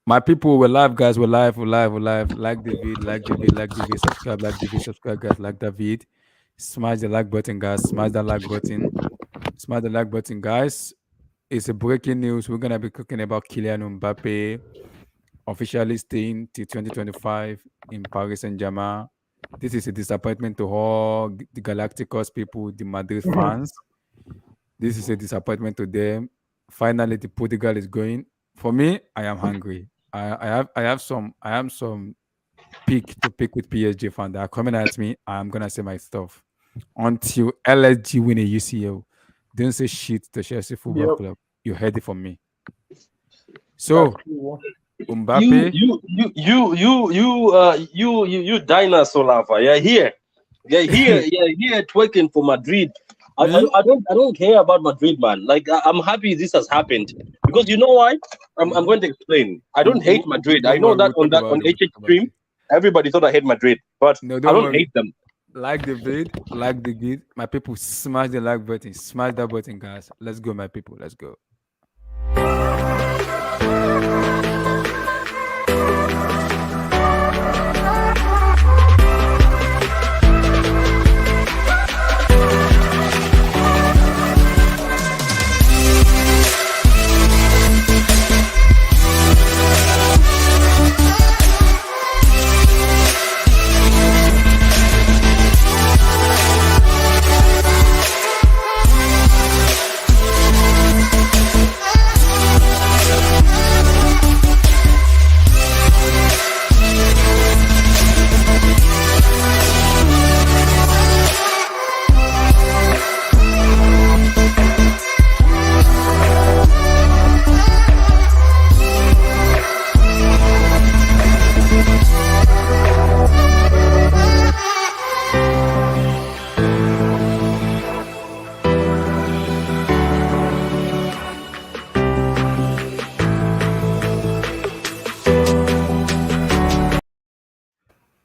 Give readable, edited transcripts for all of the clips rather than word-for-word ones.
My people, we're live, guys. We're live. We're live. We're live. Like the vid, like the vid, like the vid. Subscribe, like the vid, subscribe, guys. Like the vid. Smash the like button, guys. Smash the like button. Smash the like button, guys. It's a breaking news. We're gonna be talking about Kylian Mbappe officially staying till 2025 in Paris Saint-Germain. This is a disappointment to all the Galacticos people, the Madrid fans. This is a disappointment to them. Finally, the Portugal is going. For me, I am hungry. I have some pick to pick with PSG fans that are coming at me. I'm gonna say my stuff until LSG win a UCL. Don't say shit to Chelsea Football Yep, Club. You heard it from me. that's So true. You Mbappe, you you you you you dinosaur lover. You're here. You're here. You're here twerking for Madrid. I, I, me. I don't I don't care about Madrid, man. Like I'm happy this has happened because you know why? I'm Mhm. going to explain. I don't hate Madrid. I Don't know worry, that we'll talk about on it. We'll HH talk about stream, it. everybody thought I hate Madrid, but No, I don't don't worry. hate them. Like the vid, like the vid. My people, smash the like button. Smash that button, guys. Let's go, my people. Let's go.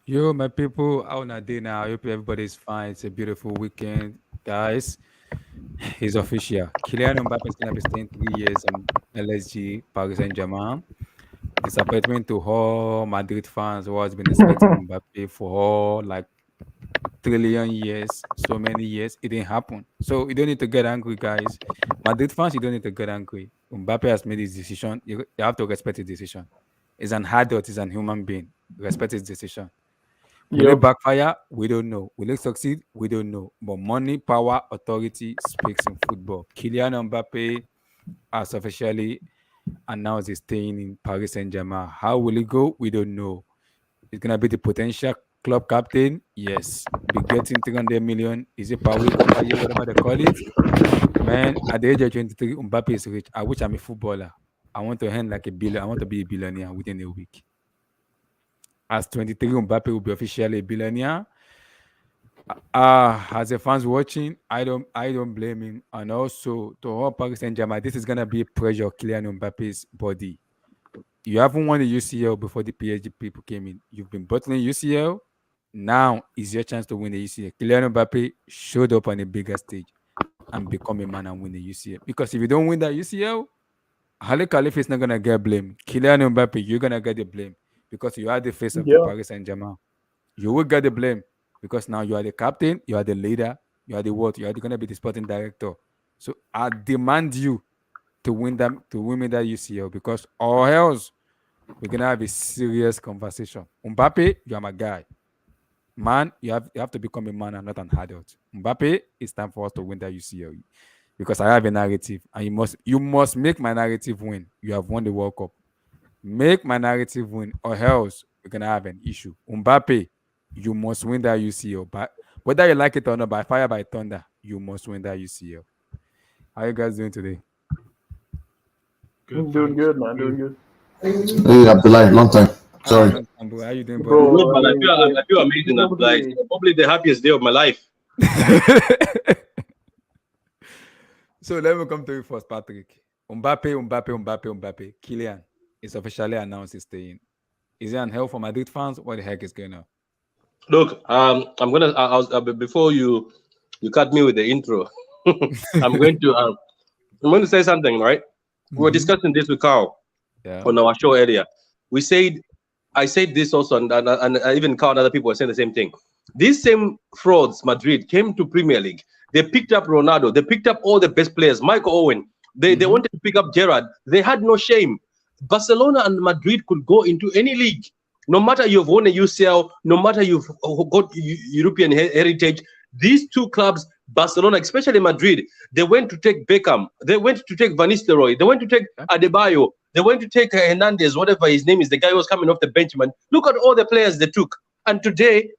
Yo, my people, how on a day now? I hope everybody's fine. It's a beautiful weekend, guys. It's official. Kylian Mbappe is gonna be staying 3 years in LSG Paris Saint Germain. Disappointment to all Madrid fans who has been expecting Mbappe for all like trillion years, so many years. It didn't happen. So you don't need to get angry, guys. Madrid fans, you don't need to get angry. Mbappe has made his decision. You have to respect his decision. He's an adult. He's an human being. Respect his decision. Will it Yep. backfire? We don't know. Will it succeed? We don't know. But money, power, authority speaks in football. Kylian Mbappe has officially announced he's staying in Paris Saint Germain. How will it go? We don't know. He's gonna be the potential club captain. Yes. Be getting 300 million. Is it per week or per year, whatever they call it? Man, at the age of 23, Mbappe is rich. I wish I'm a footballer. I want to earn like a billion. I want to be a billionaire within a week. As 23, Mbappe will be officially a billionaire. As a fans watching, I don't blame him. And also to all Paris Saint Germain, this is gonna be a pressure Kylian Mbappe's body. You haven't won the UCL before the PSG people came in. You've been bottling UCL. Now is your chance to win the UCL. Kylian Mbappe showed up on a bigger stage and become a man and win the UCL. Because if you don't win that UCL, Ali Khalifa is not gonna get blamed. Kylian Mbappe, you're gonna get the blame because you are the face of the Yep. Paris Saint Germain. You will get the blame because now you are the captain, you are the leader, you are the what, you are going to be the sporting director. So I demand you to win me that UCL because or else we're gonna have a serious conversation. Mbappe, you are my guy. Man, you have to become a man and not an adult. Mbappe, it's time for us to win that UCL because I have a narrative and you must make my narrative win. You have won the World Cup. Make my narrative win, or else we're gonna have an issue. Mbappe, you must win that UCL. But whether you like it or not, by fire by thunder, you must win that UCL. How you guys doing today? I'm Good, doing thanks. good, man. Doing good. Hey, Abdullah, long time. Sorry. Long time, bro. How you doing, I'm brother? good, Bro, I man. mean, I feel amazing. I'm like probably, probably the happiest day of my life. So let me come to you first, Patrick. Mbappe. Kylian is officially announced he's staying. Is it on hell for Madrid fans? What the heck is going on? Look, I'm gonna. Before you cut me with the intro, I'm going to. I'm going to say something. Right? We were Mm-hmm. discussing this with Carl Yeah. on our show earlier. I said this also, and I even count other people were saying the same thing. These same frauds, Madrid, came to Premier League. They picked up Ronaldo. They picked up all the best players. Michael Owen. They wanted to pick up Gerrard. They had no shame. Barcelona and Madrid could go into any league. No matter you've won a UCL, no matter you've got European heritage, these two clubs, Barcelona, especially Madrid, they went to take Beckham. They went to take Van Nistelrooy. They went to take Adebayo. They went to take Hernandez, whatever his name is, the guy who was coming off the bench, man. Look at all the players they took. And today,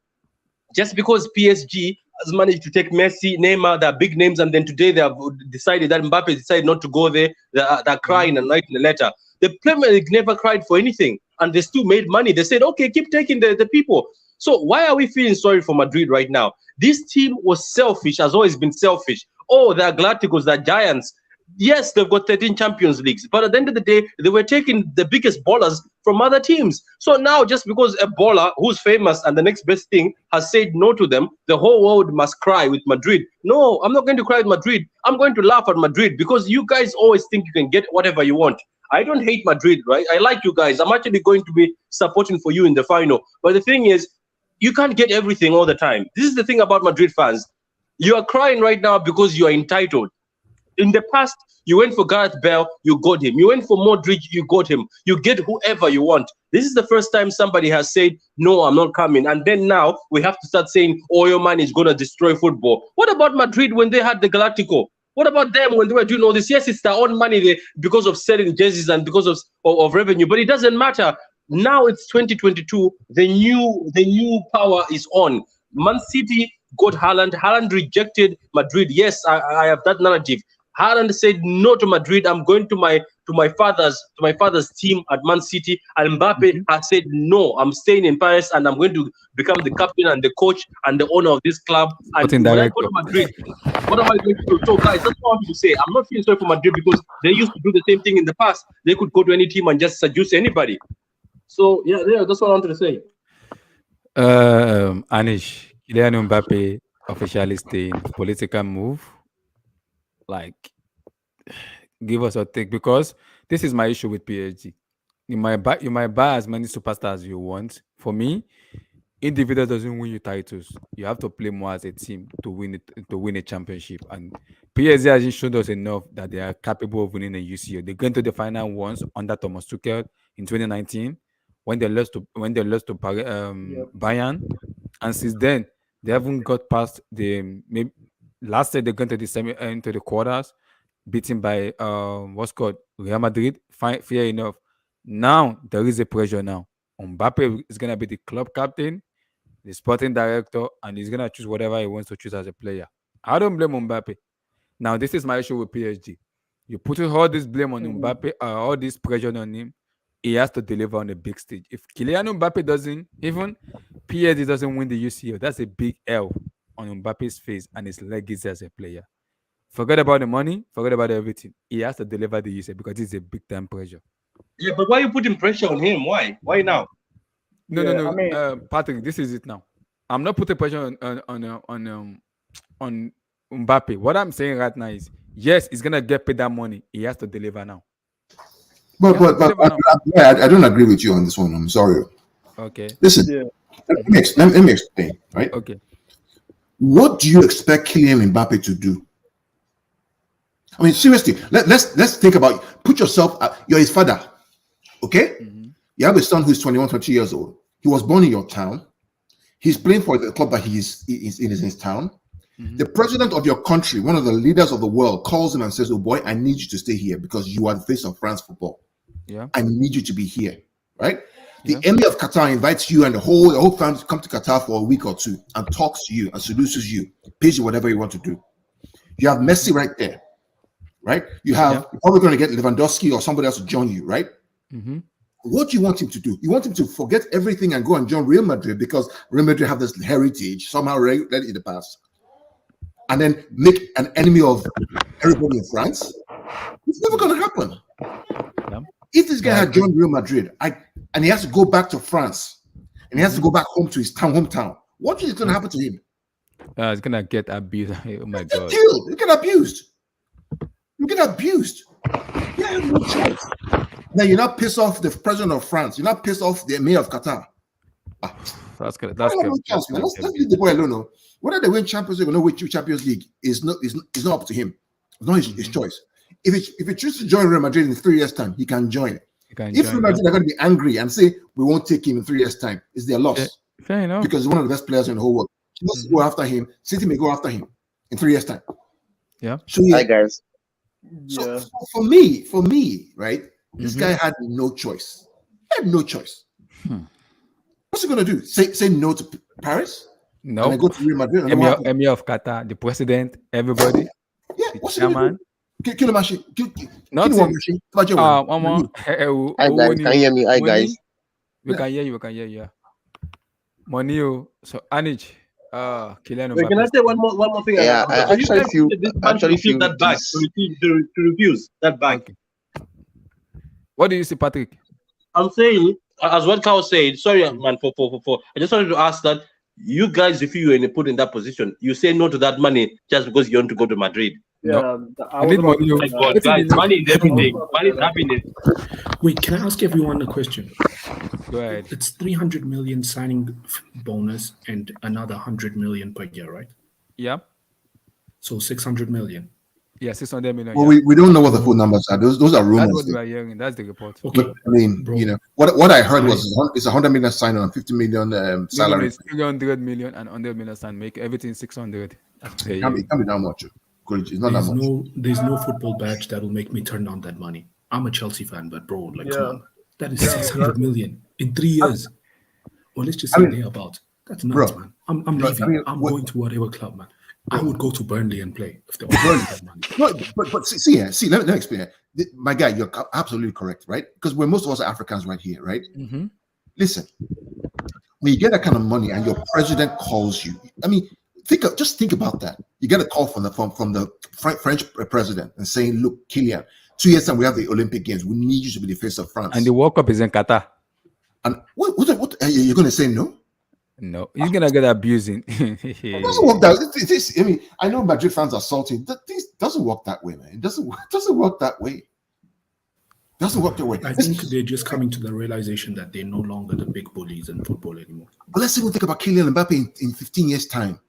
just because PSG has managed to take Messi, Neymar, they're big names, and then today they have decided that Mbappe decided not to go there. They're crying and writing a letter. The Premier League never cried for anything, and they still made money. They said, okay, keep taking the people. So why are we feeling sorry for Madrid right now? This team was selfish, has always been selfish. Oh, they're Galacticos, they're giants. Yes, they've got 13 Champions Leagues, but at the end of the day, they were taking the biggest ballers from other teams. So now, just because a baller who's famous and the next best thing has said no to them, the whole world must cry with Madrid. No, I'm not going to cry with Madrid. I'm going to laugh at Madrid because you guys always think you can get whatever you want. I don't hate Madrid, right? I like you guys. I'm actually going to be supporting for you in the final. But the thing is, you can't get everything all the time. This is the thing about Madrid fans. You are crying right now because you are entitled. In the past, you went for Gareth Bale, you got him. You went for Modric, you got him. You get whoever you want. This is the first time somebody has said, no, I'm not coming. And then now we have to start saying, oh, your man is going to destroy football. What about Madrid when they had the Galactico? What about them when they were doing all this? Yes, it's their own money because of selling jerseys and because of revenue, but it doesn't matter. Now it's 2022. The new power is on. Man City got Haaland. Haaland rejected Madrid. Yes, I have that narrative. Haaland said no to Madrid. I'm going to my father's team at Man City. And Mbappe has said no. I'm staying in Paris and I'm going to become the captain and the coach and the owner of this club. And when I go to Madrid, what am I going to do? So guys, that's what I want to say. I'm not feeling sorry for Madrid because they used to do the same thing in the past. They could go to any team and just seduce anybody. So yeah, that's what I wanted to say. Anish, Kyllian Mbappe officially staying. Political move. Like, give us a take because this is my issue with PSG. You might buy as many superstars as you want. For me, individual doesn't win you titles. You have to play more as a team to win a championship. And PSG hasn't shown us enough that they are capable of winning a UCL. They went to the final once under Thomas Tuchel in 2019 when they lost to Bayern, and since then they haven't got past the maybe last year they got to the into the quarters, beaten by what's called Real Madrid. Fair enough. Now there is a pressure now. Mbappe is gonna be the club captain, the sporting director, and he's gonna choose whatever he wants to choose as a player. I don't blame Mbappe. Now this is my issue with PSG. You put all this blame on Mbappe, all this pressure on him. He has to deliver on a big stage. If Kylian Mbappe doesn't, even PSG doesn't win the UCL, that's a big L on Mbappe's face and his legacy as a player. Forget about the money, forget about everything. He has to deliver the UCL because it's a big time pressure. Yeah, but why are you putting pressure on him? Why? Why now? No. I mean, Patrick, this is it now. I'm not putting pressure on Mbappe. What I'm saying right now is, yes, he's gonna get paid that money. He has to deliver now. But I don't agree with you on this one. I'm sorry. Okay. Listen, let me explain. Right. Okay. What do you expect Kyllian Mbappe to do? I mean, seriously, let's think about. Put yourself. You're his father. Okay. Mm-hmm. You have a son who's 21, 20 years old. He was born in your town. He's playing for the club that he's in his town. Mm-hmm. The president of your country, one of the leaders of the world, calls him and says, "Oh boy, I need you to stay here because you are the face of France football. Yeah, I need you to be here." Right? The emir of Qatar invites you and the whole family to come to Qatar for a week or two and talks to you and seduces you, pays you whatever you want to do. You have Messi right there, right? You have you're probably going to get Lewandowski or somebody else to join you, right? Mm-hmm. What do you want him to do? You want him to forget everything and go and join Real Madrid because Real Madrid have this heritage, somehow let it in the past, and then make an enemy of everybody in France? It's never going to happen. Yeah. If this guy had joined Real Madrid and he has to go back to France and he has to go back home to his hometown, what is going to happen to him? He's going to get abused. Oh my God. Killed. You get abused. You get abused. You have no choice. Now you're not pissed off the president of France. You're not pissed off the emir of Qatar. That's good. That's That's no good. chance, man. Let's leave the boy alone. No. Whether they win Champions League or not win Champions League is not up to him. It's not his choice. If he chooses to join Real Madrid in 3 years' time, he can join. If Real Madrid are going to be angry and say we won't take him in 3 years' time, it's their loss. Fair enough. Because he's one of the best players in the whole world. Let's go after him. City may go after him in 3 years' time. Yeah. So Hi guys. So for me, right? This guy had no choice. He had no choice. What's he gonna do? Say no to Paris? No. And then go to Real Madrid. And Emir of Qatar, the president, everybody. Yeah. What's he gonna do? Kill him, machine. Nothing. Hi guys, can you hear me? Hi guys. We can hear you. We can hear you. Money. So Anich, Kyllian Wait, can I Mbappe. say one more thing? Yeah, I You actually guys feel said this man to receive that back, to refuse that back. Okay. What do you say, Patrick? I'm saying, as what Carl said, sorry, man, for I just wanted to ask that you guys, if you were put in that position, you say no to that money just because you want to go to Madrid. No. I need money. My God, guys, money is everything. Money is happiness. Wait, can I ask everyone a question? Go ahead. It's 300 million signing bonus and another 100 million per year, right? Yeah. So 600 million. Yeah, 600 million. Well, we don't know what the full numbers are. Those are That's rumors. what we are hearing. That's the report. Okay. But, I mean, Bro. you know, what I heard was it's 100 million sign on 50 million salary. 300 million and 100 million and make everything 600. It can't be that much. It's not that much. There's no football badge that will make me turn down that money. I'm a Chelsea fan, but bro, like, come on. That is 600 million in 3 years. Well, let's just say thereabout. That's nuts, man. I'm leaving. I'm going to whatever club, man. I would go to Burnley and play if they offered that money. No, but see, let me explain. My guy, you're absolutely correct, right? Because we're most of us are Africans right here, right? Listen, when you get that kind of money and your president calls you, I mean, just think about that. You get a call from the French president and saying, "Look, Kyllian, 2 years time we have the Olympic Games. We need you to be the face of France." And the World Cup is in Qatar. And what you're going to say no? No, he's gonna get abusing. It doesn't work that. I mean, I know Madrid fans are salty. This doesn't work that way, man. It doesn't work that way. It doesn't work that way. I think they're just coming to the realization that they're no longer the big bullies in football anymore. But let's even think about Kyllian Mbappe in 15 years' time.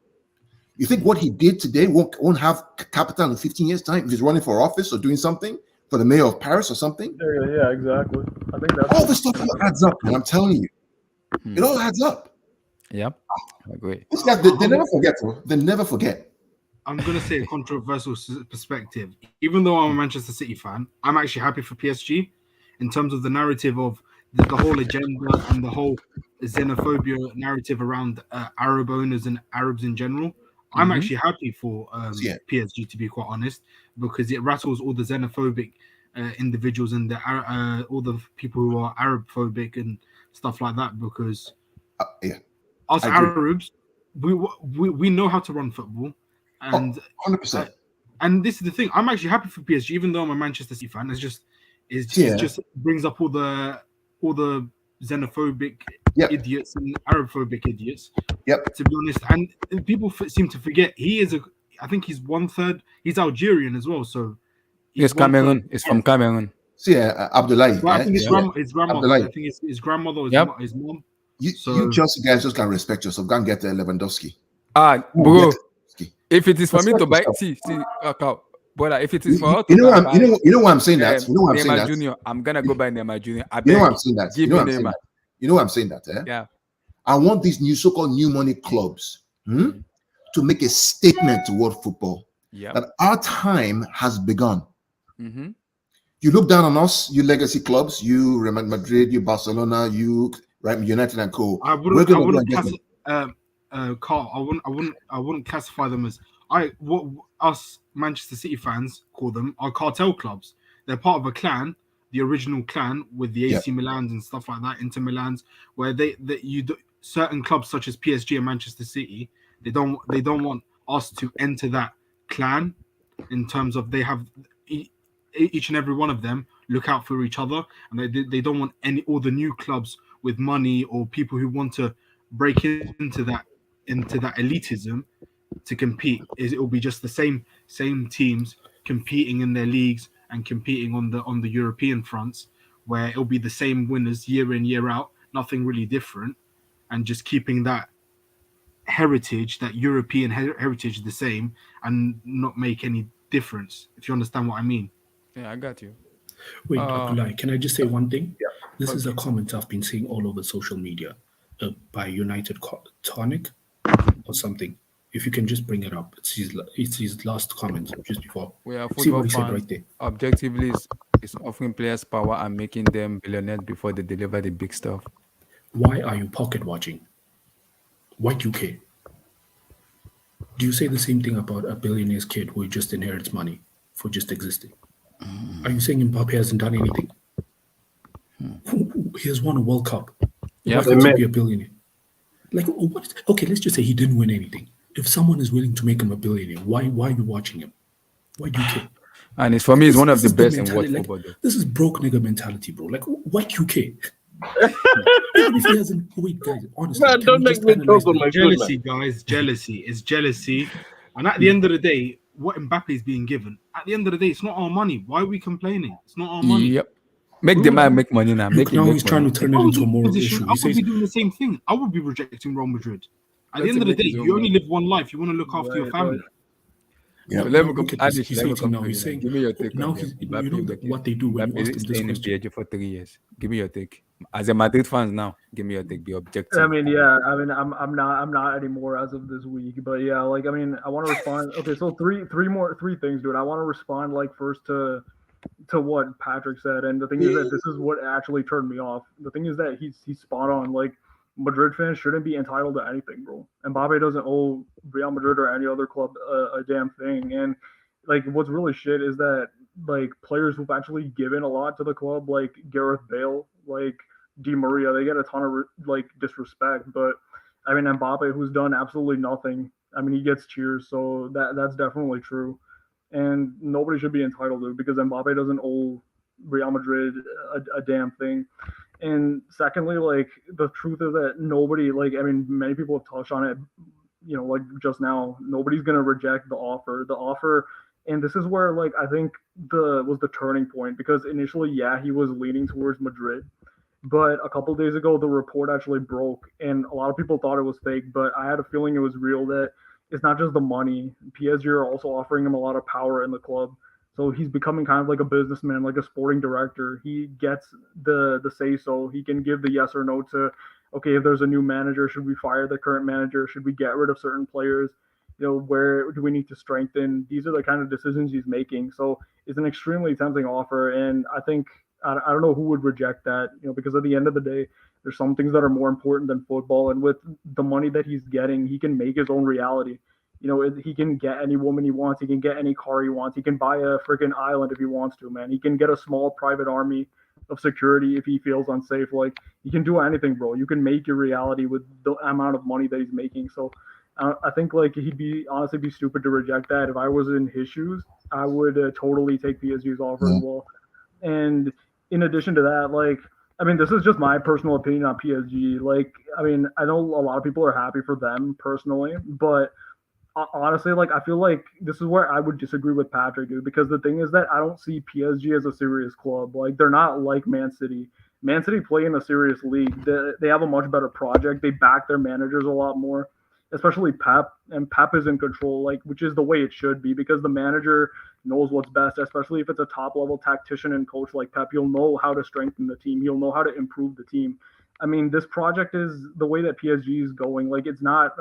You think what he did today won't have capital in 15 years' time if he's running for office or doing something for the mayor of Paris or something? Yeah, exactly. I think that's all this stuff adds up, and I'm telling you, it all adds up. Yeah, I agree. These guys, they never forget, bro. They never forget. I'm going to say a controversial perspective. Even though I'm a Manchester City fan, I'm actually happy for PSG in terms of the narrative of the whole agenda and the whole xenophobia narrative around Arab owners and Arabs in general. I'm actually happy for PSG, to be quite honest, because it rattles all the xenophobic individuals and all the people who are Arab phobic and stuff like that. Because us Arabs, we know how to run football, and 100%. And this is the thing. I'm actually happy for PSG, even though I'm a Manchester City fan. It just brings up all the xenophobic idiots and Arab-phobic idiots. Yep. To be honest, and people seem to forget I think he's 1/3. He's Algerian as well, so he's Cameroon. It's from Cameroon. See, Abdullahi. Well, I think his grandmother. Abdullahi. I think his grandmother or his mom. You Chelsea guys just can't respect yourself. Go and get Lewandowski. Bro. If it is for me to buy, but if it is for you know why I'm saying that. You know why I'm saying that. Junior, I'm gonna go buy Neymar Junior. You know why I'm saying that. You know why I'm saying that. Yeah. I want these so-called new money clubs to make a statement to world football that our time has begun. You look down on us, you legacy clubs, you Real Madrid, you Barcelona, you United and Co. I wouldn't classify them as what us Manchester City fans call them are cartel clubs. They're part of a clan, the original clan with the AC Milans and stuff like that, Inter Milans, where certain clubs such as PSG and Manchester City, they don't want us to enter that clan in terms of they have each and every one of them look out for each other, and they don't want all the new clubs with money or people who want to break into that elitism to compete. It will be just the same teams competing in their leagues and competing on the European fronts, where it'll be the same winners year in, year out, nothing really different, and just keeping that heritage, that European heritage, the same, and not make any difference, if you understand what I mean. Yeah, I got you. Wait, Abdullah, can I just say one thing? Yeah. This is a comment I've been seeing all over social media by United Tonic or something. If you can just bring it up, it's his last comment just before. We are See football what he said fans. right there. Objectively, is offering players power and making them billionaires before they deliver the big stuff. Why are you pocket watching? Why do you care? Do you say the same thing about a billionaire's kid who just inherits money for just existing? Are you saying Mbappe hasn't done anything? He has won a World Cup. Yeah. Why can't he be a billionaire? Like, what? Okay, let's just say he didn't win anything. If someone is willing to make him a billionaire, why are you watching him? Why do you care? And it's for me, it's one of This the is best in world mentality, football. Though. This is broke nigga mentality, bro. Like, why do you care? Even if he hasn't, wait, guys, honestly, Man, can don't we make just me analyze talk on the- my foot, Jealousy, guys, jealousy is jealousy. And at the end of the day, what Mbappe is being given, at the end of the day, it's not our money. Why are we complaining? It's not our money. Yep. Make the man make money now. Make Look, him now make he's money. trying to turn If I it was into a in moral position, issue. I He would says, be doing the same thing. I would be rejecting Real Madrid. At Let the end him of the make day, his own you only money. live one life. You want to look after your Right, family. yeah, So let me now go. look at this. Adish, He's let me waiting come now. for He's you. saying, Give me your take now on he's, them. you know what they do when you Mbappe ask is them this staying in question. PSG for 3 years. Give me your take. As a Madrid fan now, give me your take. Be objective. I mean, yeah. I mean, I'm not anymore as of this week, but yeah. Like, I mean, I want to respond. Okay, so three things, dude. I want to respond like first to what Patrick said, and the thing is that this is what actually turned me off. The thing is that he's spot on. Like, Madrid fans shouldn't be entitled to anything, bro. Mbappe doesn't owe Real Madrid or any other club a damn thing. And like, what's really shit is that like players who've actually given a lot to the club, like Gareth Bale, like Di Maria, they get a ton of like disrespect. But I mean, Mbappe, who's done absolutely nothing, I mean, he gets cheers. So that's definitely true. And nobody should be entitled to it because Mbappe doesn't owe Real Madrid a damn thing. And secondly, like the truth is that nobody, like I mean, many people have touched on it, you know, like just now, nobody's gonna reject the offer. The offer, and this is where like I think the turning point because initially, yeah, he was leaning towards Madrid, but a couple days ago the report actually broke, and a lot of people thought it was fake, but I had a feeling it was real. That it's not just the money. PSG are also offering him a lot of power in the club. So he's becoming kind of like a businessman, like a sporting director. He gets the say so. He can give the yes or no to, okay, if there's a new manager, should we fire the current manager? Should we get rid of certain players? You know, where do we need to strengthen? These are the kind of decisions he's making. So it's an extremely tempting offer, and I think I don't know who would reject that. You know, because at the end of the day, there's some things that are more important than football, and with the money that he's getting, he can make his own reality. You know, he can get any woman he wants. He can get any car he wants. He can buy a freaking island if he wants to, man. He can get a small private army of security if he feels unsafe. Like, he can do anything, bro. You can make your reality with the amount of money that he's making. So I think, like, he'd be honestly be stupid to reject that. If I was in his shoes, I would totally take PSG's offer as well. And in addition to that, like, I mean, this is just my personal opinion on PSG. Like, I mean, I know a lot of people are happy for them personally, but honestly, like I feel like this is where I would disagree with Patrick, dude. Because the thing is that I don't see PSG as a serious club. Like they're not like Man City. Man City play in a serious league. They have a much better project. They back their managers a lot more, especially Pep. And Pep is in control, like which is the way it should be because the manager knows what's best. Especially if it's a top level tactician and coach like Pep, he'll know how to strengthen the team. He'll know how to improve the team. I mean, this project is the way that PSG is going. Like, it's not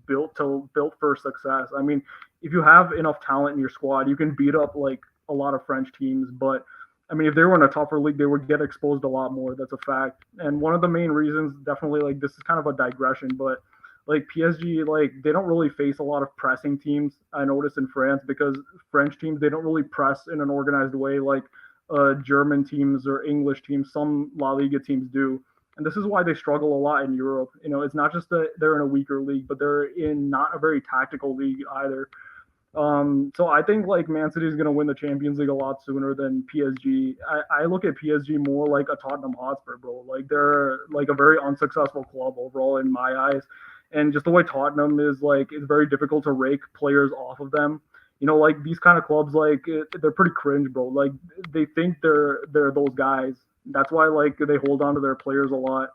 built for success. I mean, if you have enough talent in your squad, you can beat up like a lot of French teams. But I mean, if they were in a tougher league, they would get exposed a lot more. That's a fact. And one of the main reasons, definitely, like this is kind of a digression, but like PSG, like they don't really face a lot of pressing teams. I noticed in France because French teams they don't really press in an organized way like German teams or English teams. Some La Liga teams do. And this is why they struggle a lot in Europe. You know, it's not just that they're in a weaker league, but they're in not a very tactical league either. So I think like Man City is going to win the Champions League a lot sooner than PSG. I look at PSG more like a Tottenham Hotspur, bro. Like they're like a very unsuccessful club overall in my eyes. And just the way Tottenham is like, it's very difficult to rake players off of them. You know, like these kind of clubs, like they're pretty cringe, bro. Like they think they're those guys. That's why like they hold on to their players a lot.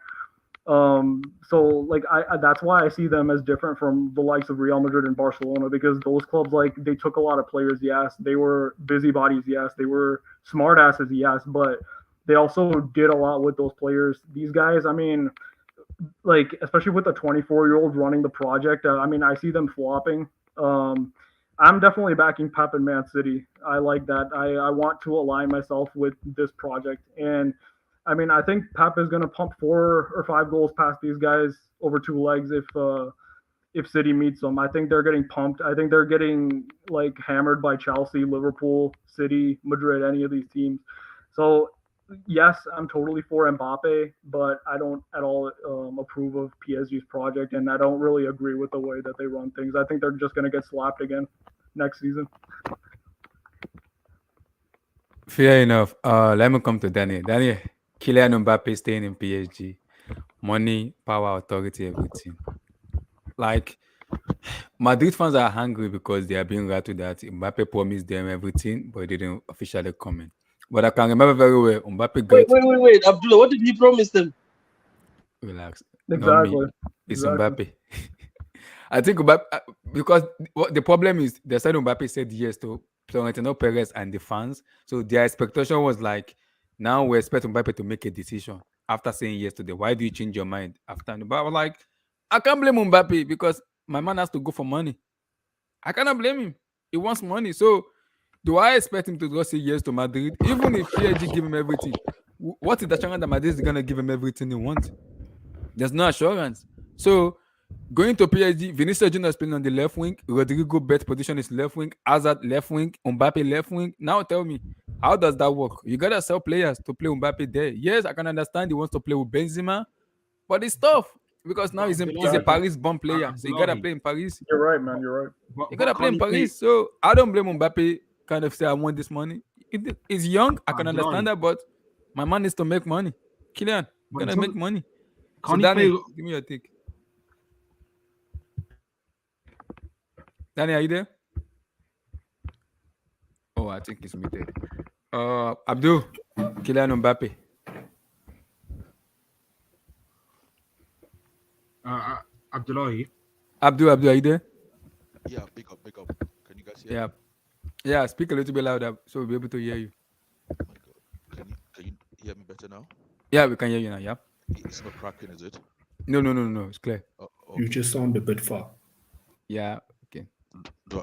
So like I that's why I see them as different from the likes of Real Madrid and Barcelona, because those clubs, like, they took a lot of players, yes, they were busybodies, yes, they were smart asses, yes, but they also did a lot with those players. These guys, I mean, like, especially with a 24-year-old running the project, I mean, I see them flopping. Um, I'm definitely backing Pep and Man City. I like that. I want to align myself with this project. And I mean, I think Pep is going to pump 4 or 5 goals past these guys over 2 legs if City meets them. I think they're getting pumped. I think they're getting like hammered by Chelsea, Liverpool, City, Madrid, any of these teams. So yes, I'm totally for Mbappe, but I don't at all approve of PSG's project, and I don't really agree with the way that they run things. I think they're just going to get slapped again next season. Fair enough. Let me come to Daniel. Daniel, Kylian Mbappe staying in PSG. Money, power, authority, everything. Like, Madrid fans are hungry because they are being rattled that Mbappe promised them everything, but didn't officially comment. But I can remember very well, Mbappe got... Wait. Abdullah, what did he promise them? Relax. Not Exactly. me. It's Mbappe. I think Mbappe, because what the problem is, the side Mbappe said yes to Florentino Perez and the fans. So their expectation was like, now we expect Mbappe to make a decision after saying yes to the. Why do you change your mind after? But I was like, I can't blame Mbappe because my man has to go for money. I cannot blame him. He wants money. So do I expect him to go say yes to Madrid? Even if PSG give him everything, what is the chance that Madrid is gonna give him everything he wants? There's no assurance. So going to PSG, Vinicius Junior is playing on the left wing. Rodrigo best position is left wing. Hazard left wing. Mbappe left wing. Now tell me, how does that work? You gotta sell players to play Mbappe there. Yes, I can understand he wants to play with Benzema, but it's tough because now he's a Paris-born player, so you gotta play in Paris. You're right, man. You're right. You gotta play in Paris. So I don't blame Mbappe. Kind of say I want this money. He's young. I can understand that, but my man needs to make money. Kylian, gonna make money. So Danny, give me your take. Danny, are you there? Oh, I think he's muted. Abdul, Kylian Mbappe. Abdullahi. Abdul, are you there? Yeah, pick up. Can you guys hear? Yeah. Yeah, speak a little bit louder so we'll be able to hear you. Oh my God. Can you hear me better now? Yeah, we can hear you now. Yeah. It's not cracking, is it? No. It's clear. Oh, okay. You just sound a bit far. Yeah. Okay. Do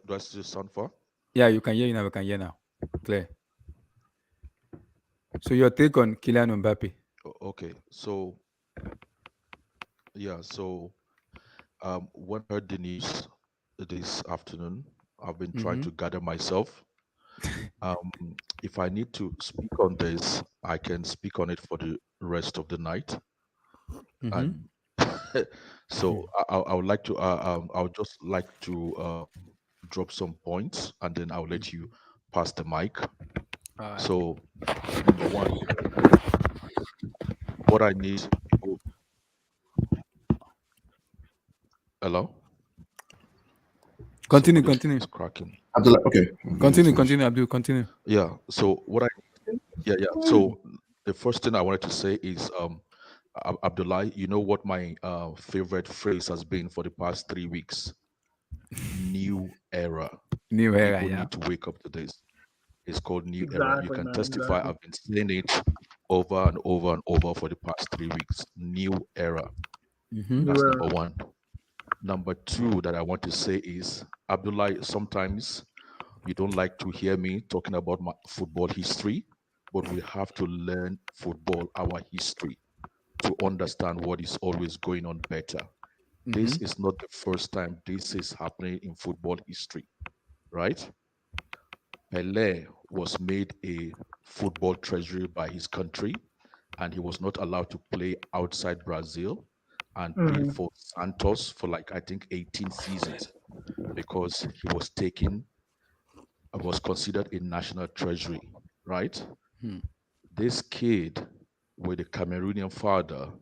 I still sound far? Yeah, you can hear you now. We can hear now. Clear. So your take on Kylian Mbappe? Okay. So when I heard the news this afternoon, I've been trying to gather myself. If I need to speak on this, I can speak on it for the rest of the night. And so I would like to I would just like to drop some points, and then I'll let you pass the mic. So number one, what I need. Hello. Continue. It's cracking. Abdullah, okay. Continue, Abdul. Continue. Yeah. So So the first thing I wanted to say is, Abdullah, you know what my favorite phrase has been for the past 3 weeks? New era. New era. People Yeah. need to wake up to this. It's called new era. You Exactly, can man, testify. exactly. I've been saying it over and over and over for the past 3 weeks. New era. That's number one. Number two that I want to say is, Abdullah, sometimes you don't like to hear me talking about my football history, but we have to learn football, our history, to understand what is always going on better. This is not the first time this is happening in football history, right? Pelé was made a football treasury by his country, and he was not allowed to play outside Brazil and play for Santos for like, I think, 18 seasons because he was considered a national treasury, right? This kid with a Cameroonian father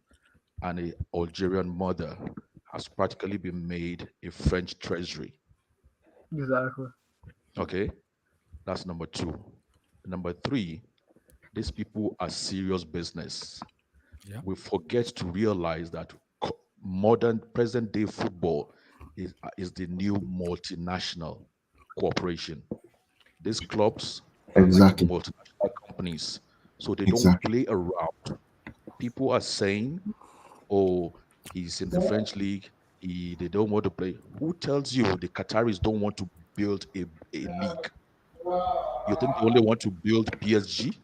and an Algerian mother has practically been made a French treasury. Exactly. Okay, that's number two. Number three, These people are serious business. Yeah. We forget to realize that modern present day football is the new multinational corporation. These clubs are like Exactly. multinational companies, so they don't Exactly. play around. People are saying, "Oh, he's in the French league. They don't want to play." Who tells you the Qataris don't want to build a league? You think they only want to build PSG?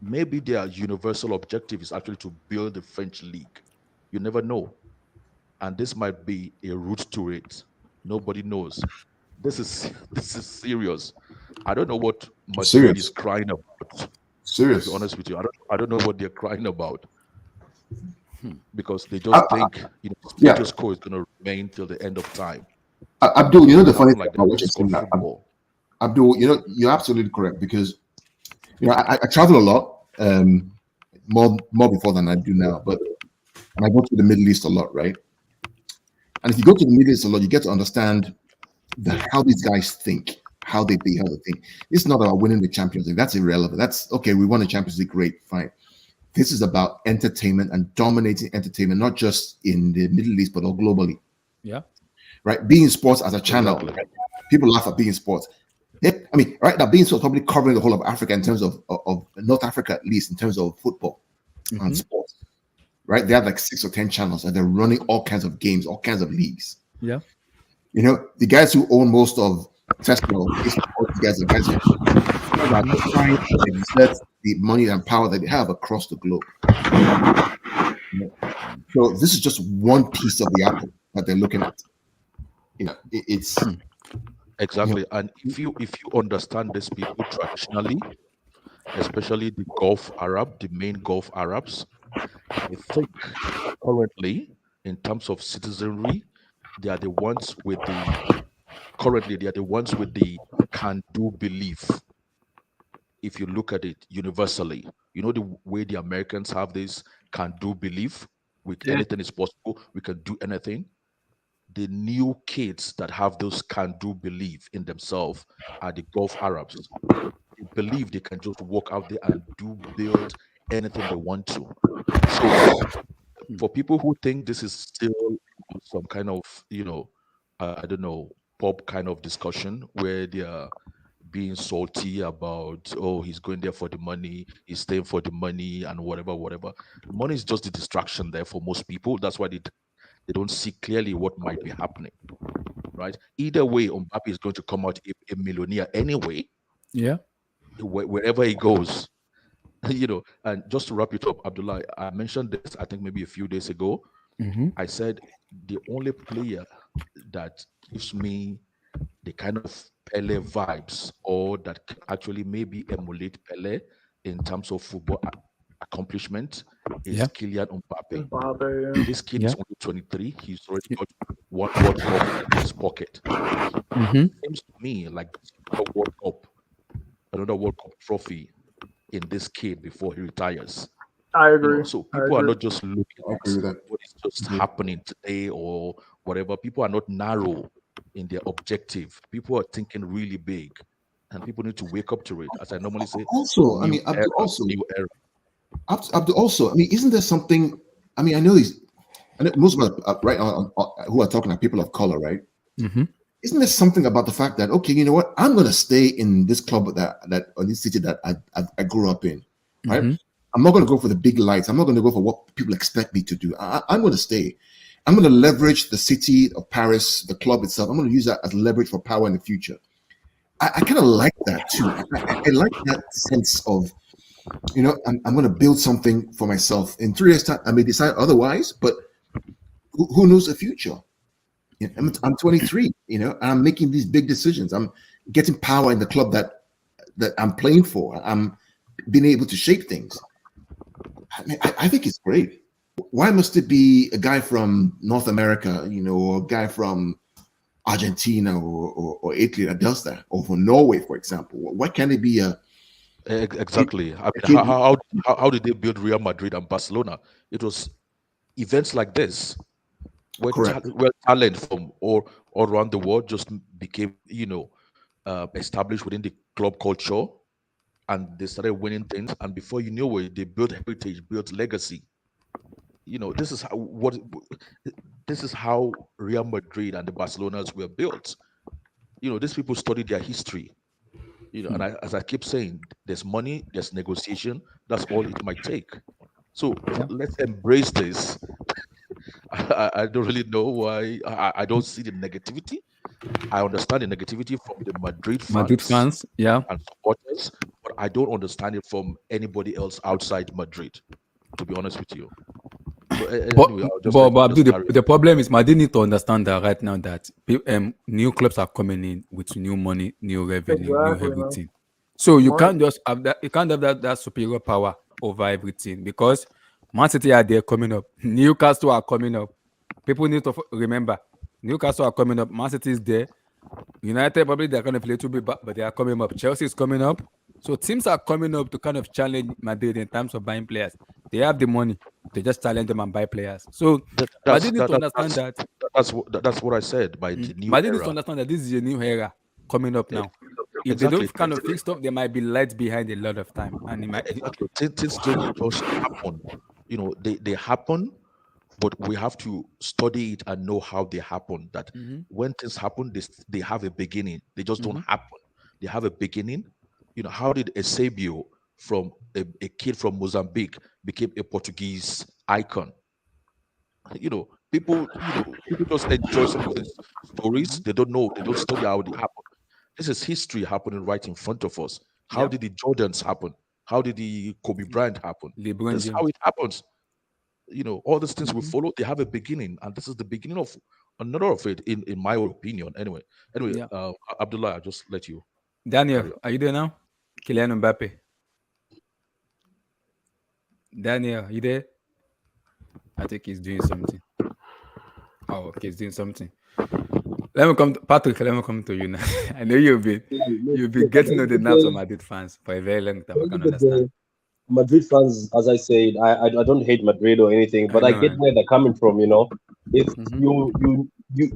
Maybe their universal objective is actually to build the French league. You never know, and this might be a route to it. Nobody knows. This is this is serious. I don't know what Madrid is Serious. crying about. To be Serious. honest with you, I don't know what they're crying about because they I, just I, think yeah, status quo is going to remain till the end of time. Abdul, It you know the doesn't funny happen thing like that. about what This you're is called saying now, football. Abdul, you're absolutely correct because I travel a lot, more before than I do now, but and I go to the Middle East a lot, right? And if you go to the Middle East a lot, you get to understand how these guys think, how they be, how they think. It's not about winning the Champions League. That's irrelevant. That's okay. We won the Champions League. Great, fine. This is about entertainment and dominating entertainment, not just in the Middle East, but all globally, Yeah. right? Being sports as a channel, Exactly. right? People laugh at being sports. I mean, right now, being sports probably covering the whole of Africa in terms of North Africa, at least in terms of football and sports, right? They have like 6 or 10 channels and they're running all kinds of games, all kinds of leagues. Yeah. The guys who own most of Tesla, all these guys, the guys who are trying to exert the money and power that they have across the globe. So this is just one piece of the apple that they're looking at. It's Exactly. And if you understand these people traditionally, especially the main Gulf Arabs, I think currently, in terms of citizenry, they are the ones with the currently they are the ones with the can do belief. If you look at it universally, the way the Americans have this can do belief with Yeah. anything is possible, we can do anything. The new kids that have those can do belief in themselves are the Gulf Arabs. They believe they can just walk out there and build anything they want to. So for people who think this is still some kind of, I don't know, pop kind of discussion where they are being salty about, oh, he's going there for the money, he's staying for the money, and whatever, whatever. Money is just the distraction there for most people. That's why they don't see clearly what might be happening, right? Either way, Mbappe is going to come out a millionaire anyway, Yeah. wherever he goes. And just to wrap it up, Abdullah, I mentioned this, I think maybe a few days ago. I said the only player that gives me the kind of Pele vibes or that can actually maybe emulate Pele in terms of football accomplishment is Yeah. Kylian Mbappe. Mbappe, yeah. This kid Yeah. is only 23. He's already got one World Cup in his pocket. Mm-hmm. It seems to me like another World Cup trophy in this kid before he retires. I agree. So I people are agree. not just looking I agree at with that. what is just happening today or whatever. People are not narrow in their objective. People are thinking really big, and people need to wake up to it. As I normally say, also, I new mean, era, Abdul, also, new era. I mean, isn't there something? I mean, I know most of us, right, who are talking are people of color, right? Mm-hmm. Isn't there something about the fact that, okay, you know what, I'm going to stay in this club or this city that I grew up in, right? Mm-hmm. I'm not going to go for the big lights. I'm not going to go for what people expect me to do. I'm going to stay. I'm going to leverage the city of Paris, the club itself. I'm going to use that as leverage for power in the future. I kind of like that too. I like that sense of, I'm going to build something for myself. In 3 years' time, I may decide otherwise, but who knows the future? I'm 23, and I'm making these big decisions. I'm getting power in the club that I'm playing for. I'm being able to shape things. I mean, I think it's great. Why must it be a guy from North America, or a guy from Argentina or Italy that does that, or from Norway, for example? Why can't it be a Exactly. I mean, kid? how did they build Real Madrid and Barcelona? It was events like this where, Correct. where talent from all around the world just became, established within the club culture, and they started winning things. And before you know it, they built heritage, built legacy. This is how Real Madrid and the Barcelonas were built. These people studied their history. And as I keep saying, there's money, there's negotiation. That's all it might take. So let's embrace this. I don't really know why. I don't see the negativity. I understand the negativity from the Madrid fans, and supporters, but I don't understand it from anybody else outside Madrid, to be honest with you. So, anyway, the problem is Madrid need to understand that right now that new clubs are coming in with new money, new revenue, new everything. So you can't just have that. You can't have that superior power over everything, because Man City are there coming up. Newcastle are coming up. People need to remember Newcastle are coming up. Man City is there. United probably they're going to play a little bit back, but they are coming up. Chelsea is coming up. So teams are coming up to kind of challenge Madrid in terms of buying players. They have the money. They just challenge them and buy players. So Madrid need to understand that. That's what I said. By the new Madrid era. needs to understand that this is a new era coming up now. If they don't kind of fix stuff, they might be led behind a lot of time. And it might things don't just happen. They happen, but we have to study it and know how they happen. That when things happen, they have a beginning. They just don't happen. They have a beginning. How did Eusebio, from a kid from Mozambique, became a Portuguese icon? People just enjoy some of these stories. They don't know. They don't study how they happen. This is history happening right in front of us. How did the Jordans happen? How did the Kobe Bryant happen? This is how it happens. All these things we follow, they have a beginning, and this is the beginning of another of it, in my opinion. Anyway, Abdullah, I'll just let you. Daniel, are you there now? Kyllian Mbappe. Daniel, are you there? I think he's doing something. Oh, okay, he's doing something. Let me come to Patrick. Let me come to you now. I know you've been getting on the nerves of Madrid fans for a very long time. I can understand. Madrid fans, as I said, I don't hate Madrid or anything, but I get where they're coming from. If you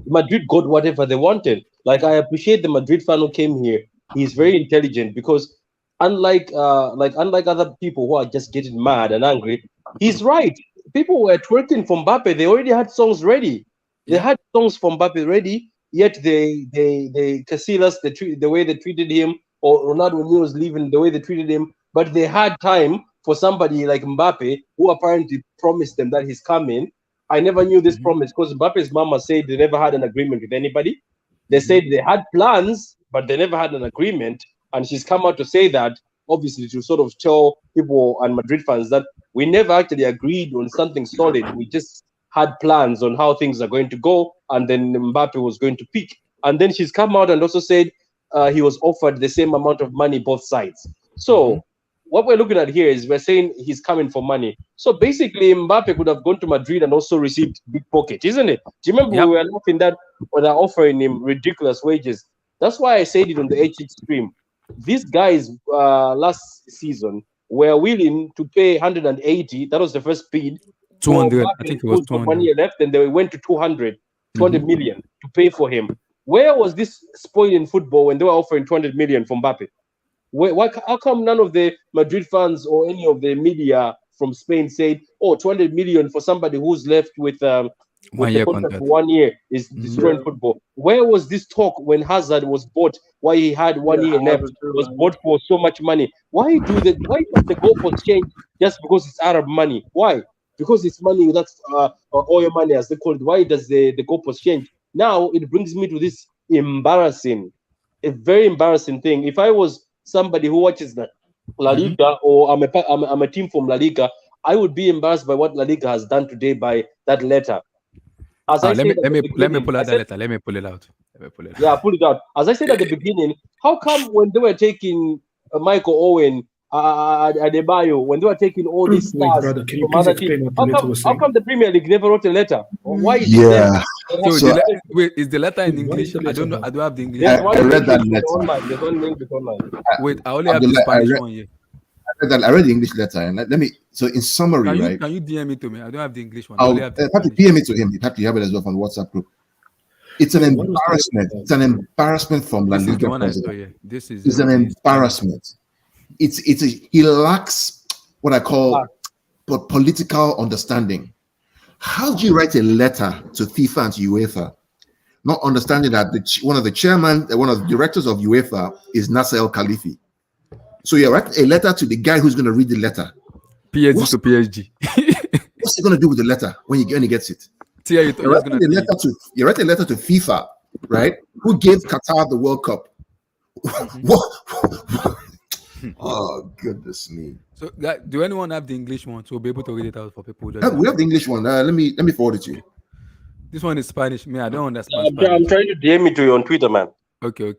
Madrid got whatever they wanted. Like, I appreciate the Madrid fan who came here. He's very intelligent, because unlike other people who are just getting mad and angry, he's right. People were twerking for Mbappe. They already had songs ready. They had songs for Mbappe ready. Yet they Casillas, the way they treated him, or Ronaldo when he was leaving, the way they treated him. But they had time for somebody like Mbappe, who apparently promised them that he's coming. I never knew this promise, because Mbappe's mama said they never had an agreement with anybody. They said they had plans, but they never had an agreement. And she's come out to say that, obviously, to sort of tell people and Madrid fans that we never actually agreed on something solid. We just had plans on how things are going to go, and then Mbappe was going to pick. And then she's come out and also said he was offered the same amount of money both sides. So what we're looking at here is we're saying he's coming for money. So basically, Mbappe could have gone to Madrid and also received big pocket, isn't it? Do you remember we were laughing that when they're offering him ridiculous wages? That's why I said it on the HH stream. These guys last season were willing to pay 180. That was the first bid. 200. I think it was 200. 1 year left, and they went to 200 million to pay for him. Where was this spoiling football when they were offering 200 million for Mbappe? How come none of the Madrid fans or any of the media from Spain said, 200 million for somebody who's left with the contract for 1 year is destroying football? Where was this talk when Hazard was bought? Why he had 1 year left, was bought for so much money? Why does the goalpost change just because it's Arab money? Why? Because it's money that's oil money, as they call it. Why does the goalpost change? Now it brings me to this a very embarrassing thing. If I was somebody who watches the La Liga, or I'm a team from La Liga, I would be embarrassed by what La Liga has done today by that letter. Let me pull out that letter. Let me pull it out. Yeah, pull it out. As I said at the beginning, how come when they were taking Michael Owen, Adebayo, when they were taking all these stars from other teams, how come the Premier League never wrote a letter? Why is is the letter in English? I don't know. I don't have the English. I read that letter. Wait, I only have the Spanish one here. I read the English letter, and let me. So in summary, can you DM it to me? I don't have the English one. I'll have to DM it to him. You have to have it as well from the WhatsApp group. It's an embarrassment. It's an embarrassment from La Liga president. This is an embarrassment. he lacks what I call political understanding. How do you write a letter to FIFA and to UEFA, not understanding that one of the directors of UEFA is Nasser El Khalifi? So you write a letter to the guy who's going to read the letter. PSG to PSG. What's he going to do with the letter when he gets it? You write a letter to FIFA, right? Who gave Qatar the World Cup? Oh, goodness me. So, do anyone have the English one to be able to read it out for people? We have the English one. Let me forward it to you. This one is Spanish. Me, I don't understand Spanish. I'm trying to DM it to you on Twitter, man. Okay.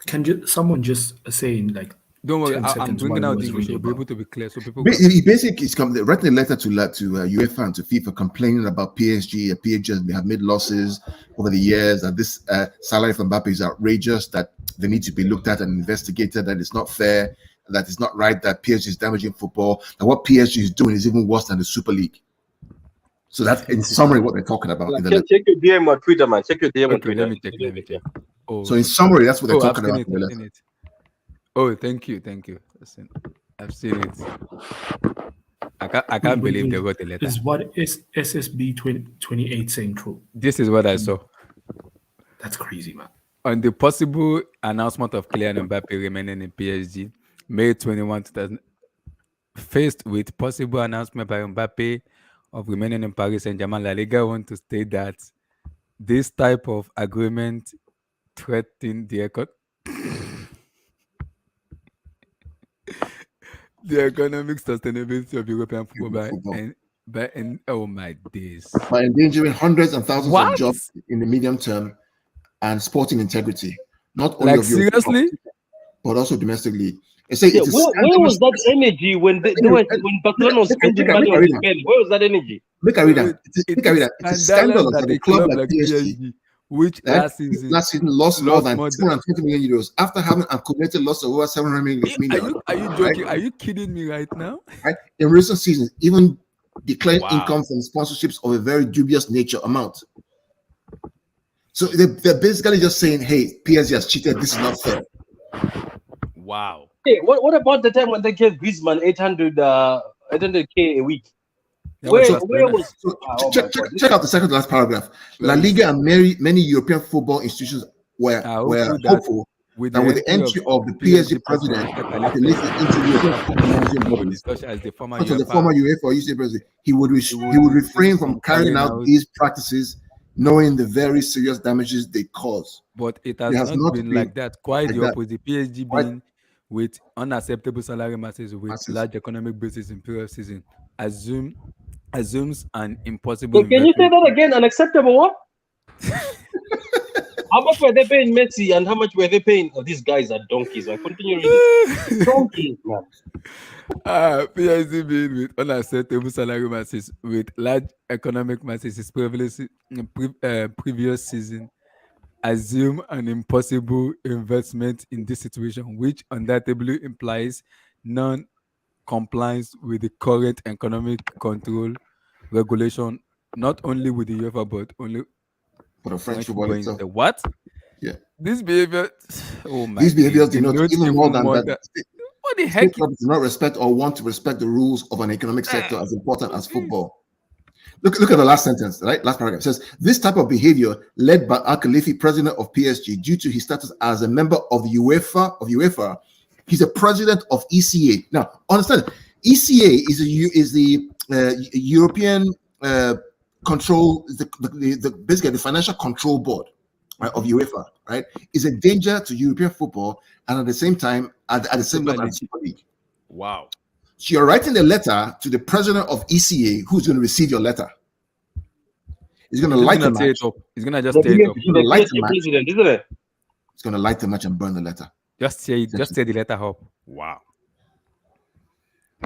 Can someone just say in like? Don't worry, I'm bringing out the English. You'll be able to be clear, so people. He basically is writing a letter to UEFA and to FIFA complaining about PSG. PSG have made losses over the years, and this salary from Mbappe is outrageous. That they need to be looked at and investigated. That it's not fair. That it's not right. That PSG is damaging football. And what PSG is doing is even worse than the Super League. So that's in summary what they're talking about. Check your DM on Twitter, man. Check your DM on Twitter. Let me check. Oh, so in summary, that's what they're talking about. Oh, thank you. Listen, I've seen it. I can't believe they wrote the letter. Is what is SSB 2028 saying true? This is what I saw. That's crazy, man. On the possible announcement of Kyllian Mbappe remaining in PSG, May 21, 2000, faced with possible announcement by Mbappe of remaining in Paris Saint-Germain, La Liga want to state that this type of agreement threatened the economic sustainability of European football oh my days. By endangering hundreds and thousands of jobs in the medium term and sporting integrity. Not only like seriously, but also domestically. Where was that energy when Barcelona was spending money on Spain? Where was that energy? Make a read that. It's a scandal that a club like PSG, which last season lost more than 220 million euros after having accumulated loss of over 700 million. Are you joking? Right? Are you kidding me right now? Right? In recent seasons, even declared income from sponsorships of a very dubious nature amount. So they're basically just saying, hey, PSG has cheated. This is not fair. Wow. Hey, what about the time when they gave Griezmann 800K a week? Check out the second to last paragraph. La Liga and many European football institutions were hopeful that with the entry of the PSG president into European football bodies, as the former UEFA or UCA president, he would refrain from carrying out these practices, knowing the very serious damages they cause. But it has not been like that. Quite the opposite. PSG being with unacceptable salary masses with large economic basis in period season assumes an impossible. So can you say that again? Unacceptable what? How much were they paying Messi and how much were they paying? Oh, these guys are donkeys. I continue reading. Donkeys, man. PSG being with unacceptable salary masses with large economic masses is previous season assume an impossible investment in this situation, which undoubtedly implies non-compliance with the current economic control regulation, not only with the UEFA but only for the French football itself. The what? Yeah. This behavior. Oh my. These behaviors do not even more than that. What the heck? Do not respect or want to respect the rules of an economic sector as important as football. Look at the last sentence, right? Last paragraph. It says, this type of behavior led by Al Khalifi, president of PSG, due to his status as a member of the UEFA, he's a president of ECA. Now, understand, ECA is the European control, basically the financial control board, right, of UEFA, right? Is a danger to European football, and at the same time, at the same time as Super League. Wow. So you're writing a letter to the president of ECA, who's going to receive your letter. He's going to light the match. He's going to just tear it up. He's going to light the match. Isn't it? He's going to light the match and burn the letter. Just say the letter up. Wow.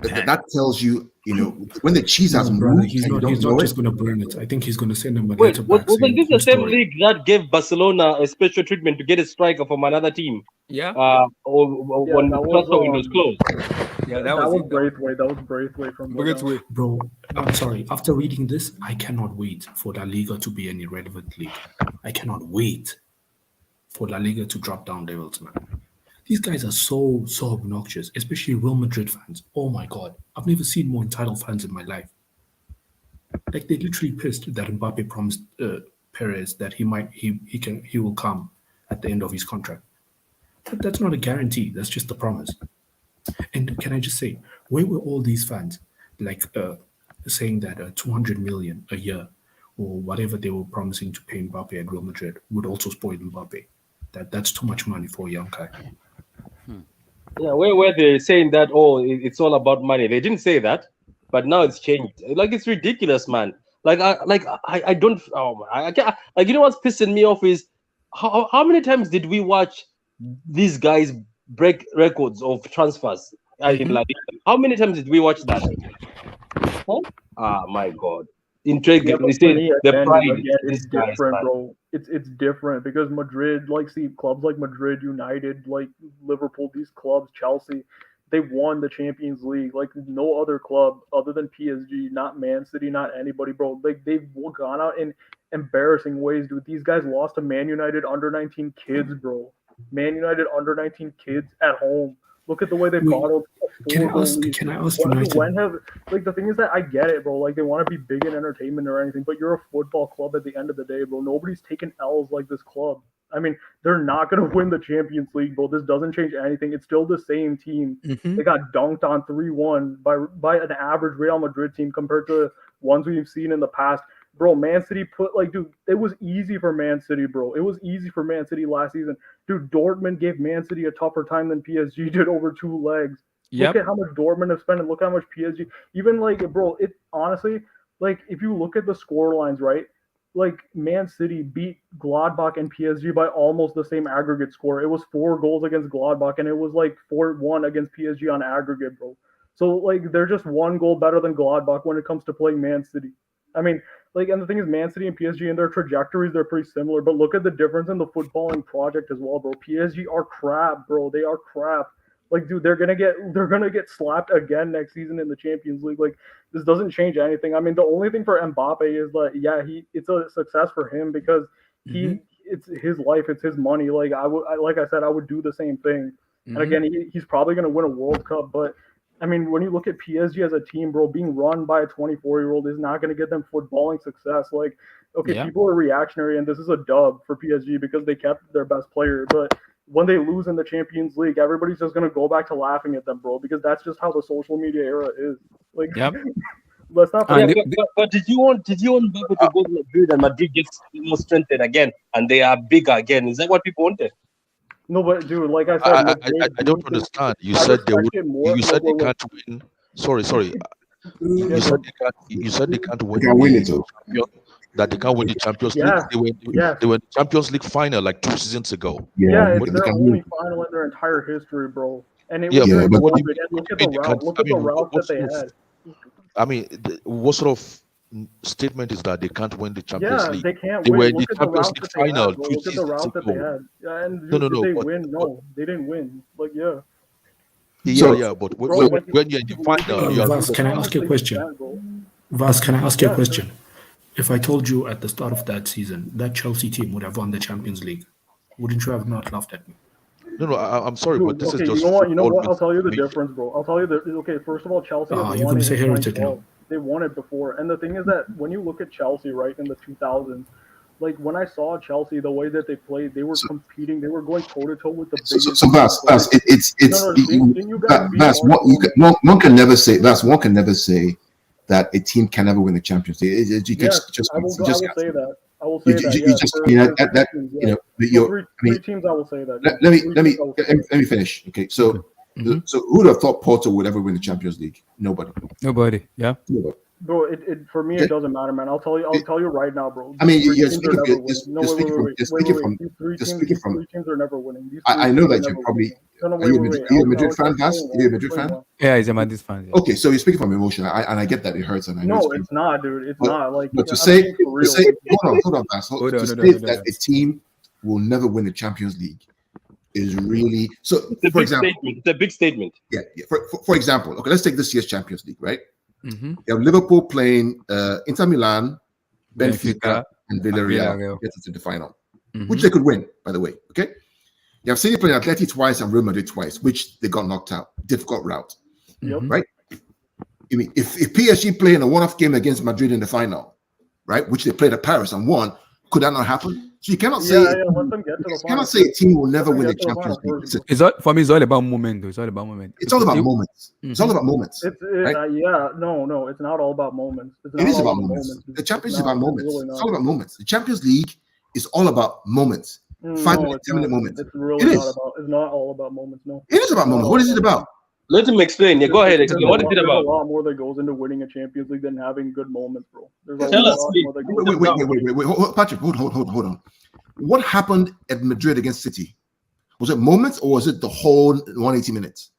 That tells you, when the cheese has moved, he's not just going to burn it. I think he's going to send them a letter back. Wasn't this the same league that gave Barcelona a special treatment to get a striker from another team? Yeah. When the transfer window was closed. Yeah, that was Braithwaite. That was Braithwaite from Braithwaite. Bro, I'm sorry. After reading this, I cannot wait for La Liga to be an irrelevant league. I cannot wait for La Liga to drop down levels, man. These guys are so obnoxious, especially Real Madrid fans. Oh my god, I've never seen more entitled fans in my life. Like they literally pissed that Mbappe promised Perez that he will come at the end of his contract. That's not a guarantee. That's just a promise. And can I just say, where were all these fans like saying that 200 million a year or whatever they were promising to pay Mbappe at Real Madrid would also spoil Mbappe? That's too much money for a young guy. Yeah, where they're saying that it's all about money. They didn't say that, but now it's changed. Like it's ridiculous, man. I don't. Oh, I can't. Like, you know what's pissing me off is how many times did we watch these guys break records of transfers in La Liga? How many times did we watch that? Huh? Ah, my God. Intrigue. Yeah, They say the pride. It's different, bro. It's different because Madrid, like, see, clubs like Madrid, United, like Liverpool, these clubs, Chelsea, they won the Champions League. Like no other club other than PSG, not Man City, not anybody, bro. Like they've gone out in embarrassing ways, dude. These guys lost to Man United under 19 kids, bro. Man United under 19 kids at home. Look at the way they bottled. Can I ask United? Like the thing is that I get it, bro. Like they want to be big in entertainment or anything, but you're a football club at the end of the day, bro. Nobody's taking L's like this club. I mean, they're not gonna win the Champions League, bro. This doesn't change anything. It's still the same team. Mm-hmm. They got dunked on 3-1 by an average Real Madrid team compared to ones we've seen in the past. Bro, Man City dude, it was easy for Man City, bro. It was easy for Man City last season. Dude, Dortmund gave Man City a tougher time than PSG did over 2 legs. Yep. Look at how much Dortmund have spent and look how much PSG. Even like, bro, it honestly, like if you look at the score lines, right? Like Man City beat Gladbach and PSG by almost the same aggregate score. It was 4 goals against Gladbach and it was like 4-1 against PSG on aggregate, bro. So like they're just 1 goal better than Gladbach when it comes to playing Man City. I mean, like, and the thing is, Man City and PSG and their trajectories, they're pretty similar. But look at the difference in the footballing project as well, bro. PSG are crap, bro. They are crap. Like, dude, they're gonna get slapped again next season in the Champions League. Like, this doesn't change anything. I mean, the only thing for Mbappe is that it's a success for him because it's his life, it's his money. Like I would do the same thing. And again, he's probably gonna win a World Cup, but I mean, when you look at PSG as a team, bro, being run by a 24-year-old is not going to get them footballing success. Like, okay, people are reactionary, and this is a dub for PSG because they kept their best player. But when they lose in the Champions League, everybody's just going to go back to laughing at them, bro, because that's just how the social media era is. Like, let's not. But did you want Mbappe to go to Madrid and Madrid gets more strengthened again and they are bigger again? Is that what people wanted? No, but dude, like I said, I don't understand. You said they would. You said they can't win. Sorry. You said they can't win. They can win it too. That they can't win the Champions League. They were in the Champions League final like 2 seasons ago. It's their only final in their entire history, bro. And it was look at the route that they had. I mean, what sort of statement is that they can't win the Champions League? They can't They win. were in Look the at the Champions route League that they final. had, bro. Look at the route that they had. And No. did they win? No, they didn't win. Like, But when you're in the final, Vas, can I ask you a question? Vas, can I ask you a question? If I told you at the start of that season that Chelsea team would have won the Champions League, wouldn't you have not laughed at me? No, I'm sorry, but this is just. You know what? I'll tell you the difference, bro. I'll tell you that. Okay, first of all, Chelsea. You're going to say heretic now. They won it before, and the thing is that when you look at Chelsea, right, in the 2000s, like when I saw Chelsea, the way that they played, they were competing, they were going toe to toe with the biggest. So Vas, one can never say that a team can never win the Champions League. I will say that. I will say that. Three teams. I will say that. Let me finish. Okay, so. So who would have thought Porto would ever win the Champions League? Nobody. Yeah. Nobody. Bro, for me it doesn't matter, man. I'll tell you right now, bro. I mean, you're speaking from. Three teams are never winning. I know that you're probably. Are you a Madrid fan, Vas? Are you a Madrid fan? Yeah, he's a Madrid fan. Yeah. Okay, so you're speaking from emotion, and I get that it hurts, and I know. No, it's not, dude. It's not. Like, but to say, hold on, Vas. To say that a team will never win the Champions League is really so. For example, it's a big statement. Yeah. For example, okay, let's take this year's Champions League, right? You have Liverpool playing Inter Milan, Benfica, and Villarreal get into the final, which they could win, by the way. Okay, You have City playing Atleti twice and Real Madrid twice, which they got knocked out. Difficult route. Yep. Right? I mean, if PSG play in a one-off game against Madrid in the final, right, which they played at Paris and won, could that not happen? So you cannot say let them get to the you final. cannot say a team will never win the Champions League. It's all, for me, it's all about moment, though. It's all about moment. It's all about moments. It's all about moments. Right? No, it's not all about moments. It is about moments. The Champions League is about moments. It's all about moments. The Champions League is all about moments. 5-minute, 10-minute moments. It's really not about. It's not all about moments. No. It is about moments. What is it about? Let him explain. Yeah, go ahead. Explain. What is it about? There's a lot more that goes into winning a Champions League than having good moments, bro. Tell us. Wait. Patrick, hold on. What happened at Madrid against City? Was it moments or was it the whole 180 minutes?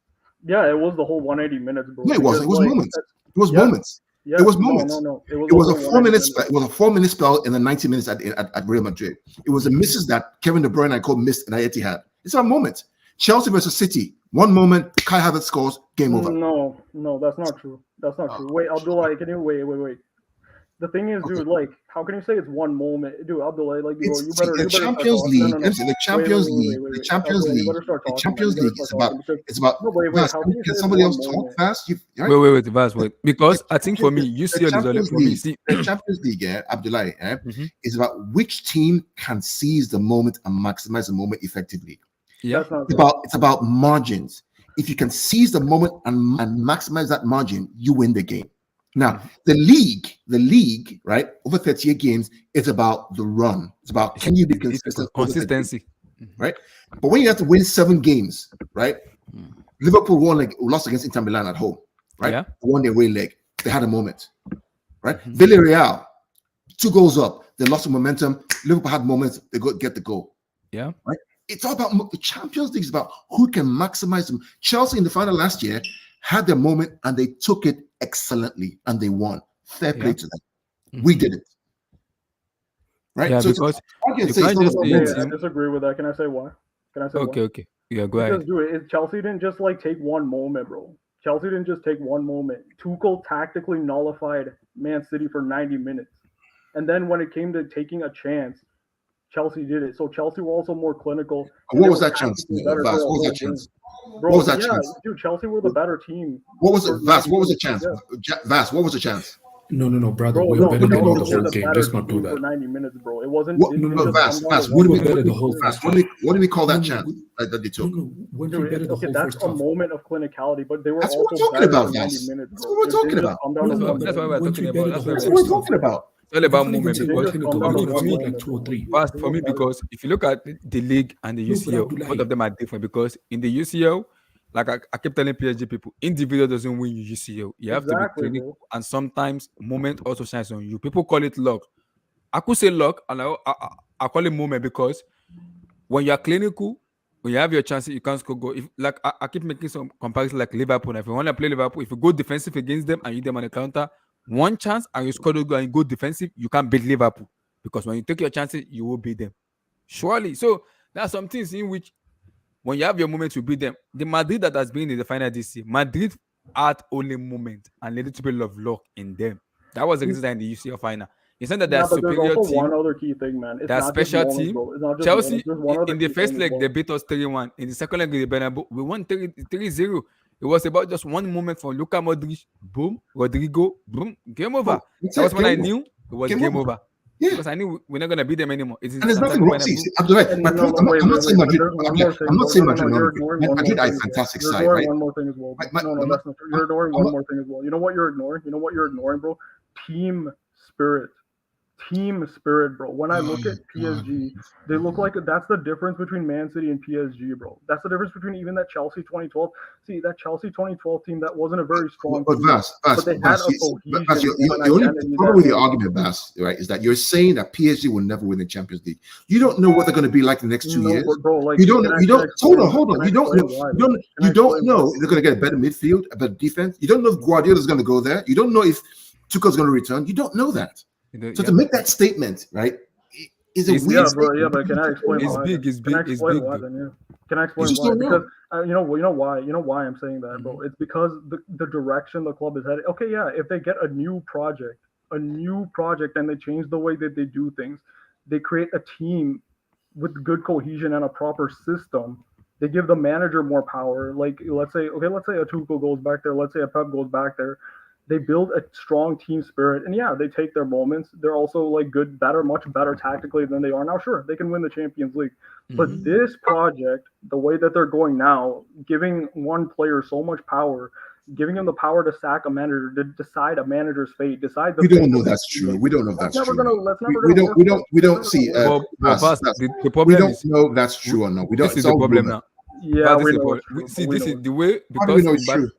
Yeah, it was the whole 180 minutes, bro. No, it wasn't. It was moments. It was moments. Yeah, it was moments. No. It was a 4-minute spell. It was a 4-minute spell in the 90 minutes at Real Madrid. It was the misses that Kevin De Bruyne and Co missed and Etihad. It's a moment. Chelsea versus City. One moment, Kai Havertz scores. Game over. No, that's not true. That's not true. Wait, Abdullah, can you wait? The thing is, dude, like, how can you say it's one moment, dude? Abdullah, like, bro, you better. The Champions League. The Champions League. The Champions League. The Champions League is about. It's about. Can somebody else talk fast? Wait, Vaz, wait. Because I think for me, UCL is all for me. See, the Champions League, Abdullah, is about which team can seize the moment and maximize the moment effectively. Yeah, it's about margins. If you can seize the moment and maximize that margin, you win the game. Now, the league, right, over 38 games, it's about the run. It's about can you be consistent? Consistency, right? But when you have to win 7 games, right? Liverpool lost against Inter Milan at home, right? Yeah. Won their away leg. They had a moment, right? Villarreal, 2 goals up. They lost the momentum. Liverpool had moments. They get the goal. Yeah. Right? It's all about the Champions League is about who can maximize them. Chelsea in the final last year had their moment and they took it excellently and they won. Fair play to them. We did it. Right? Yeah, so because I disagree with that. Can I say why? Okay. Yeah, go ahead. Because Chelsea didn't just like take one moment, bro. Chelsea didn't just take one moment. Tuchel tactically nullified Man City for 90 minutes. And then when it came to taking a chance, Chelsea did it. So Chelsea were also more clinical. What was that chance? What was that chance? Bro, what was that chance? Dude, Chelsea were the better team. What was it? Vass, what was the chance? Vass, what was the chance? No, brother. We're better than the whole game. Let's not do that. For 90 minutes, bro. It wasn't. Vass, what do we call that chance that they took? Okay, that's a moment of clinicality, but they were also better talking about, 90 minutes. That's what we're talking about. That's what we're talking about. That's what we're talking about. It's all about movement because for me, because if you look at the league and the UCL, both of them are different. Because in the UCL, like I keep telling PSG people, individual doesn't win you UCL. You have to be clinical, and sometimes moment also shines on you. People call it luck. I could say luck, and I call it moment because when you are clinical, when you have your chances, you can't score goal. If like I keep making some comparisons like Liverpool. If you want to play Liverpool, if you go defensive against them and you them on a counter. One chance and you score the goal and you go defensive, you can't beat Liverpool because when you take your chances, you will beat them. Surely. So there are some things in which when you have your moment, you beat them. The Madrid that has been in the final this year, Madrid had only moment and a little bit of luck in them. That was the reason in the UCL final. It's not that they're superior there's also team. One other key thing, man. It's that special team. Chelsea in the first leg well. they beat us 3-1. In the second leg they Bernabeu, we won 3-0. It was about just one moment for Luka Modric, boom, Rodrigo, boom, game over. That was when I knew it was game over. Yeah. Because I knew we're not gonna beat them anymore. And there's nothing wrong. I'm not saying Madrid. I'm not saying Madrid. Madrid are a fantastic side, right? One more thing as well. No, that's not true. You're ignoring one more thing as well. You know what you're ignoring? Bro? Team spirit. Team spirit, bro. When I look at PSG, they look like that's the difference between Man City and PSG, bro. That's the difference between even that Chelsea 2012. See, that Chelsea 2012 team that wasn't a very strong but team, but they had a cohesion. The only problem with your argument, Bass, right, is that you're saying that PSG will never win the Champions League. You don't know what they're going to be like the next 2 years. Bro, like, you don't. Hold on. You don't know if they're going to get a better midfield, a better defense. You don't know if Guardiola's going to go there. You don't know if Tuchel's going to return. You don't know that. So to make that statement, right, is a weird statement. Yeah, but can I explain why? It's big. Can I explain why? Can I explain why? Because you know why I'm saying that, bro. It's because the direction the club is headed. Okay, yeah, if they get a new project and they change the way that they do things, they create a team with good cohesion and a proper system, they give the manager more power. Like let's say a Tuchel goes back there, let's say a Pep goes back there. They build a strong team spirit, and yeah, they take their moments. They're also like much better tactically than they are now. Sure, they can win the Champions League, but this project, the way that they're going now, giving one player so much power, giving him the power to sack a manager, to decide a manager's fate, decide. We don't know that's true. We don't know that's true. We don't see. The problem we don't is, know that's true or not. We don't. This is the problem now. Yeah, this is the way, because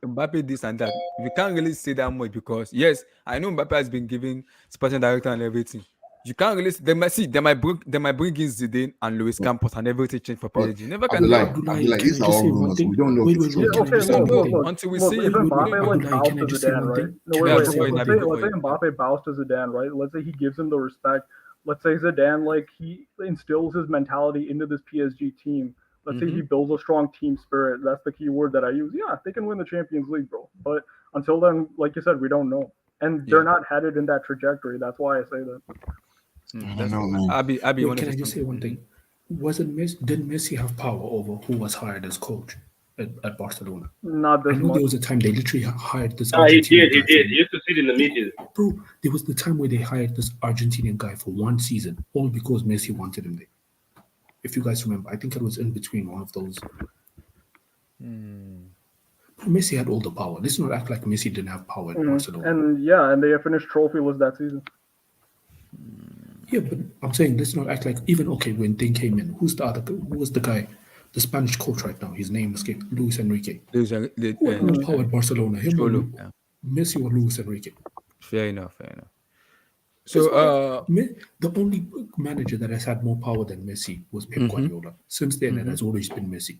Mbappe this and that. We can't really say that much because yes, I know Mbappe has been given sporting director and everything. You can't really. They might bring in Zidane and Luis Campos and everything change for PSG. You never can these are all rumors. We don't know if it's true. Until we see it. Mbappe bows to Zidane, right? No, let's say Mbappe bows to Zidane, right? Let's say he gives him the respect. Let's say Zidane, he instills his mentality into this PSG team. Let's say he builds a strong team spirit. That's the key word that I use. Yeah, they can win the Champions League, bro. But until then, like you said, we don't know. And they're not headed in that trajectory. That's why I say that. I don't know, man. Abby, can I just say one thing? Did Messi have power over who was hired as coach at Barcelona? Not this I know much. there was a time they literally hired this. He did. He used to sit in the meetings. Bro, there was the time where they hired this Argentinian guy for one season, all because Messi wanted him there. If you guys remember, I think it was in between one of those. Messi had all the power. Let's not act like Messi didn't have power at Barcelona. And they finished trophyless that season. Yeah, but I'm saying let's not act like when Thing came in, who was the guy, the Spanish coach right now? His name escaped. Luis Enrique. Who had power at Barcelona? Messi or Luis Enrique? Fair enough. So the only manager that has had more power than Messi was Pep Guardiola. Since then, it has always been Messi.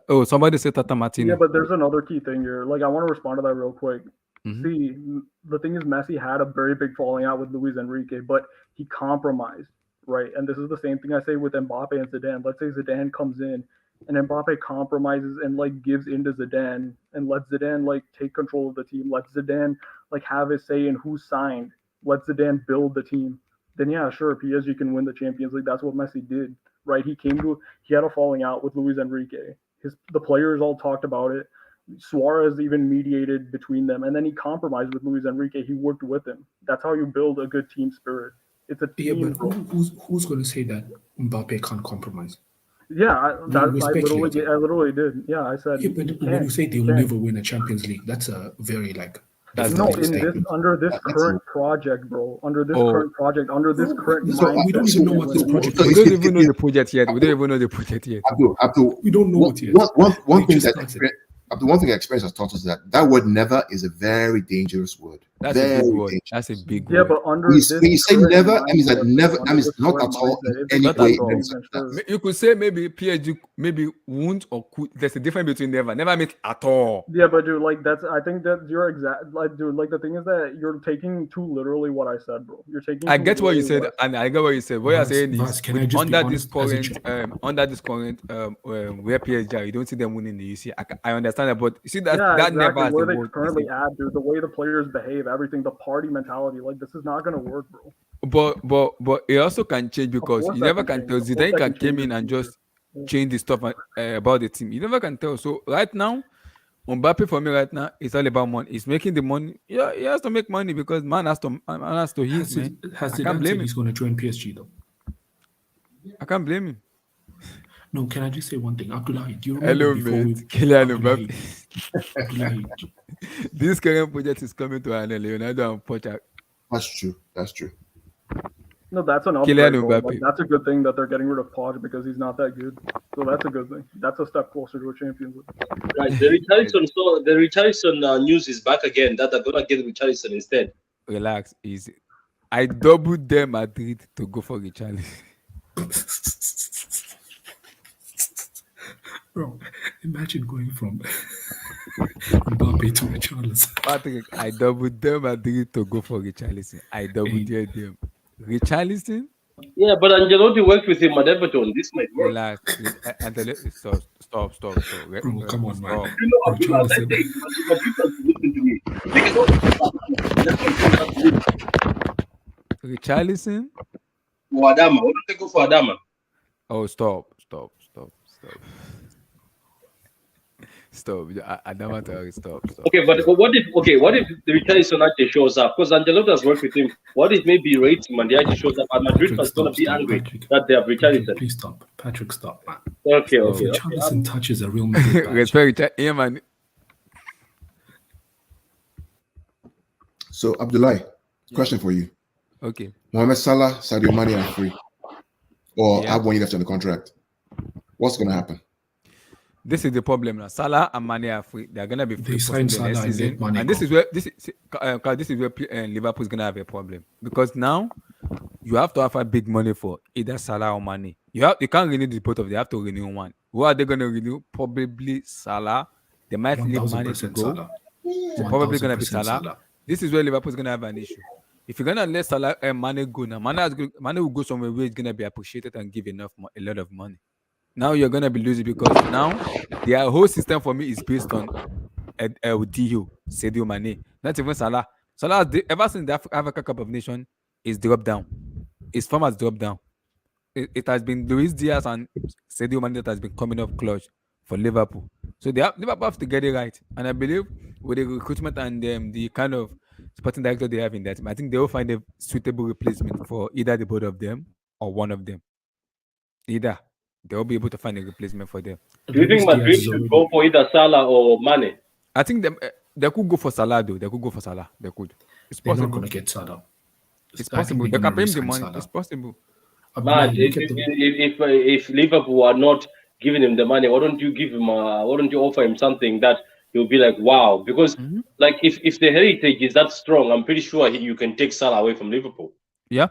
Oh, somebody said Tata Martino. Yeah, but there's another key thing here. I want to respond to that real quick. See, the thing is, Messi had a very big falling out with Luis Enrique, but he compromised, right? And this is the same thing I say with Mbappe and Zidane. Let's say Zidane comes in and Mbappe compromises and gives in to Zidane and lets Zidane take control of the team. Let Zidane have his say in who's signed. Let Zidane build the team. Then yeah, sure, PSG can win the Champions League. That's what Messi did, right? He had a falling out with Luis Enrique. The players all talked about it. Suarez even mediated between them, and then he compromised with Luis Enrique. He worked with him. That's how you build a good team spirit. It's a team. Yeah, but who's going to say that Mbappe can't compromise? Yeah, I literally did. Yeah, I said. Yeah, but when you say they will never win a Champions League, that's a very under this current project, bro. Under this current project, under this current. We don't even know what this project is. We don't even know the project yet. We don't know it yet. One thing experience has taught us that word "never" is a very dangerous word. That's a big word. That's a big word. Yeah, but under when you say never, I mean that never. I mean not at all in any way. You could say maybe PSG maybe won't or could. There's a difference between never. Never means at all. Yeah, but dude, I think that you're exact. The thing is that you're taking too literally what I said, bro. You're taking. I get what you said, and I get what you said. What you're saying is under this current, where PSG, you don't see them winning the UC. I understand that, but you see that exactly. never has where the they word. Currently add, dude, the way the players behave, everything, the party mentality, this is not gonna work, bro. But it also can change because you never can tell. Zidane can came in and just change the stuff about the team. You never can tell. So right now, Mbappe for me right now, it's all about money. He's making the money. Yeah, he has to make money because man has to hit, man. I can't blame him. He's going to join PSG though. I can't blame him. No, can I just say one thing? Abdullahi, do you remember Kyllian Mbappe. This current project is coming to an end. Leonardo and Pocha. That's true. No, that's an upgrade. That's a good thing that they're getting rid of Poch because he's not that good. So that's a good thing. That's a step closer to a Champions League. Right. The Richarlison news is back again. That they're gonna get Richarlison instead. Relax, easy. I doubled them Madrid to go for Richarlison. Bro, imagine going from Mbappe to Richarlison. Patrick, I doubled them Madrid to go for Richarlison. I doubled them. Richarlison? Yeah, but Ancelotti worked with him at Everton. This might work. Relax. Stop. Bro, come on, man. Richarlison? For Adama. Why don't they go for Adama? Oh, stop. Stop. I don't want to stop. Okay, but what if the Richarlison actually shows up? Because Ancelotti has worked with him. What if maybe he rates him and he actually shows up and Madrid Patrick, fans gonna be stop. angry Patrick, that they have Patrick, Richarlison? please stop. Patrick, stop, man. Okay. Richarlison touches a Real Madrid badge. Respect, yeah, man. So Abdullah, question for you. Okay. Mohamed Salah, Sadio Mane are free, or Yeah. have 1 year left on the contract. What's going to happen? This is the problem now. Salah and Mane are free. They're gonna be free They signed possibly next Salah and season. let Mane And this go. is where Liverpool's gonna have a problem because now you have to offer big money for either Salah or Mane. You can't renew the both of them. You have to renew one. Who are they gonna renew? Probably Salah. They might leave Mane to 1000% go. Salah. So probably gonna be 1000% Salah. This is where Liverpool's gonna have an issue. If you're gonna let Salah and Mane go now, Mane will go somewhere where it's gonna be appreciated and give a lot of money. Now you're gonna be losing because now their whole system for me is based on Dihu, Sadio Mane, not even Salah. Salah ever since the Africa Cup of Nations is dropped down. His form has dropped down. It has been Luis Diaz and Sadio Mane that has been coming up clutch for Liverpool. So Liverpool have to get it right. And I believe with the recruitment and the kind of sporting director they have in that team, I think they will find a suitable replacement for either the both of them or one of them. Either they will be able to find a replacement for them. Do you think Madrid should go for either Salah or Mane? I think they could go for Salah though. They could go for Salah. They could. It's They're possible. not going to get Salah. It's possible. They can pay him the money. It's possible. Man, if Liverpool are not giving him the money, why don't you give him? Why don't you offer him something that he'll be like, wow? Because like if the heritage is that strong, I'm pretty sure you can take Salah away from Liverpool. Yeah,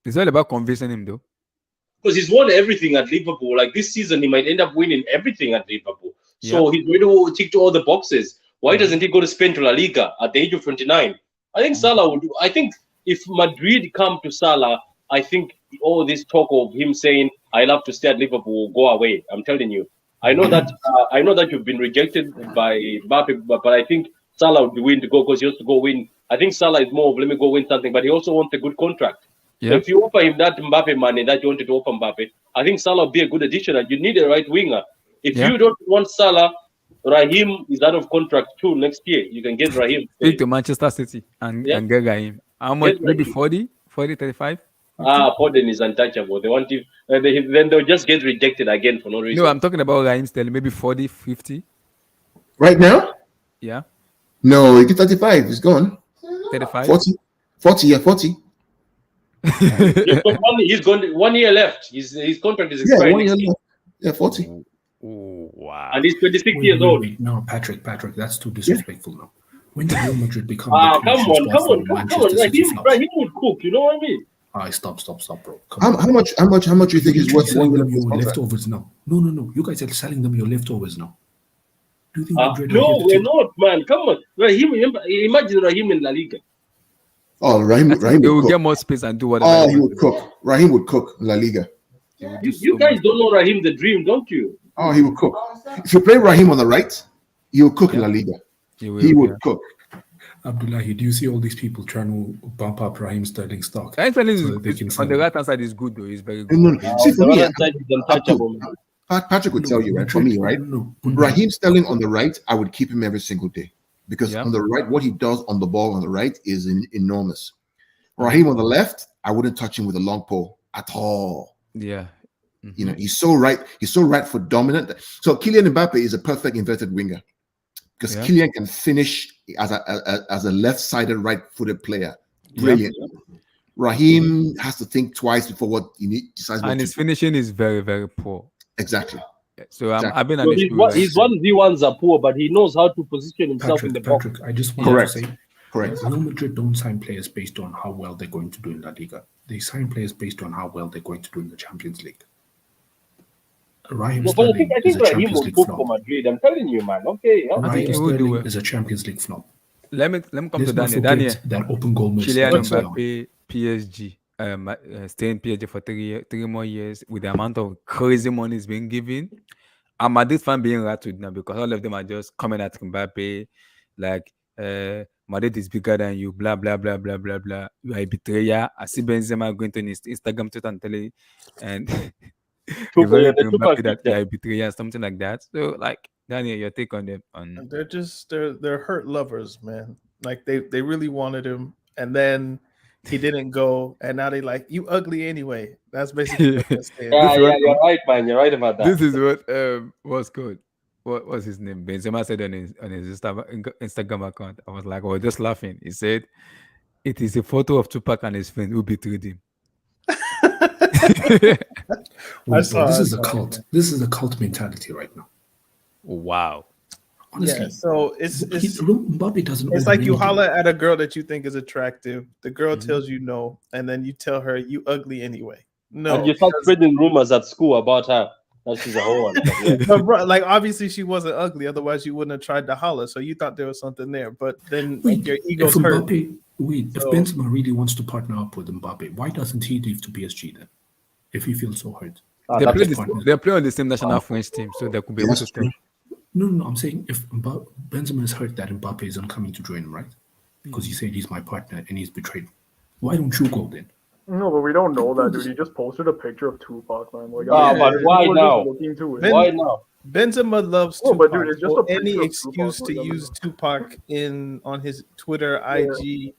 it's all about convincing him though. Because he's won everything at Liverpool. Like this season, he might end up winning everything at Liverpool. So he's going to tick to all the boxes. Why doesn't he go to Spain to La Liga at the age of 29? I think Salah would do. I think if Madrid come to Salah, I think all this talk of him saying I love to stay at Liverpool will go away. I'm telling you. I know that you've been rejected by Mbappe, but I think Salah would be willing to go because he wants to go win. I think Salah is more of let me go win something, but he also wants a good contract. Yeah. So if you offer him that Mbappe money that you wanted to offer Mbappe, I think Salah will be a good addition. And you need a right winger. If you don't want Salah, Raheem is out of contract too next year. You can get Raheem. Speak to Manchester City and get Raheem. How much? Maybe 40, 35? Foden is untouchable. They want him, then they'll just get rejected again for no reason. No, I'm talking about Raheem Sterling. Maybe 40, 50. Right now? Yeah. No, he get 35. He's gone. 35? 40, yeah, 40. He's gone 1 year left. His contract is expiring. Yeah, 1 year left. Yeah, 40. Oh, wow. And he's 26 years old. No, Patrick, that's too disrespectful now. When did Real Madrid become come on. Raheem would cook. You know what I mean? Stop, bro. How much do you think is worth selling them your leftovers now? No. You guys are selling them your leftovers now. Do you think Madrid no, we're not, man. Come on. Raheem, imagine Raheem in La Liga. Oh, Raheem he will cook. get more space and do whatever. Oh, he would cook. Raheem would cook in La Liga. You guys don't know Raheem the Dream, don't you? Oh, he would cook. If you play Raheem on the right, he will cook in La Liga. He would cook. Abdullahi, do you see all these people trying to bump up Raheem Sterling stock? Raheem Sterling on the right hand side is good though. He's very good. No. See, for me, untouchable. Patrick would tell you, right? For me, right? Raheem Sterling on the right, I would keep him every single day because on the right, what he does on the ball on the right is enormous. Raheem on the left, I wouldn't touch him with a long pole at all. Yeah. You know, he's so right. He's so right for dominant. So Kyllian Mbappe is a perfect inverted winger because Kyllian can finish as a left-sided, right-footed player. Brilliant. Raheem has to think twice before what he decides. And his finishing is very, very poor. Exactly. So I've been. His 1v1s are poor, but he knows how to position himself in the box. Patrick, I just want to say, correct. Real Madrid don't sign players based on how well they're going to do in La Liga. They sign players based on how well they're going to do in the Champions League. Raheem Sterling is a Champions League flop. For Madrid. I'm telling you, man. Okay. Raheem Sterling is a Champions League flop. Let me come to Daniel. That open goal miss. Kylian Mbappe, PSG, stay in PSG for 3 more years with the amount of crazy money is being given. And Madrid fan being rattled now because all of them are just coming at Mbappe like Madrid is bigger than you, blah blah blah blah blah blah. You are a betrayer. I see Benzema going to his Instagram, Twitter, and telling, and Referring the to Tupac Mbappe that picture. betrayal, something like that. So, like, Daniel, your take on them? On They're hurt lovers, man. Like they really wanted him, and then he didn't go, and now they like you ugly anyway. That's basically what they're saying. Yeah, you're right, man. You're right about that. this is what what's called. What was his name? Benzema said on his Instagram account. I was like, oh, just laughing. He said, "It is a photo of Tupac and his friend who betrayed him." Wait, bro, this is a cult. This is a cult mentality right now. Wow. Honestly, Yeah, so it's Mbappe doesn't. it's owe like him you anything. holler at a girl that you think is attractive. The girl tells you no, and then you tell her you ugly anyway. No, And you start spreading rumors at school about her that she's a whore. Yeah. but bro, like obviously she wasn't ugly, otherwise you wouldn't have tried to holler. So you thought there was something there, but then Wait, like, your if ego's hurt. Mbappe, if So- Benzema really wants to partner up with Mbappe, why doesn't he leave to PSG then? If he feels so hurt. They that's play, a this, they play on the same national French team, so they could be able That's to true. talk. No, I'm saying if Benzema is hurt that Mbappe isn't coming to join him, right? Because he said he's my partner and he's betrayed me. Why don't you go then? No, but we don't know that, dude. He just posted a picture of Tupac, man. Like, but why people are just now? looking to it. Ben- Why now? Benzema loves Oh, Tupac. but dude, it's just so a picture any of excuse Tupac, to like, I use mean. Tupac on his Twitter, IG,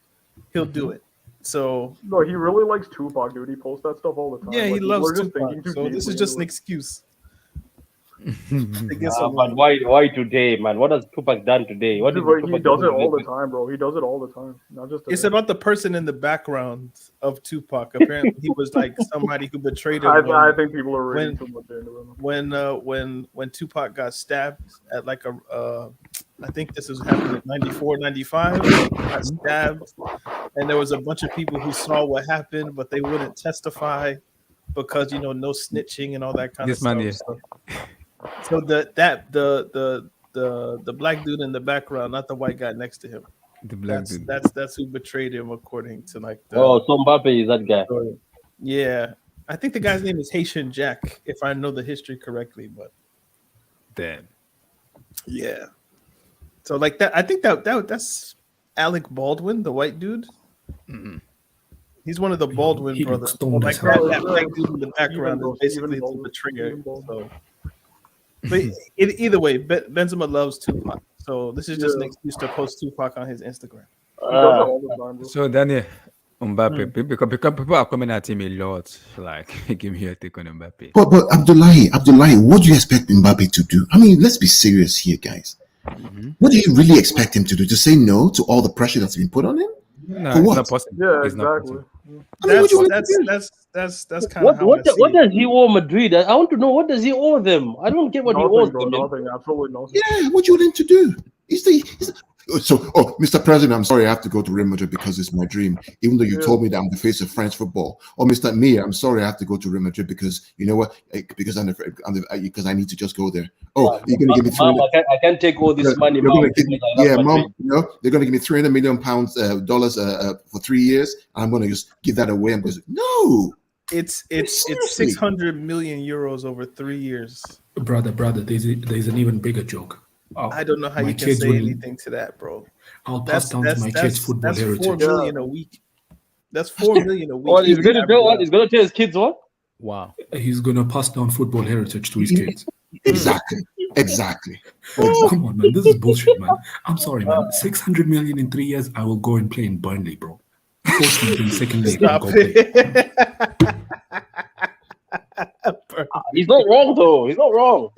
he'll do it. So No, he really likes Tupac, dude. He posts that stuff all the time. yeah, he Like, people loves are just Tupac. thinking too So this deeply is just an into it. excuse. To get some But why today, man? What has Tupac done today? What Dude, did like, he Tupac does it do all the lately? time, bro. He does it all the time. Not just It's today. about the person in the background of Tupac. Apparently, he was like somebody who betrayed him. I think people are reading when- too much into him. when Tupac got stabbed at like I think this was happening in 94, 95, got stabbed, and there was a bunch of people who saw what happened, but they wouldn't testify because no snitching and all that kind This of man stuff. here. So the black dude in the background, not the white guy next to him. The black That's dude. that's who betrayed him according to like the Oh, so Mbappe is that guy. story. Yeah. I think the guy's name is Haitian Jack, if I know the history correctly, but Damn. yeah. So like that, I think that's Alec Baldwin, the white dude. He's one of the Baldwin he looks brothers. stoned Like as hell. that black dude in the background is basically the betrayer. So. But either way, Benzema loves Tupac. So this is just an excuse to post Tupac on his Instagram. He does it all the time, bro. So Daniel, Mbappe, because people are coming at him a lot. Like, give me your take on Mbappe. But Abdullahi, what do you expect Mbappe to do? I mean, let's be serious here, guys. What do you really expect him to do? To say no to all the pressure that's been put on him? No, For it's what? not possible. Yeah, It's not exactly. possible. I mean, what do you want him to do? That's kind of how I see What it. does he owe Madrid? I want to know, what does he owe them? I don't get what he owes Nothing, bro. them. Nothing. Absolutely nothing. Yeah, what do you want him to do? Mr. President, I'm sorry I have to go to Real Madrid because it's my dream, even though you told me that I'm the face of French football. Or Mr. Mir, I'm sorry I have to go to Real Madrid because you know what? Because because I need to just go there. Oh, you're gonna give me Mom, 300. I can't take all this money, You're Mom. gonna give me, because I love yeah, Madrid. mom. You know they're gonna give me $300 million dollars for 3 years. And I'm gonna just give that away. I'm going, no. It's Seriously. 600 million euros over 3 years. Brother, there's an even bigger joke. I don't know how My you can kids say will- anything to that, bro. I'll pass down to my kids football that's heritage. 4 million a week. That's 4 million a week. What he's gonna do? What he's gonna tell his kids? What? Wow. He's gonna pass down football heritage to his kids. Exactly. Come on, man. This is bullshit, man. I'm sorry, man. 600 million in 3 years, I will go and play in Burnley, bro. Post me in second league and Stop go play. it. He's not wrong though. He's not wrong.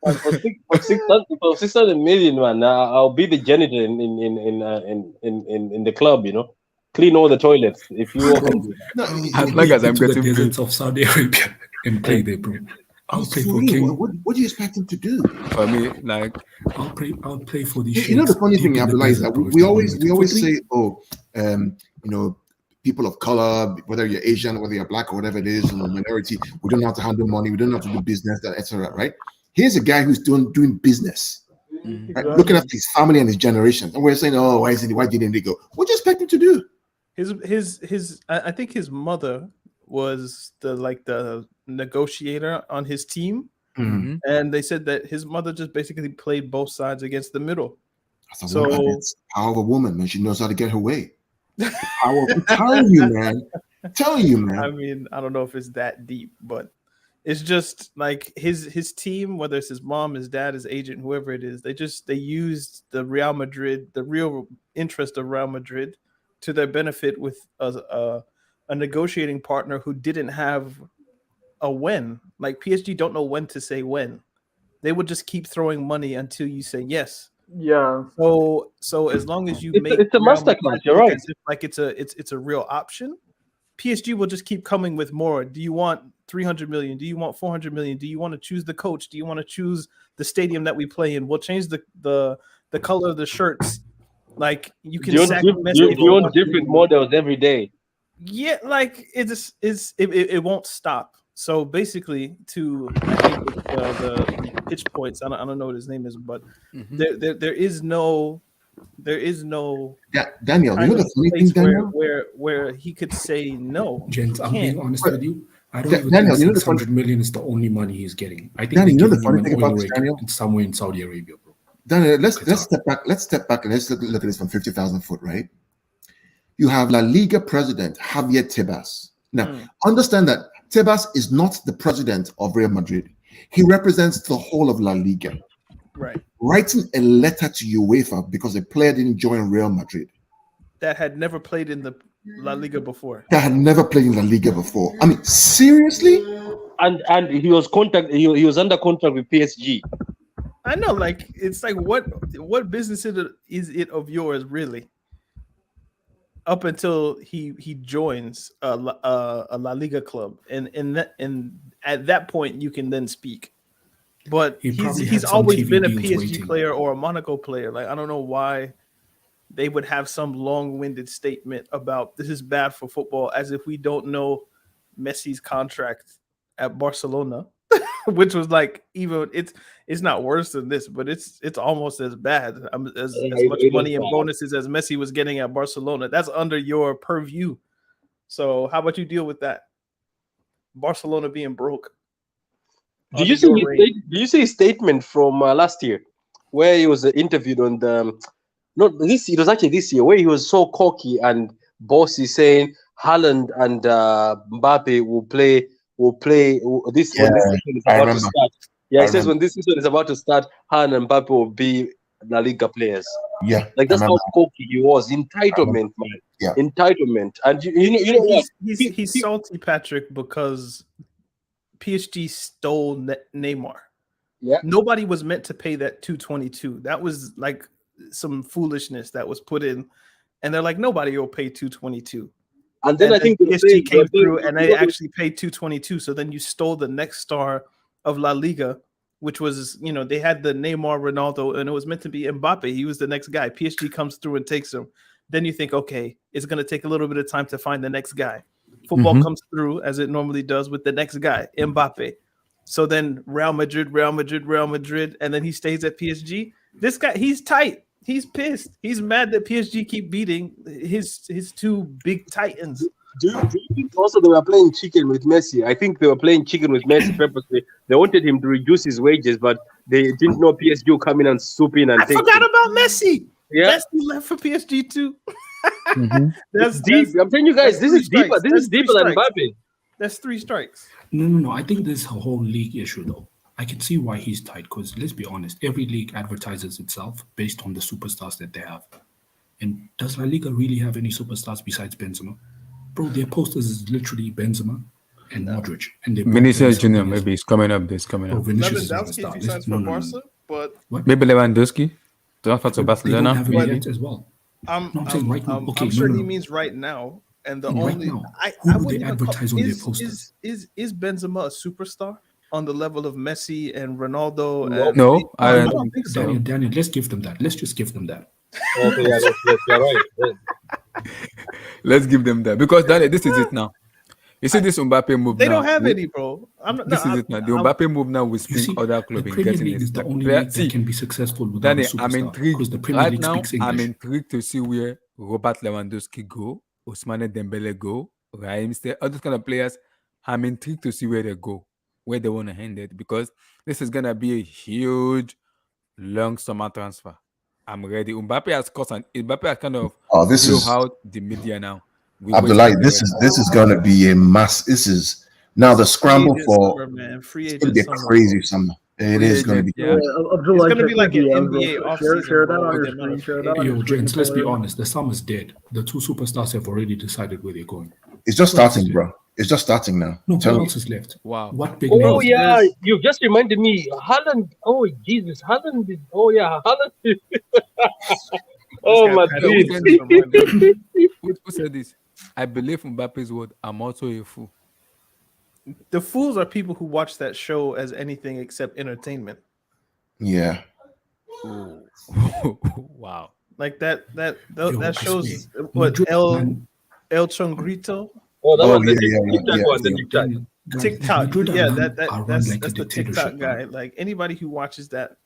And for 600 million, man, I'll be the janitor in the club. Clean all the toilets. If you want. No, As long as I'm to the getting paid. deserts of Saudi Arabia and play there, bro. I'll play for real, King. what do you expect him to do? For me, like, I'll play for these. You know the sheikhs funny deep thing, in the Abdullah, is desert, that bro, if we they want always me to. For say, free. people of color, whether you're Asian, whether you're black, or whatever it is, minority, we don't know how to handle money, we don't know how to do business, etc. Right? Here's a guy who's doing business, right? Looking after his family and his generation, and we're saying, oh, why didn't he go? What do you expect him to do? I think his mother was the negotiator on his team, and they said that his mother just basically played both sides against the middle. That's a power of a woman, man. She knows how to get her way. I'm telling you, man. Telling you, man. I mean, I don't know if it's that deep, but it's just like his team, whether it's his mom, his dad, his agent, whoever it is, they used the Real Madrid, the real interest of Real Madrid, to their benefit with a negotiating partner who didn't have a when. Like PSG don't know when to say when. They would just keep throwing money until you say yes. Yeah. So as long as you make it's a Real masterclass. Madrid You're look right. as if like it's a real option, PSG will just keep coming with more. Do you want 300 million? Do you want 400 million? Do you want to choose the coach? Do you want to choose the stadium that we play in? We'll change the color of the shirts. Like you can sack Messi. You want different models every day. Yeah, like it won't stop. So basically, I think the pitch points. I don't know what his name is, but there is no. Yeah, Daniel, you know the funny thing, Daniel? Where he could say no. Gents, I'm being honest with you. I don't even Daniel, think you know the 600 million is the only money he's getting. I think Daniel, you know they're the giving funny him thing an oil about this, rig Daniel? somewhere in Saudi Arabia, bro. Daniel, let's step back. Let's step back and let's look at this from 50,000 foot, right? You have La Liga president Javier Tebas. Now, understand that Tebas is not the president of Real Madrid. He represents the whole of La Liga. Right. Writing a letter to UEFA because a player didn't join Real Madrid. That had never played in the La Liga before. That had never played in La Liga before. I mean, seriously? And he was he was under contract with PSG. I know, like it's like what business is it of yours really? Up until he joins a La Liga club, and at that point you can then speak. But he's always been a PSG player or a Monaco player. Like I don't know why they would have some long-winded statement about this is bad for football, as if we don't know Messi's contract at Barcelona, which was like even it's not worse than this, but it's almost as bad as much money and bonuses as Messi was getting at Barcelona. That's under your purview. So how about you deal with that? Barcelona being broke. Do you see his statement from last year, where he was interviewed on the it was actually this year, where he was so cocky and bossy, saying Haaland and Mbappe will play when this season is about to start. Yeah, he says when this season is about to start, Haaland and Mbappe will be La Liga players. Yeah, like that's how cocky he was. Entitlement, man. Yeah, entitlement. And you know what? He's salty, Patrick, because PSG stole Neymar. Yeah, nobody was meant to pay that 222. That was like some foolishness that was put in, and they're like, nobody will pay 222. And then I think PSG came through and they actually paid 222. So then you stole the next star of La Liga, which was, they had the Neymar, Ronaldo, and it was meant to be Mbappe. He was the next guy. PSG comes through and takes him. Then you think, okay, it's going to take a little bit of time to find the next guy. Football comes through as it normally does with the next guy, Mbappe. So then Real Madrid, and then he stays at PSG. This guy, he's tight. He's pissed. He's mad that PSG keep beating his two big titans. Do you think also they were playing chicken with Messi? I think they were playing chicken with Messi purposely. They wanted him to reduce his wages, but they didn't know PSG would come in and swoop in and I forgot about Messi. Yeah, Messi left for PSG too. That's deep. I'm telling you guys, this is deeper. This is deeper than Mbappe. That's 3 strikes. No. I think this is a whole league issue, though. I can see why he's tight, because let's be honest, every league advertises itself based on the superstars that they have. And does La Liga really have any superstars besides Benzema? Bro, their posters is literally Benzema and Modric. And Vinicius Junior maybe is coming up. Lewandowski signs for Barca, but maybe Lewandowski transfer to Barcelona. They don't have it as well. I'm saying right now. Okay, I'm sure he means right now. And the only now, I would they advertise on their posters? Is Benzema a superstar on the level of Messi and Ronaldo? No, I don't think so. Daniel, let's give them that. Let's just give them that. Okay, you're right. Let's give them that, because Daniel, this is it now. You see this Mbappe move. They don't have any, bro. This is it now. The Mbappe move now will spring other club in getting it. Is the only league that can be successful without Daniel, a superstar. I'm intrigued. Because the Premier League speaks English. I'm intrigued to see where Robert Lewandowski go, Ousmane Dembele go, Raheem Sterling, all those kind of players. I'm intrigued to see where they go, where they want to hand it, because this is gonna be a huge, long summer transfer. I'm ready. Mbappe has kind of blew out the media now. Abdullah, this is gonna be a mass. This is now the scramble for summer, man. Free it's gonna be a agent crazy summer. It is gonna be. Yeah, It's gonna be like an NBA offseason. Share that on your screen. Share that on your screen. Gents, let's be honest. The summer's dead. The two superstars have already decided where they're going. It's just starting, bro. It's just starting now. No, who else is left? Wow. What big Oh names? yeah, you just reminded me. Haaland. Oh Jesus, Haaland. Oh yeah, Haaland. Oh Madrid. Who said this? I believe Mbappe's word. I'm also a fool. The fools are people who watch that show as anything except entertainment. Yeah. Wow. Like that shows what El Chongrito. Oh, that was yeah, the TikTok one. The TikTok. Yeah, that's the TikTok guy. Like anybody who watches that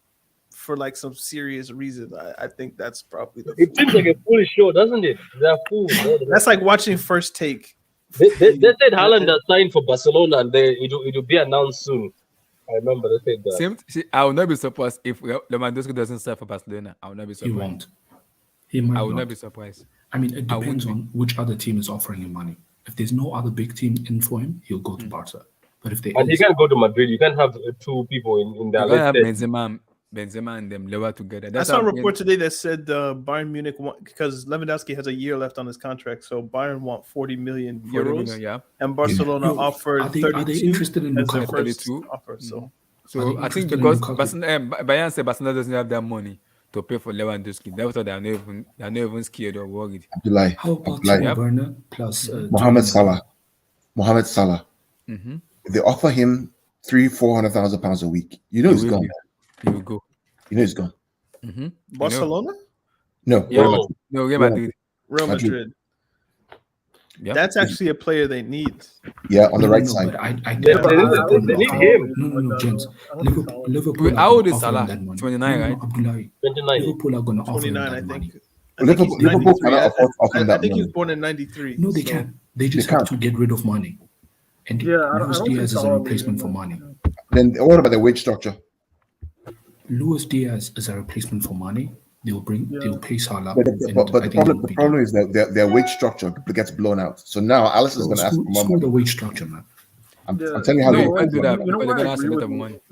for like some serious reason, I think that's probably the. It seems like a foolish show, doesn't it? They're fools. That's like watching First Take. They said Haaland has signed for Barcelona and it will be announced soon. I remember they said that. I will not be surprised if Lewandowski doesn't sign for Barcelona. I will not be surprised. He won't. He might I will not. not be surprised. I mean, it depends on which other team is offering him money. If there's no other big team in for him, he'll go to Barca. But if they and you can't go to Madrid, you can't have two people in there. You can't have Benzema and them Lewa together. I saw a report today that said Bayern Munich because Lewandowski has a year left on his contract, so Bayern want 40 million euros, 40 million, yeah. And Barcelona offered 32. Are they interested in Lukaku? 32 offer? So I think because Bayern said Barcelona doesn't have that money to pay for Lewandowski. That's why they're not even scared or worried. Abdullah, How about Werner plus Mohamed Salah? Mm-hmm. If they offer him £300,000-400,000 a week, you know he's gone. He will go. You know he's gone. Mm-hmm. Barcelona? No, Real Madrid. Real Madrid. Yep. That's actually a player they need. Yeah, on the right side. They need him. No, gents. Liverpool. How old is Salah? 29, right? 29. Liverpool are going to offer him 29, that I money. think. Liverpool cannot afford I that think he money. was born in 93. No, they can't. They just have to get rid of money. And Luis Diaz is a replacement for money. Then what about the wage structure? Luis Diaz is a replacement for money. They'll pay Salah. But the problem is that their wage structure gets blown out. So now Alice is going to ask for more money. The wage structure, man. I'm telling you how they do that. You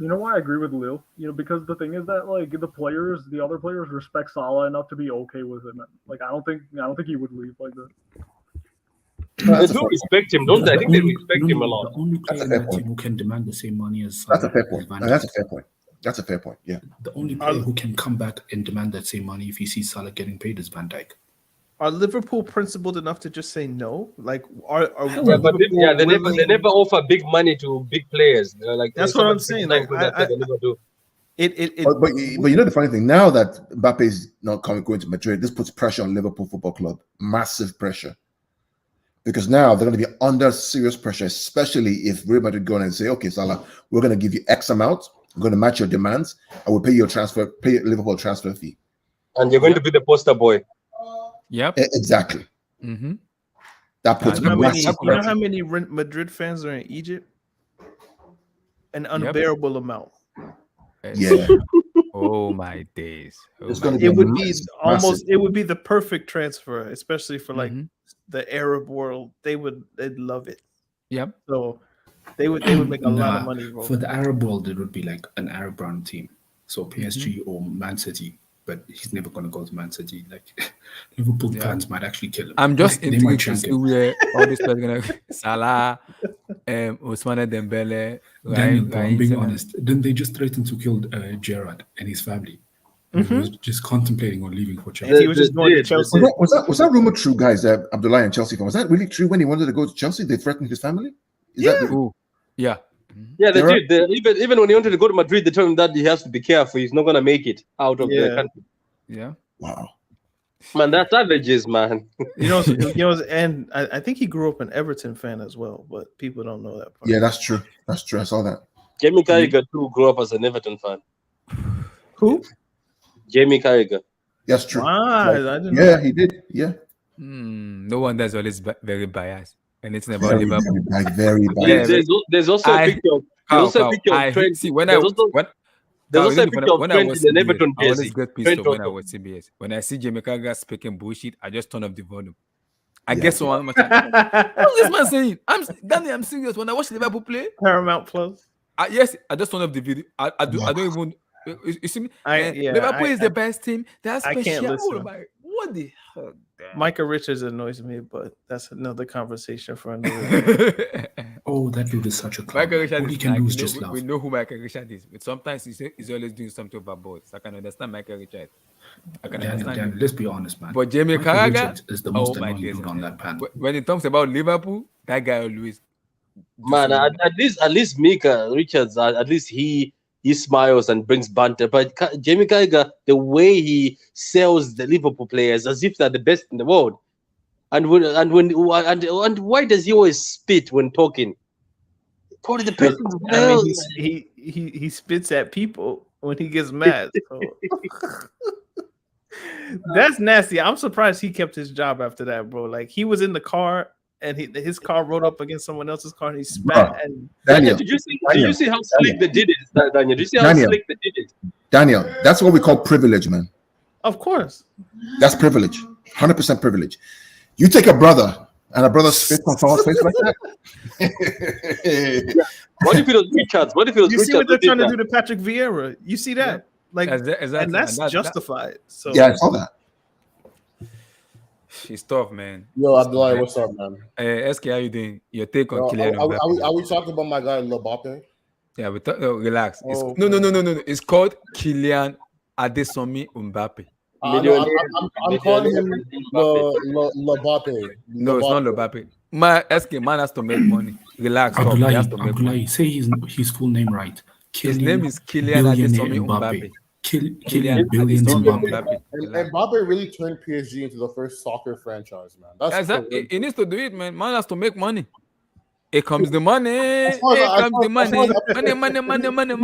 know why I agree with Lil? Because the thing is that like the other players respect Salah enough to be okay with him. Like I don't think he would leave like that. They do respect him, don't they? I think they respect him a lot. The only player in that team who can demand the same money as Salah. That's a fair point. That's a fair point. Yeah. The only player who can come back and demand that same money if he sees Salah getting paid is Van Dijk. Are Liverpool principled enough to just say no? Like, they never offer big money to big players. Like that's what I'm saying. Like, they never do. But you know the funny thing now that Mbappe is not going to Madrid, this puts pressure on Liverpool Football Club, massive pressure, because now they're going to be under serious pressure, especially if Real Madrid go and say, "Okay, Salah, we're going to give you X amount, we're going to match your demands, and we'll pay your Liverpool transfer fee, and you're going to be the poster boy." Yep. Exactly. Mm-hmm. That puts you know how many Madrid fans are in Egypt? An unbearable amount. Yeah. Oh my days. It would be the perfect transfer, especially for like the Arab world. They'd love it. Yep. So they would make a lot of money. For the Arab world, it would be like an Arab run team. So PSG or Man City. But he's never going to go to Man City. Like Liverpool fans might actually kill him. I'm just intrigued to see where all these players are going to Salah, Ousmane Dembele. Daniel, I'm being honest. Didn't they just threaten to kill Gerrard and his family? He was just contemplating on leaving for Chelsea. He was just going to Chelsea. Was that rumor true, guys? Abdullah and Chelsea fan. Was that really true when he wanted to go to Chelsea? They threatened his family? Yeah, they did. Even when he wanted to go to Madrid, they told him that he has to be careful. He's not going to make it out of the country. Yeah. Wow. Man, that's savages, man. And I think he grew up an Everton fan as well, but people don't know that part. Yeah, that's true. I saw that. Jamie Carragher too grew up as an Everton fan. Who? Jamie Carragher. That's true. I didn't know. He did. Yeah. No one that's always very biased. Anything about Liverpool. Very biased. There's also a picture of Trent. When I was in Everton I always get pissed off when I was CBS. When I see Jamie Carragher speaking bullshit, I just turn off the volume. I guess so. What's this man saying? I'm serious. When I watch Liverpool play, Paramount Plus. Yes, I just turned off the video. I don't even. You see me? Liverpool is the best team. That's special. I can't listen. What the hell? Micah Richards annoys me, but that's another conversation for another day. Oh, that dude is such a clown. Michael Richards All he can do is just laugh. We know who Michael Richards is, but sometimes he's always doing something overboard. So I can understand Michael Richards. I can understand. Daniel, let's be honest, man. But Jamie Carragher is the most annoying dude on that panel. When it talks about Liverpool, that guy always. Man, at least Mika Richards, at least he smiles and brings banter. But Jamie Carragher, the way he sells the Liverpool players as if they're the best in the world, and why does he always spit when talking? Probably the person. I mean, he spits at people when he gets mad. So. That's nasty. I'm surprised he kept his job after that, bro. Like he was in the car and his car rode up against someone else's car and he spat. And Daniel, did you see how slick they did it, Daniel? Did you see how slick they did it? Daniel, that's what we call privilege, man. Of course. That's privilege. 100% privilege. You take a brother and a brother spits on someone's face like that. What if it was Richards? What if it was You Richards? see what they're trying to do to Patrick Vieira? You see that? Yeah. Like, exactly. and that's justified. So yeah, I saw that. It's tough, man. Yo, Abdullah, what's up, man? SK, how you doing? Your take on Yo, Kyllian Mbappe? are we talking about my guy Mbappe? Yeah, relax. Oh, no. It's called Kyllian Adesomi Mbappe. I'm calling him Mbappe. No, it's not Mbappe. Man has to make money. Relax. Abdullah, say his full name right. His name is Kyllian Adesomi Mbappe. Kyllian Billions Mbappe. And Mbappe really turned PSG into the first soccer franchise, man. That's he needs to do it, man. Man has to make money. Here comes the money. Here comes the money. Money.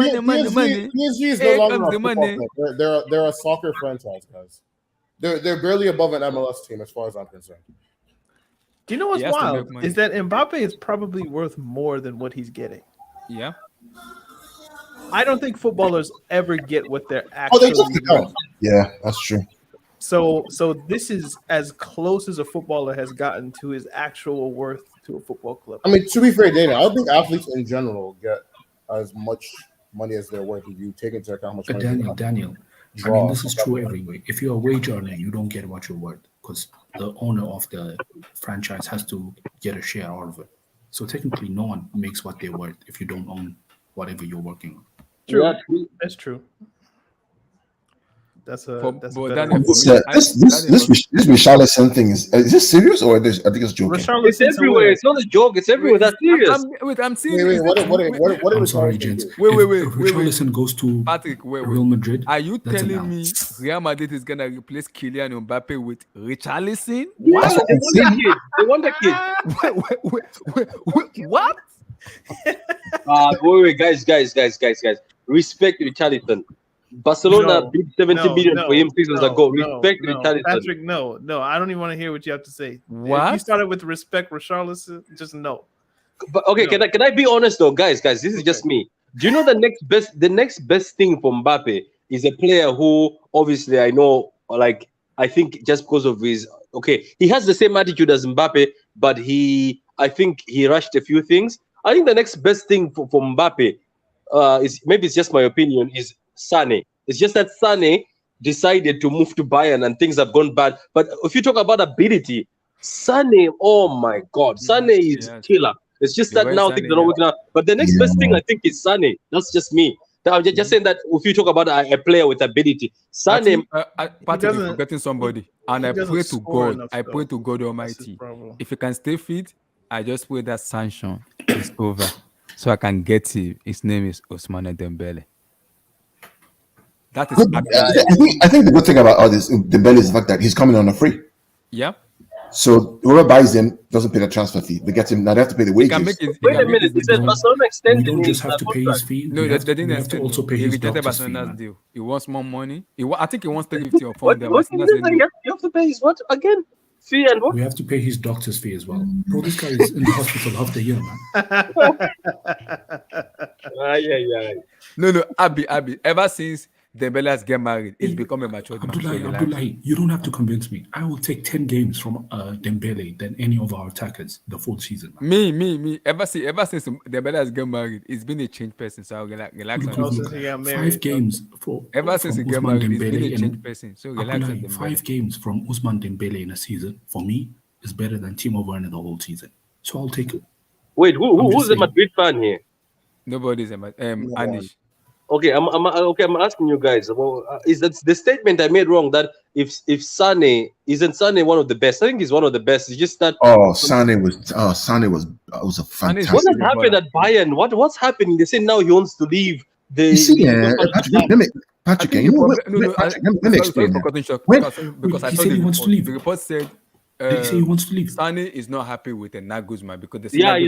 PSG is no longer a football club. They're a soccer franchise, guys. They're barely above an MLS team as far as I'm concerned. Do you know what's wild? Is that Mbappe is probably worth more than what he's getting. Yeah. I don't think footballers ever get what they're actually worth. Yeah, that's true. So this is as close as a footballer has gotten to his actual worth to a football club. I mean, to be fair, Dana, I don't think athletes in general get as much money as they're worth if you take into account how much money. Daniel, I mean, this is true everywhere. If you're a wage earner, you don't get what you're worth because the owner of the franchise has to get a share out of it. So technically, no one makes what they're worth if you don't own whatever you're working on. True. Yeah. That's true. This Richarlison thing is this serious or I think it's joking? It's everywhere. It's not a joke. It's everywhere. That's serious. I'm serious. What I'm sorry, gents. Wait. Richarlison goes to Real Madrid. Are you telling me Real Madrid is gonna replace Kyllian Mbappe with Richarlison? What? They want the kid. What? Wait, guys. Respect Richarlison. Barcelona bid 70 million for him seasons ago. Respect Richarlison. Patrick, no. I don't even want to hear what you have to say. What? If you started with respect Richarlison, just no. But okay, no. Can I be honest though, guys? This is just me. Do you know the next best thing for Mbappe is a player who obviously I know, like I think just because of his he has the same attitude as Mbappe, but I think he rushed a few things. I think the next best thing for Mbappe is, maybe it's just my opinion, is Sané. It's just that Sané decided to move to Bayern and things have gone bad. But if you talk about ability, Sané, oh my God, Sané is killer. It's just that now things are not working out. But the next best thing I think is Sané. That's just me. I'm just saying that if you talk about a player with ability, Sané. Patrick is forgetting somebody. And I pray to God. I pray to God Almighty. If you can stay fit, I just pray that sanction is over. So I can get him. His name is Ousmane Dembele. That is. I think the good thing about all this Dembele is the fact that he's coming on a free. Yeah. So whoever buys him doesn't pay the transfer fee. They get him now. They have to pay the wages. Wait a minute. He said Barcelona extended. We don't just have to pay his fee. No, they didn't have to also pay his doctor's fee. Deal. He wants more money. I think he wants 350 or 400. You have to pay his what again? Fee and what? We have to pay his doctor's fee as well. Bro, this guy is in the hospital half the year, man. Yeah. No, Abby. Ever since Dembele's get married. It's become a matured man. So relax. Abdullahi, you don't have to convince me. I will take 10 games from Dembele than any of our attackers the full season. Man. Me. Ever since Dembele has get married, it's been a changed person. So relax. Look, on look, him. Since he got married, 5 games for Ever since he from get Ousmane married, it's been a Dembele changed and person. So relax. on Abdullahi, Dembele. 5 games from Ousmane Dembele in a season for me is better than Timo Werner the whole season. So I'll take it. Wait, I'm just who's the saying. Madrid fan here? Nobody's Anish. Okay, I'm asking you guys. Well, is that the statement I made wrong? That if Sane isn't Sane one of the best? I think he's one of the best. It's just that. Sane was a fantastic. What has happened at Bayern? What's happening? They say now he wants to leave. You see, Patrick, let me explain. Because I He thought said he wants to leave. The report said Did he say he wants to leave? Sane is not happy with the Nagusman because he's not.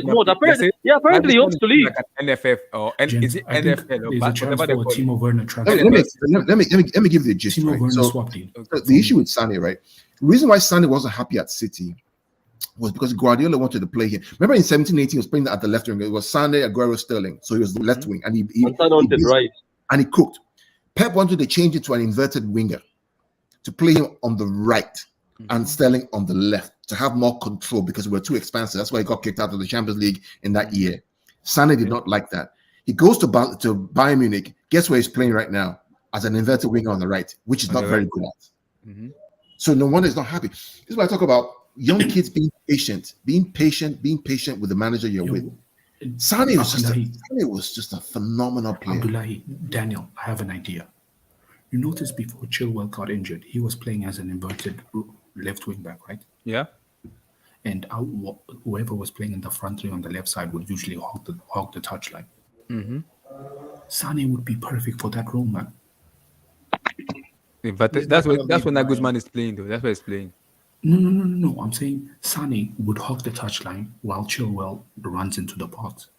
Apparently he wants to leave. Like an NFF or is it I think NFL or there's a chance whatever for they a call it. Timo Werner transfer. Let me give you the gist. Timo Right? Werner So, swap deal. the issue with Sane, right? The reason why Sane wasn't happy at City was because Guardiola wanted to play him. Remember in 17-18, he was playing at the left wing. It was Sane, Aguero, Sterling. So he was the left wing, and he right, and he cooked. Pep wanted to change it to an inverted winger to play him on the right and Sterling on the left to have more control because we were too expansive. That's why he got kicked out of the Champions League in that year. Sane did not like that. He goes to Bayern Munich. Guess where he's playing right now? As an inverted winger on the right, which is not very good at. So no wonder he's not happy. This is what I talk about. Young kids being patient with the manager you're with. Sane was just a phenomenal player. Abdullahi, Daniel, I have an idea. You notice before Chilwell got injured, he was playing as an inverted left wing back, right? Yeah. And whoever was playing in the front three on the left side would usually hog the touchline. Sane would be perfect for that role, man. But that's when Nagusman is playing, though. That's where he's playing. No. I'm saying Sane would hog the touchline while Chilwell runs into the box,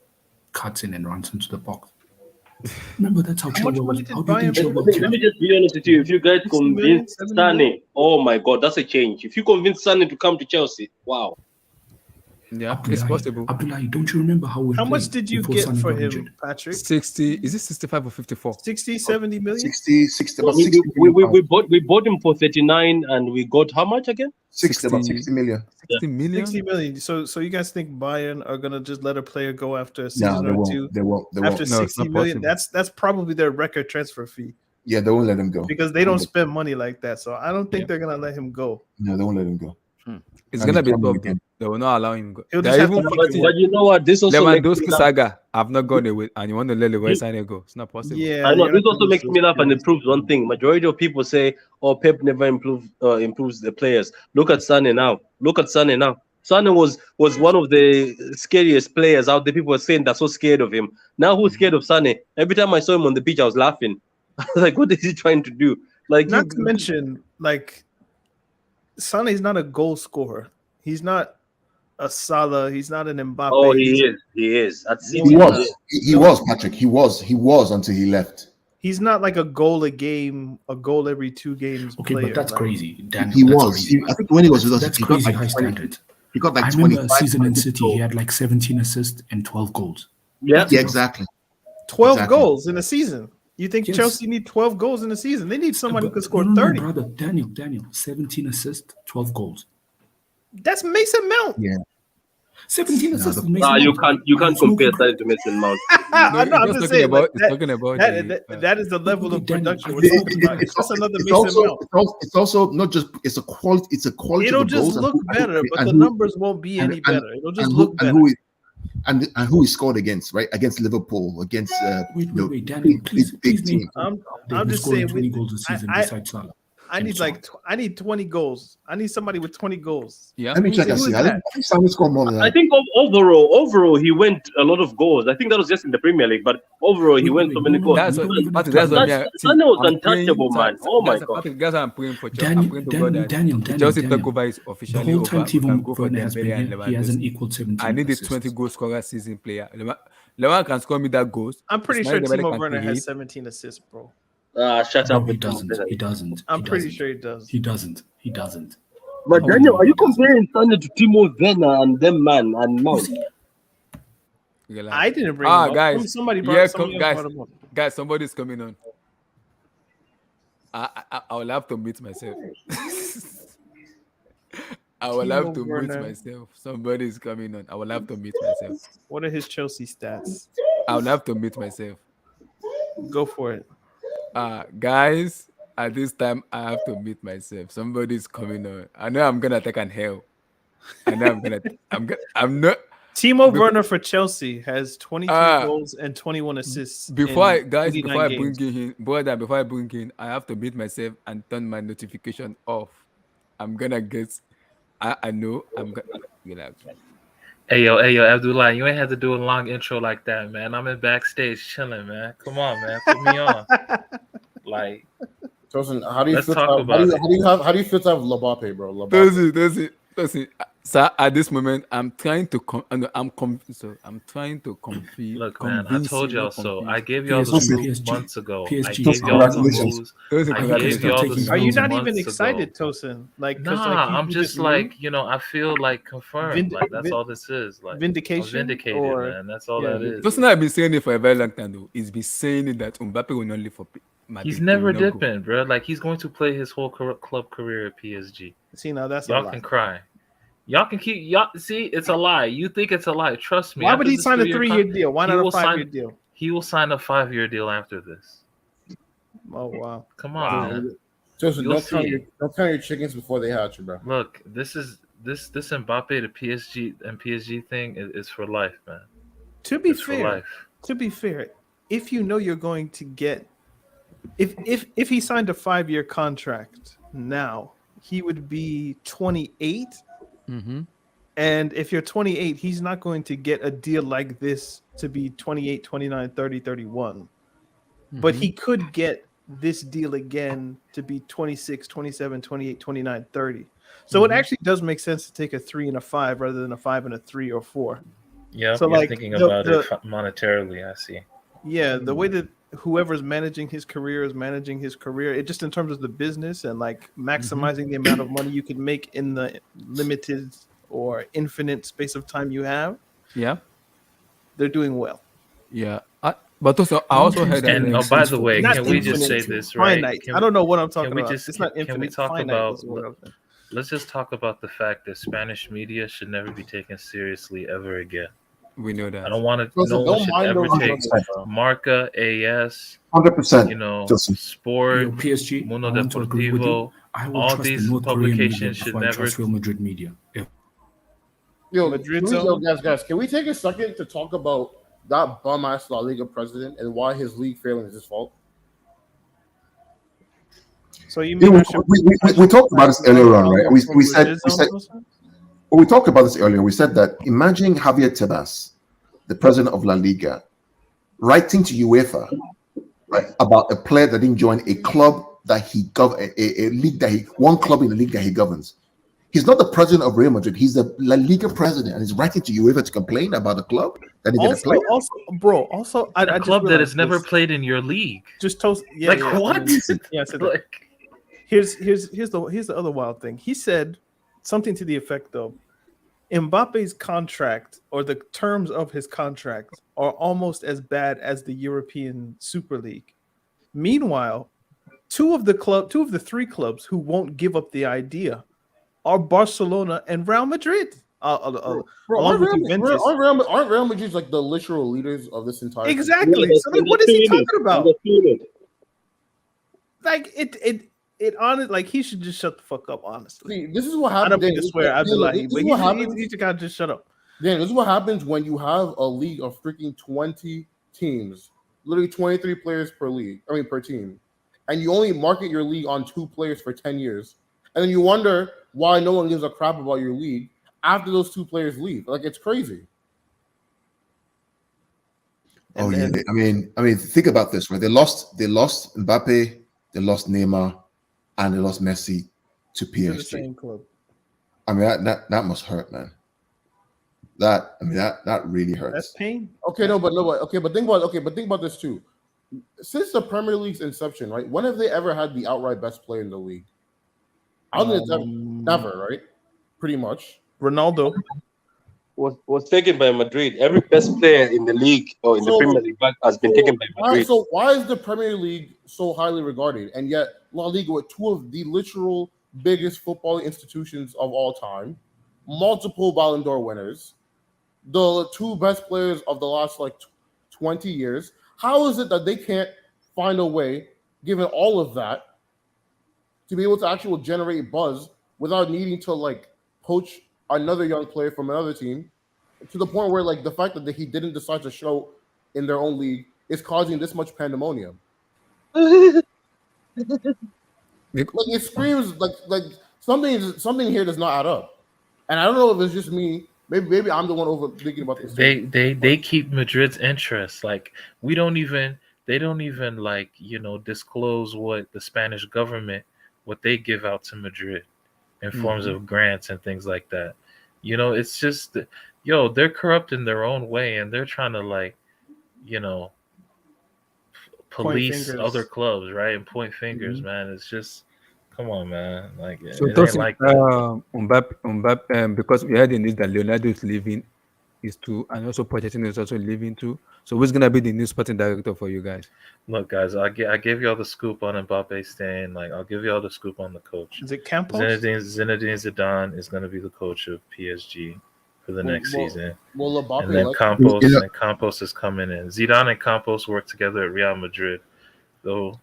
cuts in and runs into the box. Remember, that's how Chilwell was. How do you think Chilwell Let me just be honest with you. If you guys convince Sane, oh my God, that's a change. If you convince Sane to come to Chelsea, wow. Yeah, it's possible. Abdullahi, don't you remember how we How much did you get for him, Patrick? 60, is it 65 or 54? 60, 70 million? 60, about 60 we bought him for 39 and we got how much again? 60 million. 60 million? 60 million. So you guys think Bayern are gonna just let a player go after a season or two? They won't. After 60 million, that's probably their record transfer fee. Yeah, they won't let him go. Because they don't spend money like that. So I don't think they're gonna let him go. No, they won't let him go. It's gonna be tough. They will not allow him to go. But you know what? This also Lewandowski saga. I've not gone away, and you want to let Leroy Sané go? It's not possible. Yeah, I know. This also makes me laugh, and it proves one thing. Majority of people say, "Oh, Pep never improves the players." Look at Sané now. Sané was one of the scariest players out there. People were saying they're so scared of him. Now who's scared of Sané? Every time I saw him on the pitch, I was laughing. I was like, "What is he trying to do?" Like, not to mention, like, Sané is not a goal scorer. He's not a Salah. He's not an Mbappe. Oh, he is. He was, Patrick. He was until he left. He's not like a goal a game, a goal every 2 games. Okay, player. but that's crazy. Daniel, he was. I think when he was with us, that's he crazy got like high 20, standards. He got like I remember 25 a season in City. He had like 17 assists and 12 goals. Yeah, exactly. 12 goals in a season. You think Yes. Chelsea need 12 goals in a season? They need someone who can score No, 30. brother, Daniel, 17 assists, 12 goals. That's Mason Mount. Yeah. 17 assists. you can't compare that to Mason Mount. I'm just saying. Talking about that is the level of Daniel, production we're talking about. It's just another Mason Mount. It's also not just it's a quality. It's a quality. It'll of the just goals look better, but the who- numbers won't be any better. It'll just look better. And who he scored against, right? Against Liverpool, against Wait, Daniel, please name. team. I'm just saying. 20 goals a season besides Salah. I need 20 goals. I need somebody with 20 goals. Yeah. Let me check and see. I think Salah scored more than that. I think overall he went a lot of goals. I think that was just in the Premier League, but overall he went so many goals. That's what Sané was untouchable, man. Oh my God. That's why I'm praying for Chelsea. Daniel, Chelsea takeover is the officially whole over. time We can go Timo for Werner has been Dembele and here, he hasn't Lewandowski. equaled 17 I need a assists. 20 goal scorer season player. Lewan can score me that goals. I'm pretty sure Timo Werner has 17 assists, bro. Shut No, up. he doesn't. I'm pretty sure he does. He doesn't. But Daniel, are you comparing Sané to Timo Werner and them man and Mount? I didn't bring him up. guys. Somebody brought him up. Guys, somebody's coming on. I will have to meet myself. I will Timo have to meet Werner. myself. Somebody is coming on. I will have to meet myself. What are his Chelsea stats? I will have to meet myself. Go for it. Guys, at this time I have to meet myself. Somebody's coming on. I know I'm gonna take an hell. I know I'm not. Timo Bef- Werner for Chelsea has 23 goals and 21 assists. Before I, in guys, 89 before I games. bring in, brother, before I bring in, I have to meet myself and turn my notification off. I'm gonna get. I know I'm gonna relax. Hey yo, Abdullah, you ain't had to do a long intro like that, man. I'm in backstage chilling, man. Come on, man, put me on. Like, Choosen, how do you let's feel? talk How about do you it. how do you feel to have Mbappe, bro? Mbappe. Does it. So at this moment, I'm trying to I'm trying to convince. Look, man, I told y'all so. I gave y'all the PSG, scoop months ago. I PSG, gave y'all the congratulations. news. I gave y'all the Taking Are you scoop not Months even months excited, ago. Tosin? Like, Nah, I'm you just knew? like, I feel like confirmed. Like, that's all this is. Like, I was vindication vindicated, or man. That's all yeah, that is. Just I've been saying it for a very long time though. He's been saying it that Mbappe will not live for Madrid. He's He never will not go. dipping, bro. Like, he's going to play his whole club career at PSG. See, now that's a Y'all lie. can cry. Y'all can keep y'all see it's a lie. You think it's a lie. Trust me. Why After would he this sign a 3-year 3-year deal? Why he not a will 5-year sign- deal? He will sign a 5-year deal after this. Oh wow. Come on, man. Choosen, You'll don't count see. your chickens before they hatch, bro. Look, this Mbappe to PSG thing is for life, man. To be It's for fair, life. if you know you're going to get if he signed a 5-year contract now, he would be 28. Mm-hmm. And if you're 28, he's not going to get a deal like this to be 28, 29, 30, 31. But he could get this deal again to be 26, 27, 28, 29, 30. So it actually does make sense to take a 3 and a 5 rather than a 5 and a 3 or 4. Yeah, So, you're like, thinking the- about the- it monetarily, I see. Yeah, the way that whoever's managing his career is managing his career, it just in terms of the business and like maximizing the amount of money you can make in the limited or infinite space of time you have, Yeah. they're doing well. Yeah. But also, I also heard that. And like, by the way, Not can we just infinite, say this, right? finite. Can I don't know what I'm talking can we about. just It's not infinite. can we talk finite about is what I'm saying. let's just talk about the fact that Spanish media should never be taken seriously ever again. we know that. I don't want to. Listen, No one don't should mind ever those take numbers, bro. Marca, AS, 100%. Sport, PSG, Mundo I want to agree with you. Deportivo. I will All trust these the North Korean media publications should before I never. trust Real Madrid media. Yeah. Yo, Madrid can we, zone? guys, can we take a second to talk about that bum ass La Liga president and why his league failing is his fault? So you Yeah, mean I should we talked about this earlier on, right? We talked about this earlier. We said that imagine Javier Tebas, the president of La Liga, writing to UEFA, right, about a player that didn't join a club that he a league that one club in the league that he governs. He's not the president of Real Madrid. He's the La Liga president, and he's writing to UEFA to complain about the club that he didn't play. Also, I A just club that realized has never this. played in your league. Just toast. Yeah, Like yeah, what? I said that. Like, Here's the other wild thing. He said something to the effect of Mbappe's contract or the terms of his contract are almost as bad as the European Super League. Meanwhile, two of the three clubs who won't give up the idea are Barcelona and Real Madrid. Bro, Along with Juventus. aren't Real Madrid like the literal leaders of this entire Exactly. Yeah, So then what is he talking about? Undefeated. Like it honest, like he should just shut the fuck up, honestly. See, this is what I happens. don't mean to swear, Abdullahi, but he should kind of just shut up. Dan, this is what happens when you have a league of freaking 20 teams, literally 23 players per league. I mean per team, and you only market your league on 2 players for 10 years, and then you wonder why no one gives a crap about your league after those 2 players leave. Like it's crazy. Oh yeah, I mean, think about this, right? They lost Mbappe, they lost Neymar, and they lost Messi to To the PSG. same club. I mean, that must hurt, man. That really hurts. That's pain. But think about this too. Since the Premier League's inception, right? When have they ever had the outright best player in the league? Never, right? Pretty much. Ronaldo was taken by Madrid. Every best player in the league or in the Premier League has been taken by Madrid. So why is the Premier League so highly regarded? And yet, La Liga with two of the literal biggest football institutions of all time, multiple Ballon d'Or winners, the two best players of the last 20 years. How is it that they can't find a way, given all of that, to be able to actually generate buzz without needing to poach another young player from another team, to the point where the fact that he didn't decide to show in their own league is causing this much pandemonium? It screams like something here does not add up, and I don't know if it's just me. Maybe I'm the one overthinking about this. They keep Madrid's interest. They don't even disclose what the Spanish government, what they give out to Madrid in forms of grants and things like that. It's just they're corrupt in their own way, and they're trying to police other clubs, right? And point fingers, man. It's just, come on, man. So it ain't like that. Mbappe, because we had the news that Leonardo is leaving, and also Pochettino is also leaving too. So who's gonna be the new sporting director for you guys? Look, guys, I gave y'all the scoop on Mbappe staying. I'll give y'all the scoop on the coach. Is it Campos? Zinedine Zidane is going to be the coach of PSG for the next season. Well, and then Campos is coming in. Zidane and Campos work together at Real Madrid. One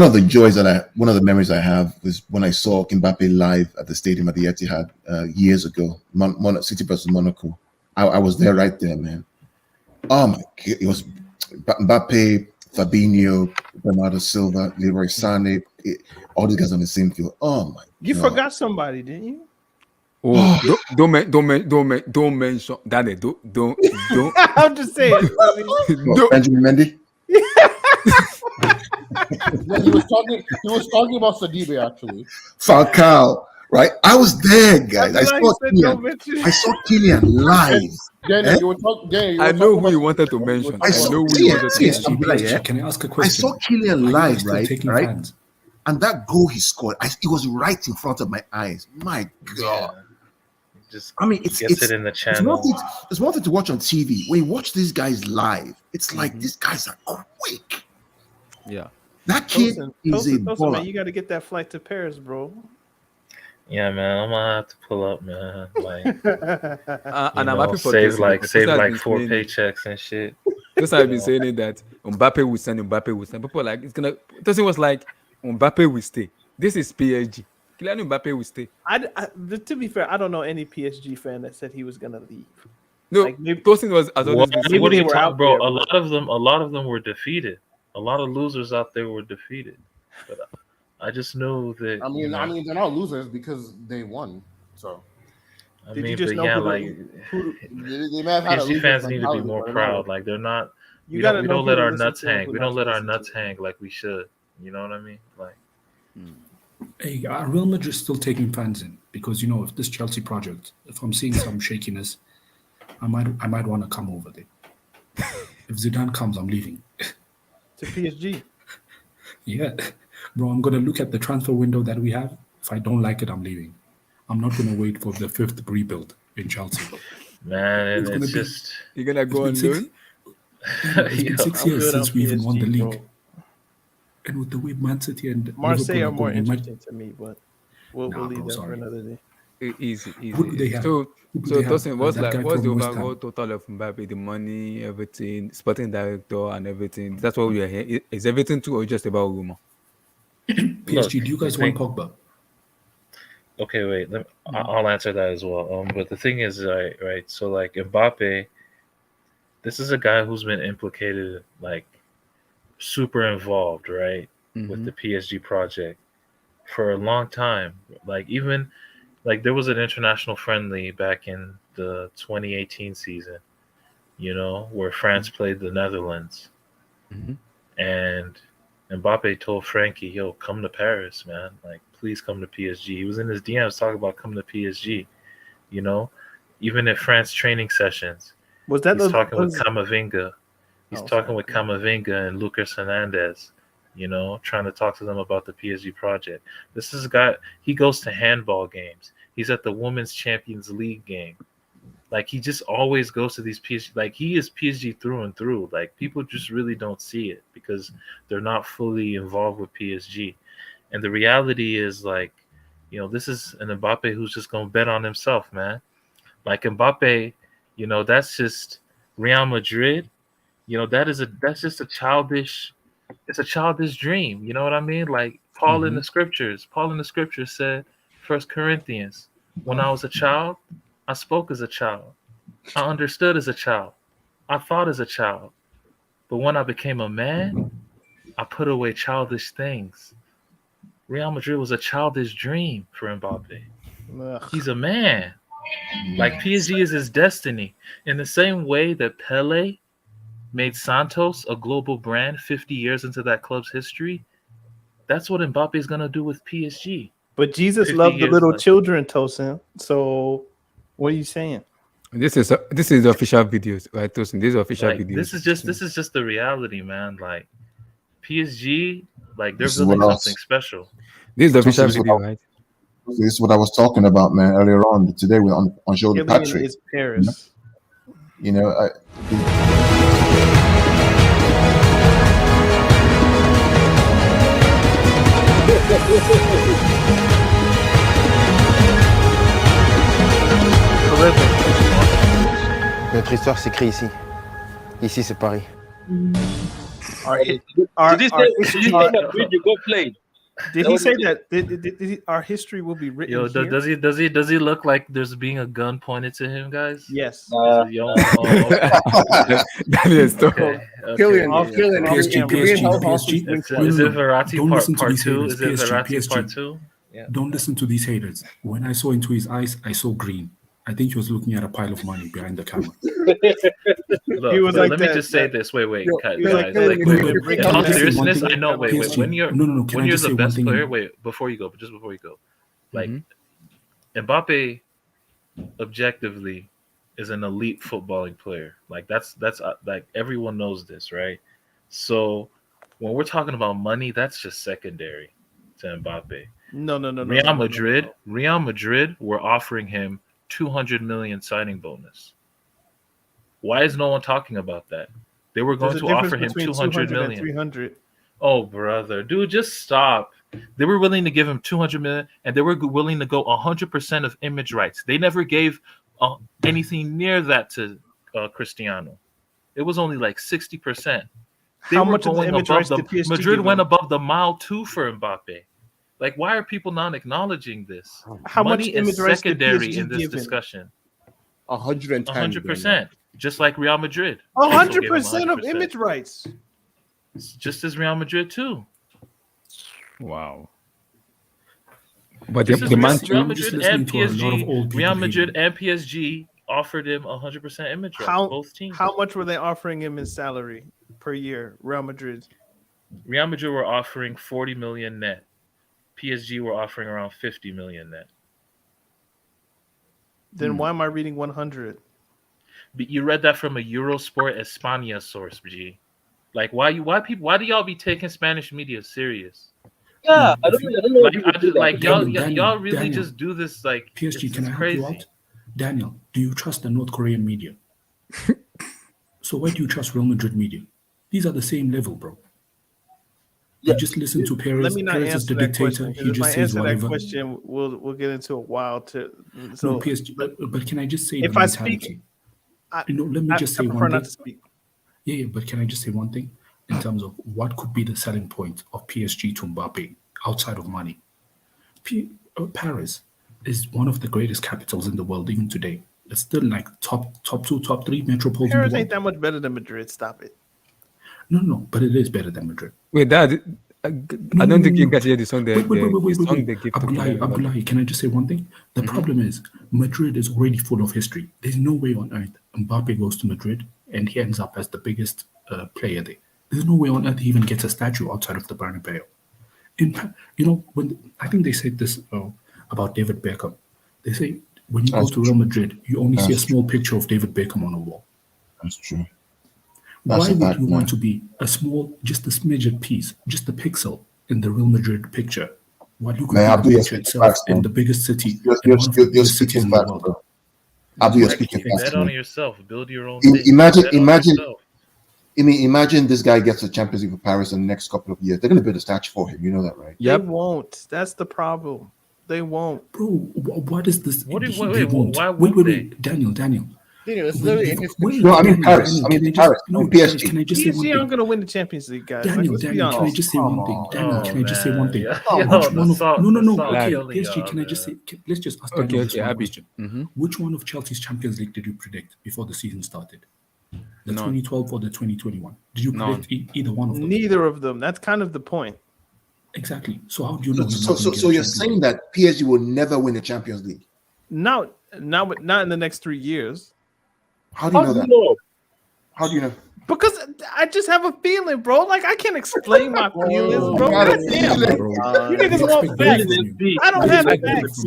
of the memories I have was when I saw Mbappe live at the stadium at the Etihad years ago, City versus Monaco. I was there right there, man. Oh my God, it was Mbappe, Fabinho, Bernardo Silva, Leroy Sané, all these guys on the same field. Oh my! You forgot somebody, didn't you? Oh, don't mention that. Don't. I'm just saying. Benjamin Mendy. He was talking about Sadibe actually. Falcao, right? I was there, guys. I saw Kyllian live. I know who you wanted to mention. I saw Kyllian. Can I ask a question? I saw Kyllian live, right? And that goal he scored, it was right in front of my eyes. My God. It's in the channel. It's one thing to watch on TV. When you watch these guys live, it's like these guys are quick. Yeah. That kid is a baller. Man, you got to get that flight to Paris, bro. Yeah, man, I'm gonna have to pull up, man. And I'm happy for save 4 paychecks and shit. Because I've been saying it that Mbappe will send. People are it's gonna. It was Mbappe will stay. This is PSG. Kyllian Mbappe will stay. To be fair, I don't know any PSG fan that said he was gonna leave. No, Tosin was as always. What do you talk, bro? A lot of them were defeated. A lot of losers out there were defeated. But I just know that. I mean, they're not losers because they won. So. They may have had PSG fans need to be more proud. They're not. We don't let our nuts hang. We don't let our nuts hang like we should. You know what I mean? Hey, Real Madrid still taking fans in because if this Chelsea project, if I'm seeing some shakiness, I might want to come over there. If Zidane comes, I'm leaving. To PSG. Yeah, bro, I'm gonna look at the transfer window that we have. If I don't like it, I'm leaving. I'm not gonna wait for the 5th rebuild in Chelsea. Man, you're gonna go on loan. It's been 6 years since we even won the league. Bro. And with the way Man City and Marseille are more interesting to me, but we'll leave that for another day. Easy. What do they have? So Tosin, what's the overall total of Mbappe, the money, everything, sporting director and everything? That's what we are here. Is everything too or just about rumor? PSG, do you guys want Pogba? Okay, wait. I'll answer that as well. But the thing is, right? So Mbappe, this is a guy who's been implicated, super involved, right, with the PSG project for a long time. Even there was an international friendly back in the 2018 season, where France played the Netherlands, and Mbappe told Frankie, "Yo, come to Paris, man. Please come to PSG." He was in his DMs talking about coming to PSG. Even at France training sessions, he's talking with Camavinga. He's talking with Camavinga and Lucas Hernandez, trying to talk to them about the PSG project. This is a guy, he goes to handball games. He's at the Women's Champions League game. Like he just always goes to these PSG. Like he is PSG through and through. Like people just really don't see it because they're not fully involved with PSG. And the reality is like, you know, this is an Mbappe who's just gonna bet on himself, man. Like Mbappe, you know, that's just Real Madrid. You know, that's just a childish. It's a childish dream. You know what I mean? Like Paul in the scriptures said, First Corinthians, when I was a child, I spoke as a child. I understood as a child. I thought as a child. But when I became a man, I put away childish things. Real Madrid was a childish dream for Mbappe. He's a man. Like PSG is his destiny. In the same way that Pele made Santos a global brand 50 years into that club's history, that's what Mbappe is going to do with PSG. But Jesus loved the little children, Tosin. So what are you saying? This is the official videos, right, Tosin? This is official like, videos. This is just the reality, man. Like PSG, like they're building something special. This is the official video, right? This is what I was talking about, man, earlier on today on Joe Patrick. Is Paris. You know, Notre histoire s'écrit ici. Ici, c'est Paris. Did he say Madrid you go play? Did he say that our history will be written? Yo, here? does he look like there's being a gun pointed to him, guys? Yes. Okay. That is okay. PSG. Is it Verratti part 2? Is it Verratti part 2? Yeah. Don't listen to these haters. When I saw into his eyes, I saw green. I think he was looking at a pile of money behind the camera. Look, he was like let me just say this. Wait, guys. Like, in all seriousness, I know. Wait. When you're Can when I you're just the say best one thing? player, before you go, like Mbappe, objectively, is an elite footballing player. Like that's like everyone knows this, right? So when we're talking about money, that's just secondary to Mbappe. No. Real Madrid were offering him 200 million signing bonus. Why is no one talking about that? They were going to offer him 200 million. 300. Oh, brother, dude, just stop. They were willing to give him 200 million, and they were willing to go 100% of image rights. They never gave anything near that to Cristiano. It was only like 60%. How much of the image rights did PSG Madrid give went him? above the mile too for Mbappe. Like, why are people not acknowledging this? How Money much image is rights did secondary PSG in this give him? discussion. 110. 100%. Just like Real Madrid. 100% of image rights. Just as Real Madrid too. Wow. But Just as the man Real I'm just Madrid and listening to a lot of PSG, old people Real Madrid hating. and PSG offered him 100% image rights. Both teams. How much were they offering him in salary per year? Real Madrid. Real Madrid were offering 40 million net. PSG were offering around 50 million net. Then why am I reading 100? But you read that from a Eurosport España source, G. Like, why do y'all be taking Spanish media serious? Yeah, I don't know. Like, Daniel, y'all really Daniel. just do this like PSG, can I help crazy. you out? Daniel, do you trust the North Korean media? So why do you trust Real Madrid media? These are the same level, bro. You just listen to Perez. Let me not Perez is answer the that dictator. question. He If just I says answer that whatever. question, we'll get into a while. So No, PSG, but can I just say if the I mentality? speak, Let me just say I prefer one not thing. to speak. Yeah, but can I just say one thing in terms of what could be the selling point of PSG to Mbappe outside of money? Paris is one of the greatest capitals in the world even today. It's still like top 2, top 3 metropoles Paris in the ain't world. that much better than Madrid. Stop it. No, but it is better than Madrid. Wait, Dad, I don't think you guys hear the song. The song they give to Abdullahi, can I just say one thing? The problem is Madrid is already full of history. There's no way on earth Mbappe goes to Madrid and he ends up as the biggest player there. There's no way on earth he even gets a statue outside of the Bernabeu. When I think they said this about David Beckham. They say when you go to Real Madrid, you only see a small picture of David Beckham on a wall. That's true. Why would you want to be just a smidget piece, just a pixel in the Real Madrid picture? While you could be the picture itself in the biggest city, in one of the biggest cities in the world. Abby, you're speaking Bet fast. on yourself. Build your own thing. Imagine, Bet on imagine, yourself. imagine this guy gets the Champions League for Paris in the next couple of years. They're going to build a statue for him. You know that, right? They won't. That's the problem. They won't. Bro, what is this? What do you, They wait, won't. why won't Wait. Daniel. It's literally in his No, I mean Paris. I mean Paris. No, PSG. can I just say one PSG aren't thing? going to win the Champions League, guys. Daniel, let's be can I honest. just say one thing? Daniel, can I just say one thing? Yeah. Which one of no. Okay, killing PSG. y'all, Can I just say? Let's just ask Okay, Daniel this one Abby. question. Which one of Chelsea's Champions League did you predict before the season started? The None. 2012 or the 2021? Did you None. predict either one of them? Neither of them. That's kind of the point. Exactly. So how do you know? So you're saying that PSG will never win the Champions League? Not in the next 3 years. How do you know that? How do you know? Because I just have a feeling, bro. Like I can't explain my feelings, bro. got it. Goddamn. You niggas want facts. I don't have facts.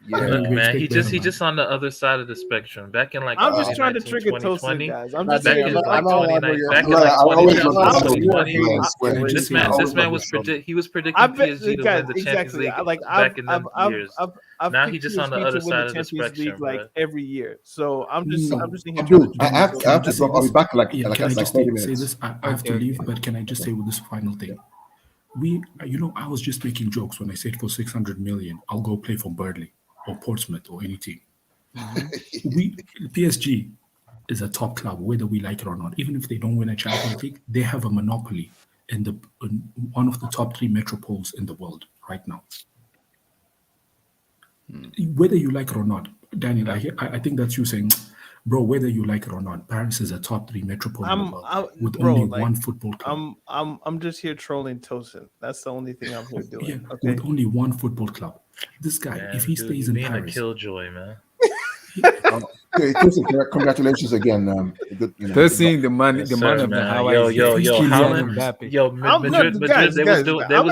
Man, he just on the other side of the spectrum. Back in like I'm just trying to 2019, trigger Tosin, 2020, guys. I'm back just in like 2020, this man was predicting PSG to win the Champions League back in them years. Now he's just on the other side of the spectrum, like every year. So I'm just thinking. Dude, I have to drop. I'll be back like Can I just 30 say minutes. this? I have to leave, but can I just say with this final thing? I was just making jokes when I said for 600 million, I'll go play for Burnley or Portsmouth or any team. PSG is a top club, whether we like it or not. Even if they don't win a Champions League, they have a monopoly in one of the top 3 metropoles in the world right now. Whether you like it or not, Daniel, I think that's you saying, bro, whether you like it or not, Paris is a top 3 metropole in the world with only one football club. I'm just here trolling Tosin. That's the only thing I'm here doing. Yeah, Okay. with only one football club. This guy, Man, if he dude, stays you in being Paris, a killjoy, man. Okay, congratulations again. Tosin, the man of the Man. Hawaii. Yo, Kyllian Holland, Mbappe. Madrid, guys, they was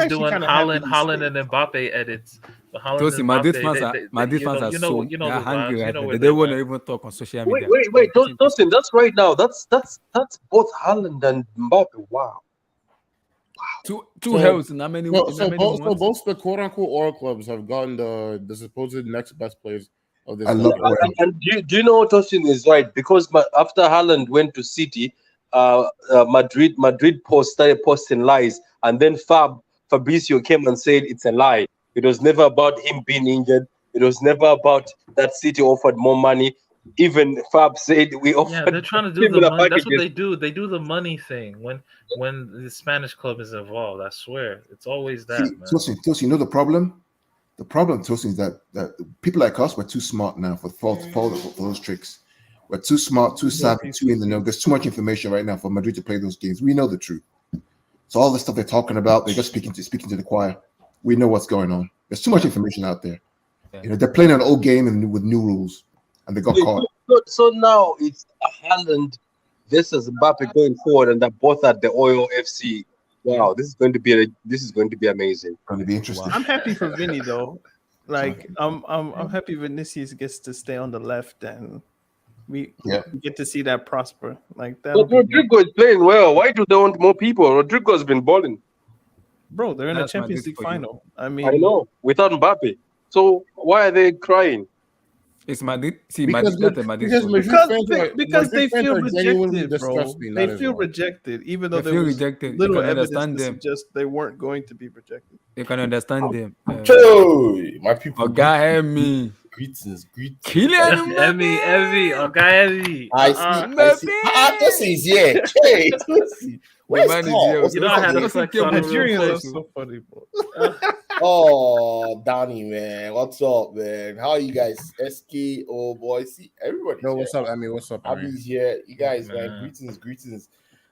doing kinda Holland happy and Mbappe edits. But Holland Tosin, and Madrid Mbappe, fans are so you know they're the hungry vibes, right you know now. where They they want to went. even talk on social Wait, media. Tosin, that's right now. That's both Haaland and Mbappe. Wow. Two hells in how many months? Both the quote unquote oil clubs have gotten the supposed next best players of this. I love league. And do you know Tosin is right? Because after Haaland went to City, Madrid started posting lies, and then Fabrizio came and said it's a lie. It was never about him being injured. It was never about that City offered more money. Even Fab said we offered. Yeah, they're trying to do the money. That's what they do. They do the money thing when the Spanish club is involved. I swear, it's always that. Man. Tosin, you know the problem? The problem, Tosin, is that people like us were too smart now for those tricks. We're too smart, too savvy, too in the know. There's too much information right now for Madrid to play those games. We know the truth. So all the stuff they're talking about, they're just speaking to the choir. We know what's going on. There's too much information out there. Yeah. They're playing an old game and with new rules, and they got caught. So now it's Haaland versus Mbappe going forward, and they're both at the Oil FC. Wow, this is going to be amazing. Going to be interesting. I'm happy for Vinny though. Like I'm happy Vinicius gets to stay on the left and we get to see that prosper. Like that. But Rodrigo is playing well. Why do they want more people? Rodrigo has been balling. Bro, they're in That's a Champions my League for you. final. I mean, I know, without Mbappe. So why are they crying? It's Madrid. See, Because Madrid. because they feel genuinely rejected, bro. disgust me, They that is feel why. rejected, even though They there feel was rejected. little You can evidence understand to them. suggest they weren't going to be rejected. You can understand them. My people. Oh, God help me. Greetings. Kyllian Emmy, okay, I see. Tosin is here. Hey, Tosin. Where's man is Carl? here. What's You know I had going to on? flex on him real Nigerians are quick. so funny, bro. Oh, Donnie, man. What's up, man? How are you guys? SK, old boy. See, everybody's Yo, here. what's up, Emmy? What's up, Emmy? Abby's here. You guys, man. Man. Greetings.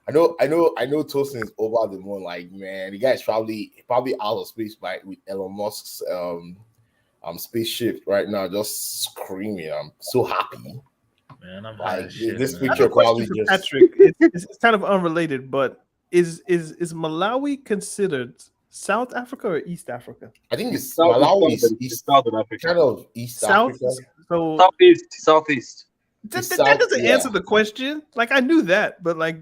I know Tosin is over the moon. Like, man, the guy's probably out of space with Elon Musk's spaceship right now, just screaming. I'm so happy. Man, I'm high Like as shit. this man. I have picture a question probably for just Patrick. It's kind of unrelated, but is Malawi considered South Africa or East Africa? I think it's South- Malawi Southern- is East, Southern Africa. kind of East South. Africa. So Southeast. that South, doesn't yeah. answer the question. Like I knew that, but like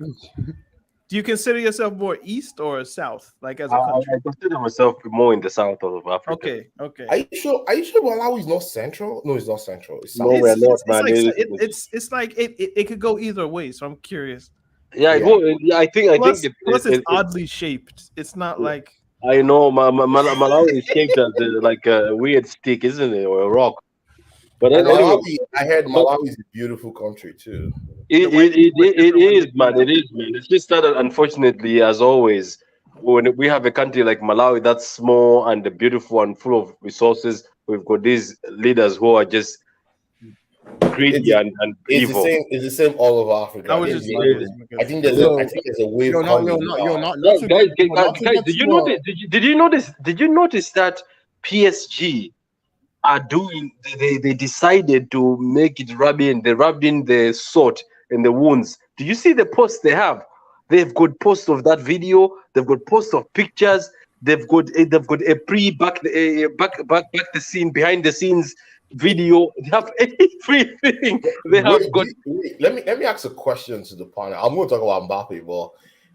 Do you consider yourself more east or south, like as a I country? consider myself more in the south of Africa. Okay, okay. Are you sure? Are you sure Malawi is not central? No, it's not central. It's No, south. we're not, It's man. like It- it could go either way. So I'm curious. yeah, Yeah. I think Plus it's oddly shaped. It's not like I know Malawi is shaped as like a weird stick, isn't it, or a rock? But And anyway, Malawi, I heard Malawi is a beautiful country too. it is, man. It is, man. It's just that unfortunately, as always, when we have a country like Malawi that's small and beautiful and full of resources, we've got these leaders who are just greedy and It's evil. It's the same all over Africa. I was just curious. I think there's a wave coming. Guys, did you notice? Did you notice that PSG are doing? They decided to make it rub in. They rubbed in the salt and the wounds. Do you see the posts they have? They've got posts of that video. They've got posts of pictures. They've got a back the scene, behind the scenes video. They have everything. They have got. Let me ask a question to the panel. I'm going to talk about Mbappe, but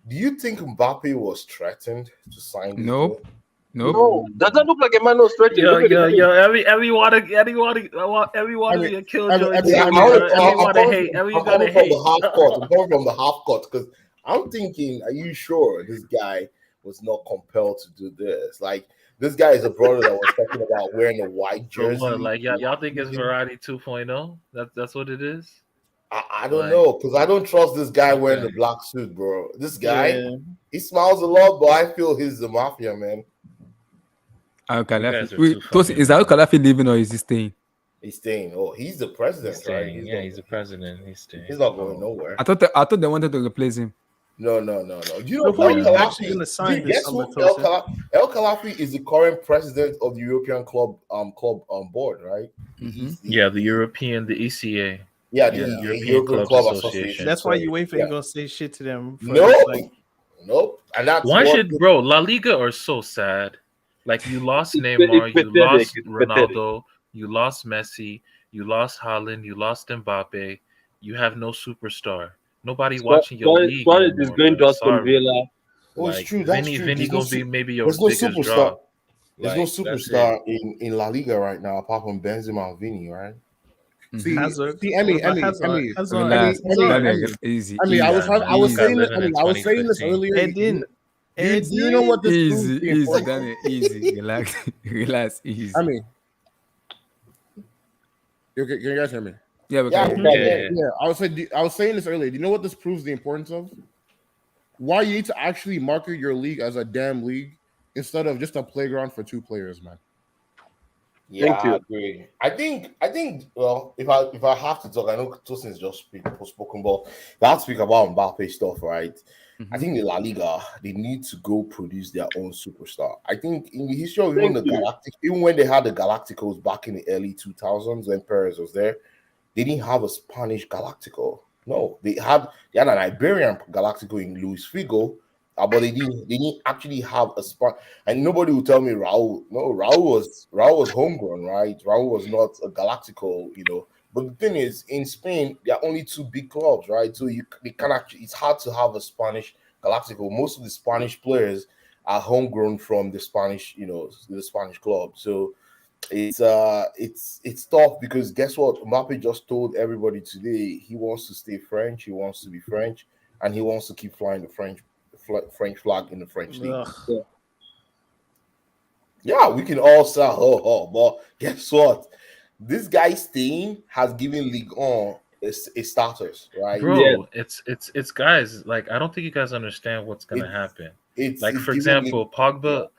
do you think Mbappe was threatened to sign? This Nope. deal? Nope. No, does that look like a man who's threatened? Yo, everyone to be a killjoy. Everyone to hate. Everyone to hate. I'm coming from the half court because I'm thinking, are you sure this guy was not compelled to do this? Like, this guy is a brother that was talking about wearing a white jersey. So what, like y'all think it's variety 2.0? That's what it is. I don't know because I don't trust this guy wearing the black suit, bro. This guy, he smiles a lot, but I feel he's the mafia, man. Is Al Khalafi leaving or is he staying? He's staying. Oh, he's the president, right? He's the president. He's staying. He's not going nowhere. I thought they wanted to replace him. No. Do you know Who are El you Khalafi? actually going to sign this Guess summer, who Tosin? El Khalafi is the current president of the European club board, right? Yeah, the European, the ECA. Yeah, the European Club Association. That's why you wait for you gonna say shit to them. Nope. And that's why should bro? La Liga are so sad. Like you lost Neymar, you lost Ronaldo, you lost Messi, you lost Haaland, you lost Mbappe. You have no superstar. Nobody watching your league. Suarez is going to Aston Villa. Oh, it's true. That's true. Vinny gonna be maybe your there's no biggest superstar. draw. There's no superstar in La Liga right now apart from Benzema and Vinny, right? See, Hazard. Emmy. Easy. I mean, I was saying this earlier. Do you know what this easy, Danny, easy. Relax, easy. I mean, can you guys hear me? Yeah. I was saying this earlier. Do you know what this proves the importance of? Why you need to actually market your league as a damn league instead of just a playground for two players, man. Yeah, I agree. I think. Well, if I have to talk, I know Tosin's just spoken, but if I have to speak about Mbappe stuff, right? I think the La Liga, they need to go produce their own superstar. I think in the history of even when they had the Galacticos back in the early 2000s when Perez was there, they didn't have a Spanish Galactico. No, they had an Iberian Galactico in Luis Figo, but they didn't actually have a Spanish. And nobody will tell me Raul. No, Raul was homegrown, right? Raul was not a Galactico, But the thing is, in Spain, there are only two big clubs, right? So it's hard to have a Spanish Galactico. Most of the Spanish players are homegrown from the Spanish, the Spanish club. So it's tough because guess what? Mbappe just told everybody today he wants to stay French, he wants to be French, and he wants to keep flying the French flag in the French league. Yeah, we can all say, but guess what? This guy staying has given Ligue 1 a starters, right? Bro, it's guys. Like I don't think you guys understand what's gonna happen. For example, Pogba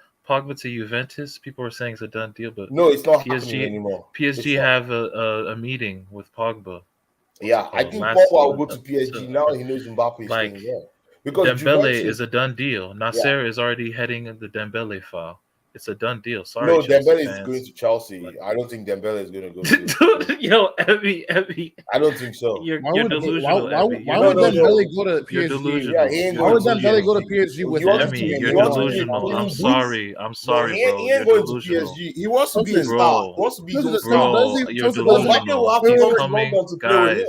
to Juventus. People are saying it's a done deal, but no, it's not happening anymore. PSG have a meeting with Pogba. Yeah, I think Pogba will go to PSG now. He knows Mbappe is staying there. Because Dembele is a done deal. Nasser is already heading the Dembele file. It's a done deal. Sorry, no, Chelsea Dembele fans. is going to Chelsea. I don't think Dembele is going to go. Yo, Evie. I don't think so. You're delusional. Why would Dembele go to PSG? You're delusional. Yeah, he ain't why would going to Dembele go to PSG with Emmy, you're delusional. I'm sorry, bro. He ain't going to PSG. He wants to be a star. He wants to be a star. Bro, you're delusional. He's coming, guys.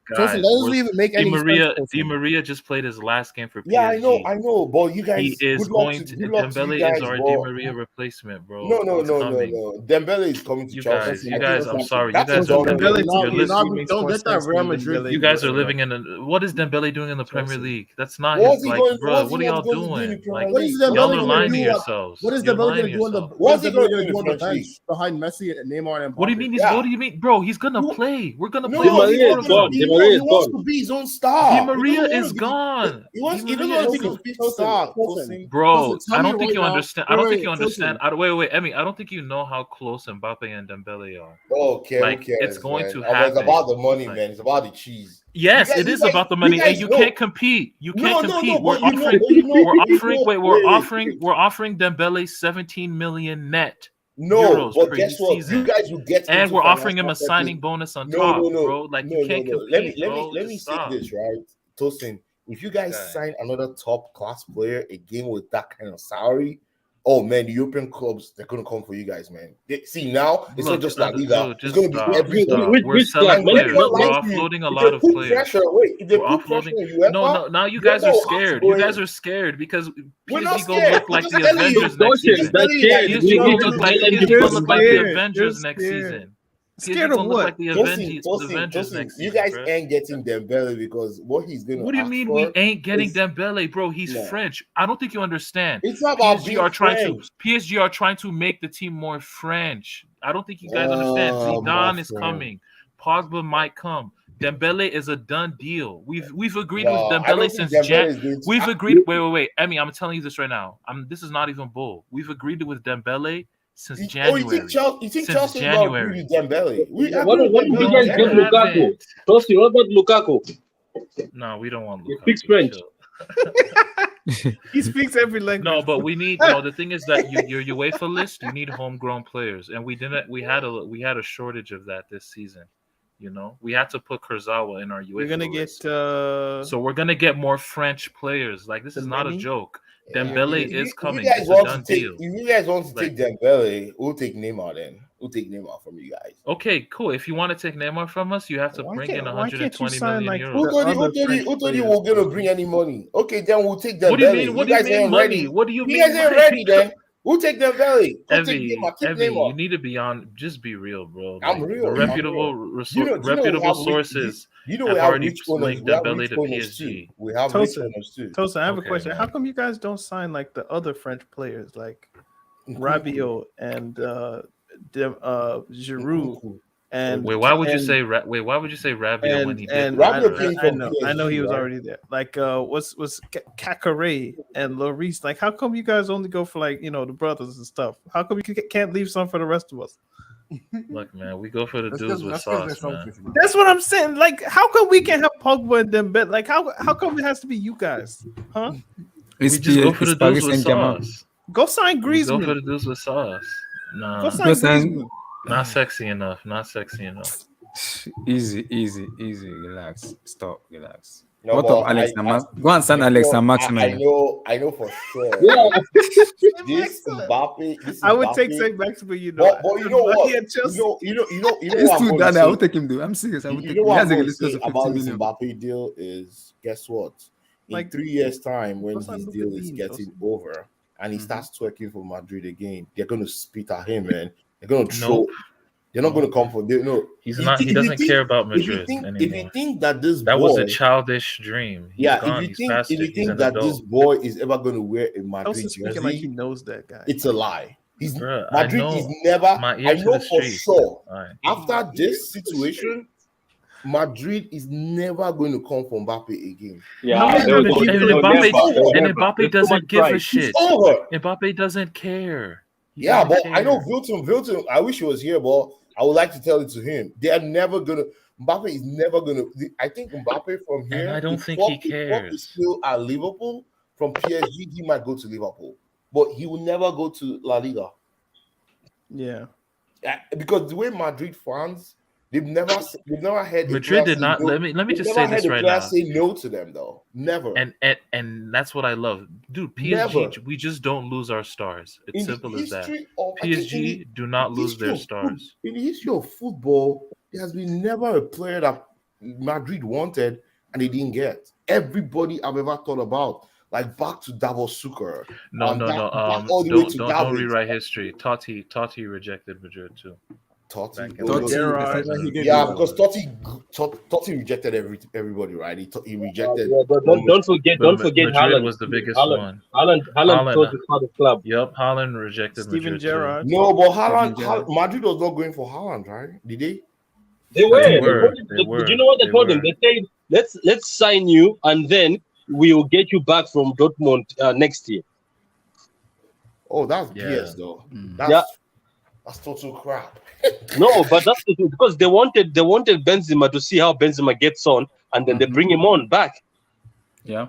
Tosin, that doesn't even make any sense. Di Maria just played his last game for PSG. Yeah, I know, but you guys, He is going to. good luck to you Dembele guys, is our bro. Di Maria replacement, bro. No. Coming. Dembele is coming to You Chelsea. guys. I'm sorry. You That's guys a are done living. deal. Don't get that Real Madrid. You guys are living in a. What is Dembele doing in the Premier League? That's not What's his. he Like, going? bro, What's what he are y'all going to do in the doing? Premier Like, What is League? Dembele y'all are going lying to to do? yourselves. What is You're Dembele lying going to to do on the? yourselves. What is What's he Dembele going to going do to in do the on the French bench league? behind Messi and Neymar and Mbappe? What do you mean? Yeah. What do you mean, bro? He's gonna play. We're gonna play. No, What he more Maria is is gone. on? Di he Maria is wants gone. to be his own Di star. Maria He doesn't want is to be. gone. He doesn't Di want to be Maria the is fifth Tosin, star. Tosin. Bro, Tell I me don't think right you now. understand. I don't think you Tosin. understand. Wait, Emmy. I don't think you know how close Mbappe and Dembele are. Okay, Like, who it's cares, going man? to It's happen. about the money, Like, man. It's about the cheese. yes, it is about the money, and you know. can't compete. You can't compete. We're But you know, offering. We're you offering. know. Wait, we're Wait. offering Dembele 17 million net No, euros but per guess what? You season, guys will get and into we're offering him financial a fair signing play. bonus on No, top, bro. Like, you can't compete, Let bro. me Just say stop. this, right, Tosin. If you guys Okay. sign another top class player again with that kind of salary, oh man, the European clubs, they're gonna come for you guys, man. See, now it's not just La Liga, it's gonna be everywhere. We're selling And let me players. not We're lie to you, offloading a if lot they of put players. pressure, if they We're put pressure offloading. on UEFA, No, now you guys UEFA are will have to scared. go You in. guys are scared because We're not PSG gonna scared. look I'm like just the telling you. Avengers next Don't season. that's scared. PSG gonna look like the Avengers next season. PSG Scared of gonna look what? like the Tosin, Avengers next you season, guys bro. ain't getting Dembele because what he's gonna What do you ask mean for we ain't getting is- Dembele, bro? He's No. French. I don't think you understand. It's not about PSG being are trying French. to PSG are trying to make the team more French. I don't think you guys understand. my Zidane is friend. coming. Pogba might come. Dembele is a done deal. We've agreed No, with I Dembele don't since think Dembele Jan. is going to- We've agreed. Wait. Emmy, I'm telling you this right now. This is not even bull. We've agreed with Dembele since January. You think Chelsea Since will not January. agree with Dembele? What if you guys get Lukaku? Tosin, what about Lukaku? No, we don't want He Lukaku. speaks French. He speaks every language. No, but we need. No, the thing is that your UEFA list, you need homegrown players, and we didn't. We had a shortage of that this season. You know, we had to put Kurzawa in our UEFA. We're gonna get list. So we're gonna get more French players. Like, this is not a many? joke. Dembele is coming. If It's you a guys done want to take, deal. if you guys want to take Dembele, we'll take Neymar then. We'll take Neymar from you guys. Okay, cool. If you want to take Neymar from us, you have to bring in why can't you 120 sign, million like, euros. Who told you we're gonna bring any money? Okay, then we'll take Dembele. What do you mean? What do you guys mean ain't money? ready. What do you mean? You guys ain't money? ready then. We'll take Dembele. Go take Evie, Neymar. Take Evie, Neymar. you need to be on. Just be real, bro. I'm Like, real. the I'm reputable, real. reputable we have sources we have have already rich owners. linked We have Dembele rich to owners too. PSG. We have rich Tosin, owners too. Tosin, I have a Okay, question. man. How come you guys don't sign like the other French players, like Rabiot and Giroud? And Wait, why would you and- say? Wait, why would you say Rabiot when he did? Rabiot came I from know, PSG, I know he was right? already there. Like, what's Kakare and Lloris? Like, how come you guys only go for, like, the brothers and stuff? How come you can't leave some for the rest of us? Look, man, we go for the dudes with sauce, man. That's what I'm saying. Like, how come we can't have Pogba and Dembele? Like, how come it has to be you guys? Huh? We just go for the dudes with sauce. Go sign We go for Griezmann. the dudes with sauce. Nah, Go sign Griezmann. not sexy enough. Not sexy enough. Easy. Relax. Stop. Relax. No, What but of Alex and Max? Go and sign I Alex know- and Max. I know for sure. Yeah. This Mbappe. I would take Saint Maximin, But you know what? He had Chelsea. You know It's what I'm too going done. to I will say. take him though. I'm serious. I will You take know him. what He I'm has a going to list say of 50 about this million. Mbappe deal is, guess what? In Like, 3 years' time, when what's that his look deal at is me, getting Tosin? over and he starts twerking for Madrid again, they're going to spit at him, man. They're going to throw. Nope. They're not going to come for. No, He's not. He doesn't care about Madrid If you anymore. think that this That boy, was a childish dream. He's gone. He's past if it. you He's think an that adult. this boy is ever going to wear a Madrid Tosin speaking jersey, like he knows that guy. it's a lie. He's Bruh, I Madrid know is never. my ear I to know the for street. sure. Alright. After this situation, Madrid is never going to come for Mbappe again. Yeah, they will go. And They will Mbappe doesn't give a shit. It's over. Mbappe doesn't care. He Yeah, doesn't but I know care. Vilton. I wish he was here, but I would like to tell it to him. They are never gonna. Mbappe is never gonna. I think Mbappe from here. And I don't if think Klopp- he if Klopp cares. is still at Liverpool from PSG. He might go to Liverpool, but he will never go to La Liga. Yeah. Because the way Madrid fans, they've never had a Madrid player did say not. no. Let me They've just never say this had a right player now. say no to them though. Never. And that's what I love, dude. PSG, Never. we just don't lose our stars. It's In the simple as that. history of- I think in PSG the do not lose history their of stars. In the history of football, there has been never a player that Madrid wanted and they didn't get. Everybody I've ever thought about, like back to Davos Suker. No. Back all the way to Don't David. rewrite history. Totti rejected Madrid too. Totti. Yeah, because Totti rejected everybody, right? He rejected. Don't forget Madrid Haaland was the biggest one. Haaland chose his father's club. Yep, Haaland rejected Steven Madrid Gerrard. No, but Madrid was not going for Haaland, right? Did they? They were. They Did were. you know what they They told him? were. They said, let's sign you, and then we will get you back from Dortmund next year. Oh, that's Yeah. BS though. Yeah. That's total crap. No, but that's the truth, because they wanted Benzema to see how Benzema gets on, and then they bring him on back. Yeah.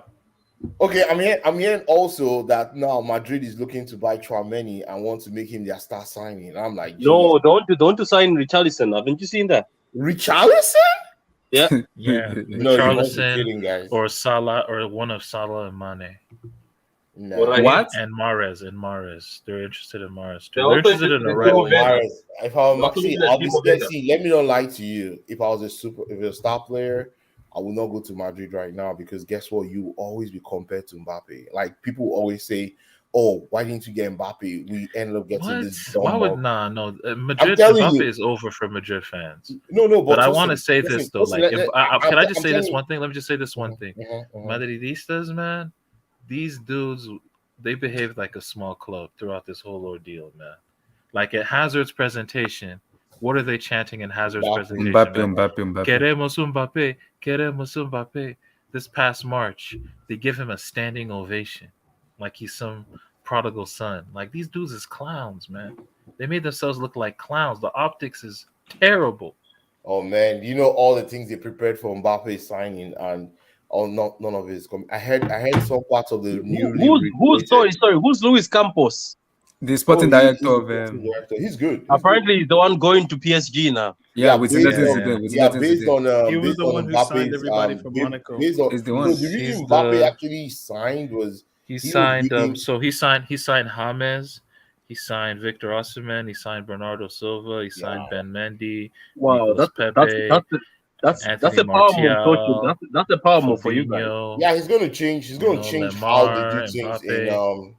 Okay, I'm hearing also that now Madrid is looking to buy Tchouaméni and want to make him their star signing. I'm like, No, don't to sign Richarlison. Haven't you seen that? Richarlison? Yeah. Yeah, No, you must be Richarlison kidding, guys. or Salah or one of Salah and Mane No. What? and Mahrez. They're interested in Mahrez too. They're They're also interested in the interested right in Oh, wing. Timo Mahrez. If I'm Not actually, only I'll that, be Timo scared. Werner. See, let me not lie to you. If I was a star player, I will not go to Madrid right now because guess what? You will always be compared to Mbappe. Like people always say, "Oh, why didn't you get Mbappe?" We ended up getting What? this. Why would Madrid? telling Mbappe you. is over for Madrid fans. No, But I listen, want to say listen, this though. listen, Like, can I just I'm say this telling one thing? Let me just say this one thing. Madridistas, man, these dudes, they behaved like a small club throughout this whole ordeal, man. Like at Hazard's presentation, what are they chanting in Hazard's presentation? man? Mbappe. Queremos Mbappe. This past March, they give him a standing ovation, like he's some prodigal son. Like these dudes is clowns, man. They made themselves look like clowns. The optics is terrible. Oh man, you know all the things they prepared for Mbappe signing, and none of it is coming. I heard some parts of the Who's Luis Campos? The sporting director of He's good. Apparently, he's the one going to PSG now. with based Zinedine on He was based the on one who signed Mbappe's, everybody from Monaco. Based on, He's the no, one. the reason He's Mbappe the- actually signed was He was signed giving- so he signed James, he signed Victor Osimhen, he signed Bernardo Silva, he signed Ben Mendy. Wow, Nicolas Pepe, that's Anthony a power move, Martial, Toshi. That's a power move for you guys. Fabinho. Yeah, he's going to change. He's going to change how they do Lemar, things Mbappe.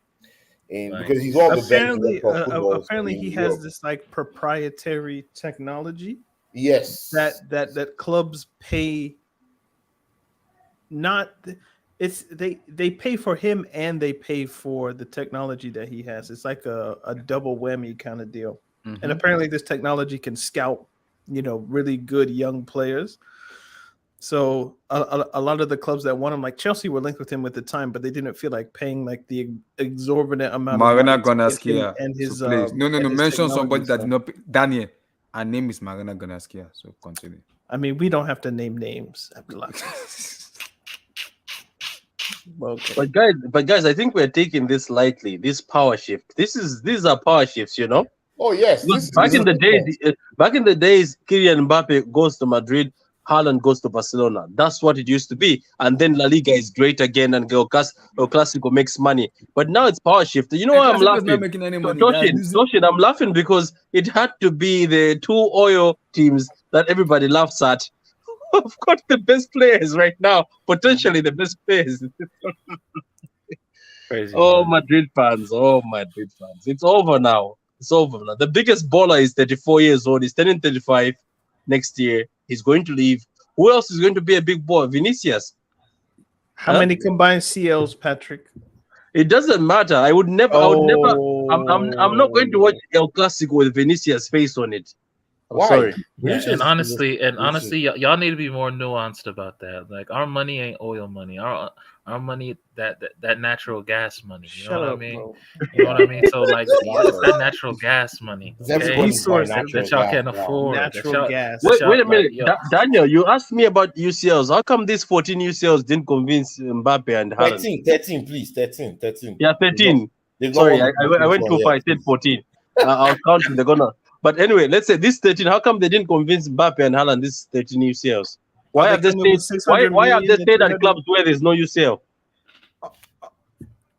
in because he's one of the best Apparently, directors of football apparently in he Europe. has this like proprietary technology Yes, that clubs pay. Not, it's they pay for him and they pay for the technology that he has. It's like a double whammy kind of deal. And apparently, this technology can scout, really good young players. So a lot of the clubs that want him, like Chelsea, were linked with him at the time, but they didn't feel like paying like the exorbitant amount Marina of money to get him Gonaskia. and his So please. No. and his Mention technology somebody that stuff. did not pick. Daniel. Her name is Marina Gonaskia. So continue. I mean, we don't have to name names. Okay. But guys, I think we're taking this lightly. This power shift. These are power shifts, Oh yes. Back in the days, Kylian Mbappe goes to Madrid, Haaland goes to Barcelona. That's what it used to be. And then La Liga is great again, and El Clasico makes money. But now it's power shift. You know why I'm Clasico is laughing? not making any money, Toshin, I'm laughing because it had to be the two oil teams that everybody laughs at. I've got the best players right now, potentially the best players. Crazy. Oh, Madrid fans. It's over now. The biggest baller is 34 years old. He's turning 35 next year. He's going to leave. Who else is going to be a big boy? Vinicius. How many combined CLs, Patrick? It doesn't matter. I would never. I'm not going to watch El Clasico with Vinicius' face on it. I'm Why? sorry. Yeah, and honestly, y'all need to be more nuanced about that. Like our money ain't oil money. Our money that natural gas money. You know what I mean? Bro. You know what I mean? So like it's that natural gas money. Resources That y'all can afford. Natural gas. Wait a minute, Daniel. You asked me about UCLs. How come these 14 UCLs didn't convince Mbappe and Haaland? 13, please. 13. Yeah, 13. Sorry, I went too far. I said 14. I'll count in the corner. But anyway, let's say this 13. How come they didn't convince Mbappe and Haaland? This 13 UCLs. Why have they stayed? Why have they stayed at clubs where there's no UCL?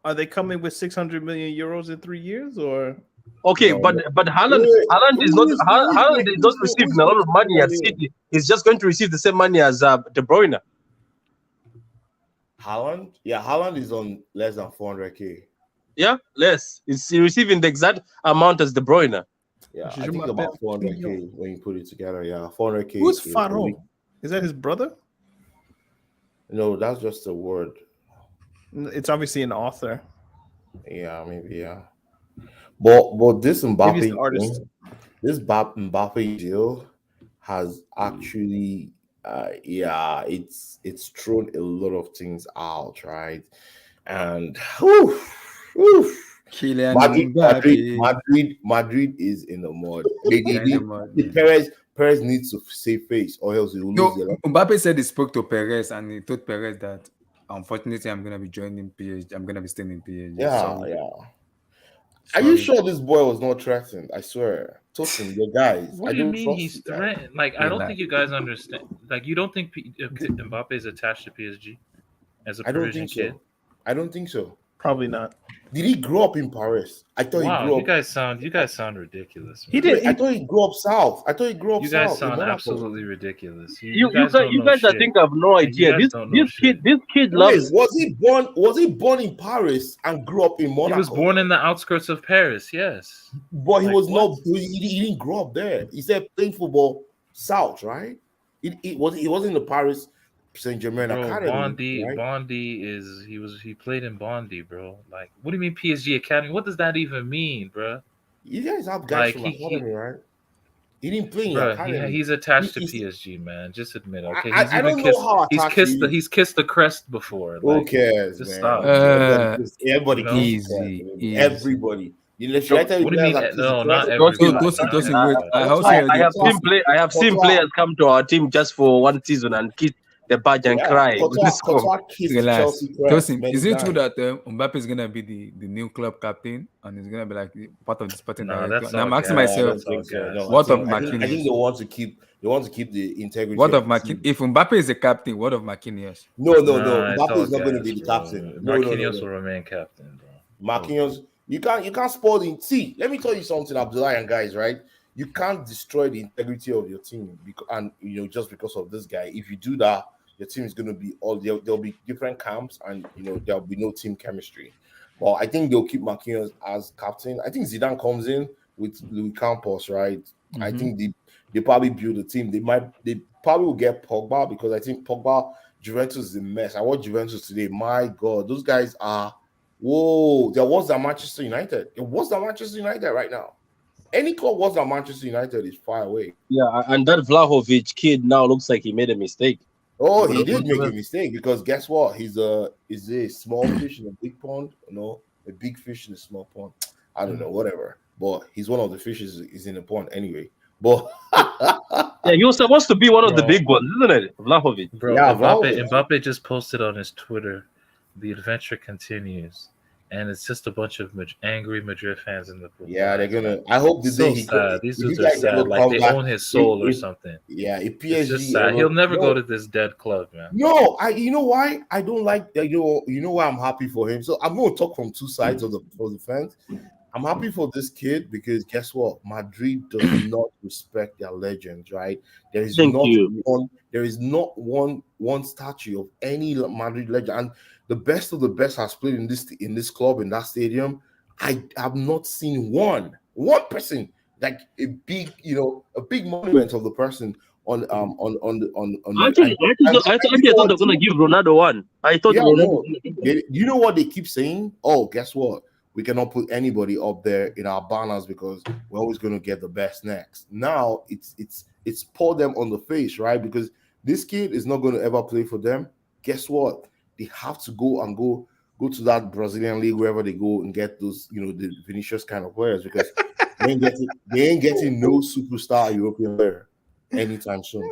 Are they coming with 600 million euros in 3 years, or Okay, No, but no. Haaland, Wait, Haaland is not Haaland is not who's receiving a lot making of money at 200 million? City. He's just going to receive the same money as De Bruyne. Haaland? Yeah, Haaland is on less than 400k. Yeah, less. He's receiving the exact amount as De Bruyne. Yeah, I think about 400k when you put it together. Yeah, 400k. Who's a week. Faro? Is that his brother? No, that's just a word. It's obviously an author. Yeah, maybe. Yeah, but this Maybe he's the artist. This Mbappe deal has actually, it's thrown a lot of things out, right? And Kyllian Mbappe. Madrid is in the mud. Yeah. Perez needs to save face, or else he will lose. No, Mbappe said he spoke to Perez and he told Perez that unfortunately I'm gonna be joining PSG. I'm gonna be staying in PSG. Yeah. Are you sure this boy was not threatened? I swear. Tosin, your guys. What do you mean he's threatened? Like, I don't think you guys understand. Like, you don't think Mbappe is attached to PSG as a Parisian kid? I don't think so. Probably not. Did he grow up in Paris? I thought he grew up. You guys sound ridiculous. Man. He did. I thought he grew up south. You guys sound absolutely ridiculous. You guys, I think, have no idea. This kid loves. Was he born in Paris and grew up in Monaco? He was born in the outskirts of Paris. Yes, but he was not. He didn't grow up there. He said playing football south, right? He wasn't in the Paris Saint Germain Academy. He played in Bondi, bro. Like, what do you mean PSG Academy? What does that even mean, bro? You guys have guys from Academy, right? He didn't play in Academy. Yeah, he's attached to PSG, man. Just admit it. Okay, I don't know how he's kissed the crest before. Who cares, man? Stop. Everybody easy. Everybody. What do you mean? No, not everybody. I have seen players come to our team just for one season and kiss the badge and cry. Relax. Is it true that Mbappe is gonna be the new club captain and he's gonna be like part of the sporting director? Now I'm asking myself, what of Marquinhos? I think they want to keep the integrity. What of Marquinhos? If Mbappe is the captain, what of Marquinhos? No. Mbappe is not going to be the captain. Marquinhos will remain captain, bro. Marquinhos, you can't spoil the. See, let me tell you something, Abdullah and guys, right? You can't destroy the integrity of your team just because of this guy. If you do that, your team is going to be there'll be different camps, and there'll be no team chemistry. Well, I think they'll keep Marquinhos as captain. I think Zidane comes in with Luis Campos, right? Mm-hmm. I think they probably build a team. They probably will get Pogba, because I think Juventus is a mess. I watched Juventus today. My God, those guys are they're worse than Manchester United. They're worse than Manchester United right now. Any club worse than Manchester United is far away. Yeah, and that Vlahovic kid now looks like he made a mistake. Oh, he did make a mistake, because guess what? He's a small fish in a big pond. A big fish in a small pond. I don't know, whatever. But he's one of the fishes is in the pond anyway. But yeah, he was supposed to be one of the big ones, isn't it? Vlahovic. Bro, yeah, Mbappe just posted on his Twitter, "The adventure continues." And it's just a bunch of angry Madrid fans in the pool. Yeah, they're gonna. I hope these dudes are sad. Like they own his soul or something. Yeah, if PSG, it's just sad. He'll never go to this dead club, man. No, you know why I don't like that. You know why I'm happy for him. So I'm gonna talk from two sides of the fence. I'm happy for this kid because guess what? Madrid does not respect their legends, right? There is not one statue of any Madrid legend. And the best of the best has played in this club, in that stadium. I have not seen one person, like a big monument of the person on the. I thought they were gonna give Ronaldo one. I thought you know what they keep saying? Oh, guess what? We cannot put anybody up there in our banners because we're always going to get the best next. Now it's pour them on the face, right? Because this kid is not going to ever play for them. Guess what? They have to go to that Brazilian league, wherever they go, and get those, the Vinicius kind of players, because they ain't getting no superstar European player anytime soon.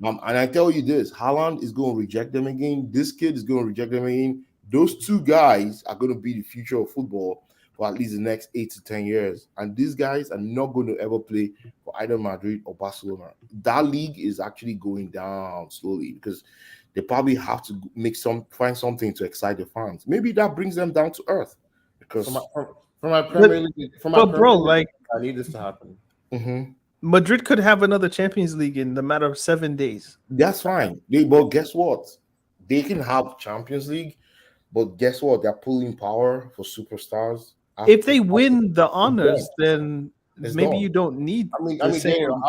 And I tell you this, Haaland is going to reject them again. This kid is going to reject them again. Those two guys are going to be the future of football for at least the next 8 to 10 years. And these guys are not going to ever play for either Madrid or Barcelona. That league is actually going down slowly because they probably have to find something to excite the fans. Maybe that brings them down to earth. Because For my Premier League, like I need this to happen. Madrid could have another Champions League in the matter of 7 days. That's fine. But guess what? They can have Champions League, but guess what? They're pulling power for superstars. If they win the honors, then maybe you don't need. I mean, Daniel,